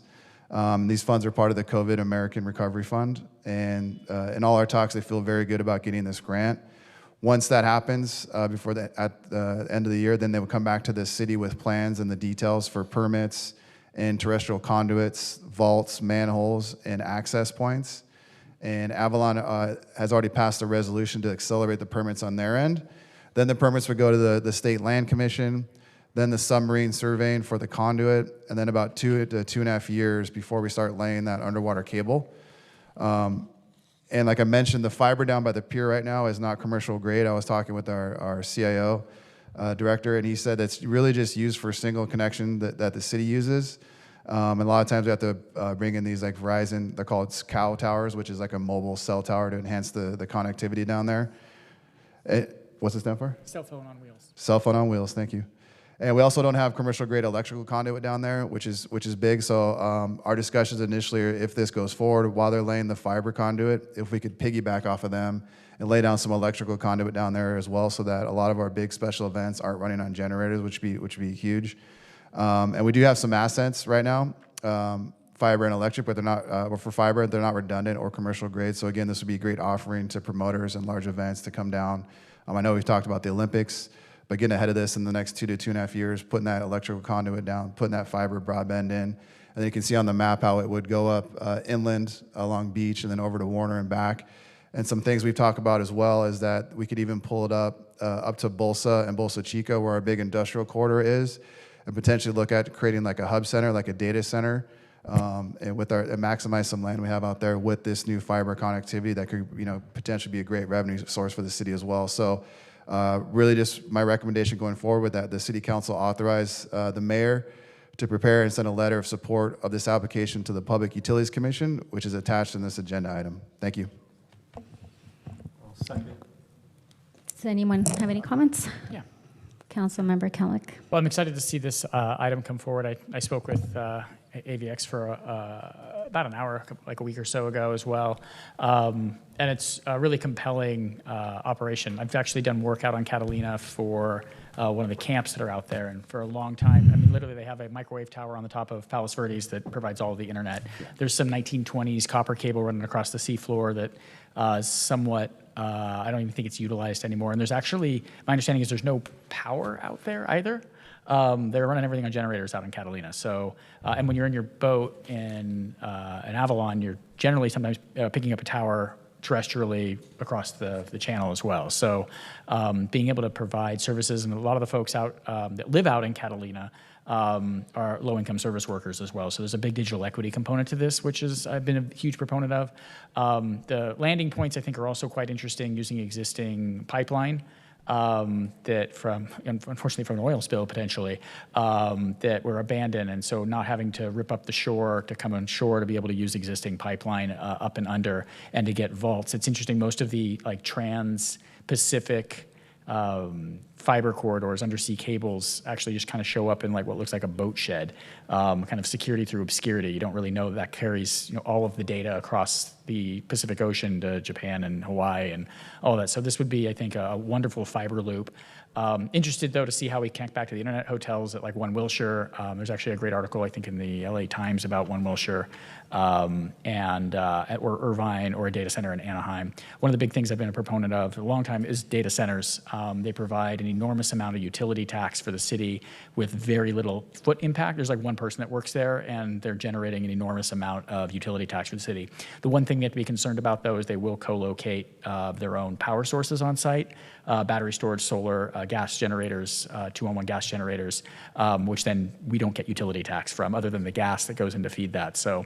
These funds are part of the COVID American Recovery Fund, and in all our talks, they feel very good about getting this grant. Once that happens, at the end of the year, then they would come back to the city with plans and the details for permits and terrestrial conduits, vaults, manholes, and access points. And Avalon has already passed a resolution to accelerate the permits on their end. Then the permits would go to the State Land Commission, then the submarine surveying for the conduit, and then about 2 to 2.5 years before we start laying that underwater cable. And like I mentioned, the fiber down by the pier right now is not commercial grade. I was talking with our CIO director, and he said that's really just used for single connection that the city uses. And a lot of times we have to bring in these like Verizon, they're called cow towers, which is like a mobile cell tower to enhance the connectivity down there. What's it stand for? Cell phone on wheels. Cell phone on wheels, thank you. And we also don't have commercial grade electrical conduit down there, which is big. So our discussions initially are if this goes forward, while they're laying the fiber conduit, if we could piggyback off of them and lay down some electrical conduit down there as well, so that a lot of our big special events aren't running on generators, which would be huge. And we do have some assets right now, fiber and electric, but they're not, for fiber, they're not redundant or commercial grade. So again, this would be a great offering to promoters and large events to come down. I know we've talked about the Olympics, but getting ahead of this in the next 2 to 2.5 years, putting that electrical conduit down, putting that fiber broadband in, and then you can see on the map how it would go up inland along beach and then over to Warner and back. And some things we've talked about as well is that we could even pull it up to Bolsa and Bolsa Chica, where our big industrial corridor is, and potentially look at creating like a hub center, like a data center, and maximize some land we have out there with this new fiber connectivity that could potentially be a great revenue source for the city as well. So really just my recommendation going forward with that, the city council authorize the mayor to prepare and send a letter of support of this application to the Public Utilities Commission, which is attached in this agenda item. Thank you. Does anyone have any comments? Yeah. Councilmember Kellick. Well, I'm excited to see this item come forward. I spoke with AVX for about an hour, like a week or so ago as well. And it's a really compelling operation. I've actually done work out on Catalina for one of the camps that are out there. And for a long time, I mean, literally they have a microwave tower on the top of Palos Verdes that provides all of the internet. There's some 1920s copper cable running across the seafloor that is somewhat, I don't even think it's utilized anymore. And there's actually, my understanding is there's no power out there either. They're running everything on generators out in Catalina. So, and when you're in your boat in Avalon, you're generally sometimes picking up a tower terrestrially across the channel as well. So being able to provide services, and a lot of the folks out that live out in Catalina are low-income service workers as well. So there's a big digital equity component to this, which is I've been a huge proponent of. The landing points, I think, are also quite interesting using existing pipeline that unfortunately from an oil spill potentially, that were abandoned. And so not having to rip up the shore to come on shore to be able to use existing pipeline up and under and to get vaults. It's interesting, most of the like trans-Pacific fiber corridors, undersea cables actually just kind of show up in like what looks like a boat shed, kind of security through obscurity. You don't really know that carries all of the data across the Pacific Ocean to Japan and Hawaii and all that. So this would be, I think, a wonderful fiber loop. Interested, though, to see how we connect back to the internet hotels at like One Wilshire. There's actually a great article, I think, in the LA Times about One Wilshire or Irvine, or a data center in Anaheim. One of the big things I've been a proponent of for a long time is data centers. They provide an enormous amount of utility tax for the city with very little foot impact. There's like one person that works there, and they're generating an enormous amount of utility tax for the city. The one thing you have to be concerned about, though, is they will co-locate their own power sources on site, battery storage, solar, gas generators, 2-on-1 gas generators, which then we don't get utility tax from, other than the gas that goes in to feed that. So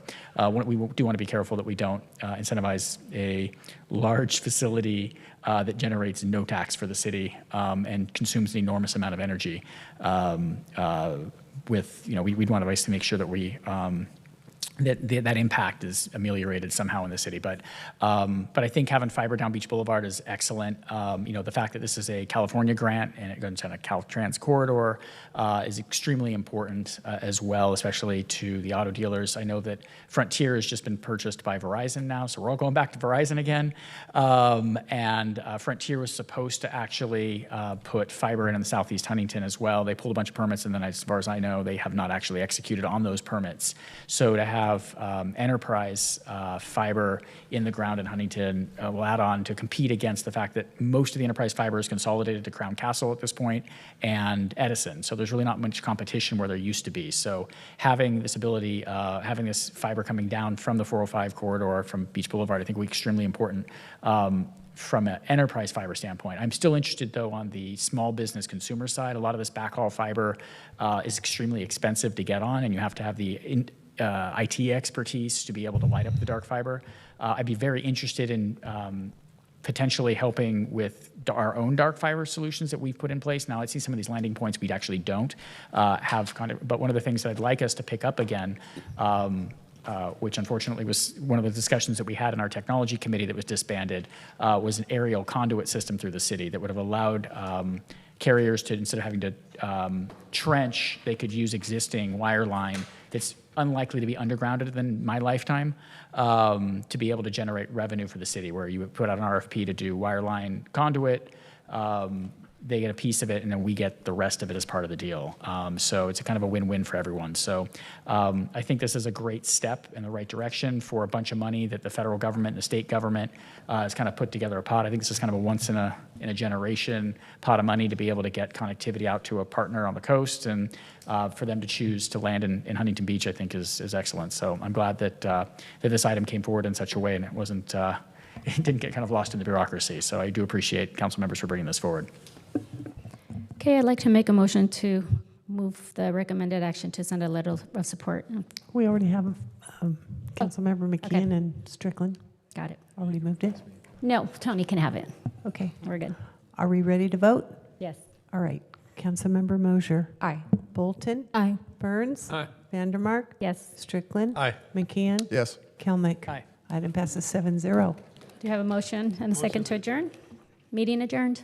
we do want to be careful that we don't incentivize a large facility that generates no tax for the city and consumes an enormous amount of energy. We'd want to make sure that we that impact is ameliorated somehow in the city. But I think having fiber down Beach Boulevard is excellent. The fact that this is a California grant and it goes on a Caltrans corridor is extremely important as well, especially to the auto dealers. I know that Frontier has just been purchased by Verizon now, so we're all going back to Verizon again. Frontier was supposed to actually put fiber in the Southeast Huntington as well. They pulled a bunch of permits, and then as far as I know, they have not actually executed on those permits. So to have enterprise fiber in the ground in Huntington will add on to compete against the fact that most of the enterprise fiber is consolidated to Crown Castle at this point and Edison. So there's really not much competition where there used to be. So having this ability, having this fiber coming down from the 405 corridor from Beach Boulevard, I think will be extremely important from an enterprise fiber standpoint. I'm still interested, though, on the small business consumer side. A lot of this backhaul fiber is extremely expensive to get on, and you have to have the IT expertise to be able to light up the dark fiber. I'd be very interested in potentially helping with our own dark fiber solutions that we've put in place. Now, I see some of these landing points we actually don't have but one of the things that I'd like us to pick up again, which unfortunately was one of the discussions that we had in our technology committee that was disbanded, was an aerial conduit system through the city that would have allowed carriers to, instead of having to trench, they could use existing wire line that's unlikely to be undergrounded in my lifetime, to be able to generate revenue for the city, where you would put out an RFP to do wireline conduit, they get a piece of it, and then we get the rest of it as part of the deal. So it's a kind of a win-win for everyone. So I think this is a great step in the right direction for a bunch of money that the federal government and the state government has kind of put together a pot. I think this is kind of a once in a generation pot of money to be able to get connectivity out to a partner on the coast, and for them to choose to land in Huntington Beach, I think is excellent. So I'm glad that that this item came forward in such a way, and it wasn't it didn't get kind of lost in the bureaucracy. So I do appreciate council members for bringing this forward. Okay, I'd like to make a motion to move the recommended action to send a letter of support. We already have Councilmember McKeon and Strickland. Got it. Already moved it? No, Tony can have it. Okay. We're good. Are we ready to vote? Yes. All right. Councilmember Mosier. Aye. Bolton. Aye. Burns. Aye. Vandermark. Yes. Strickland. Aye. McKeon. Yes. Kelnick. Aye. Item passes 7-0. Do you have a motion and a second to adjourn? Meeting adjourned.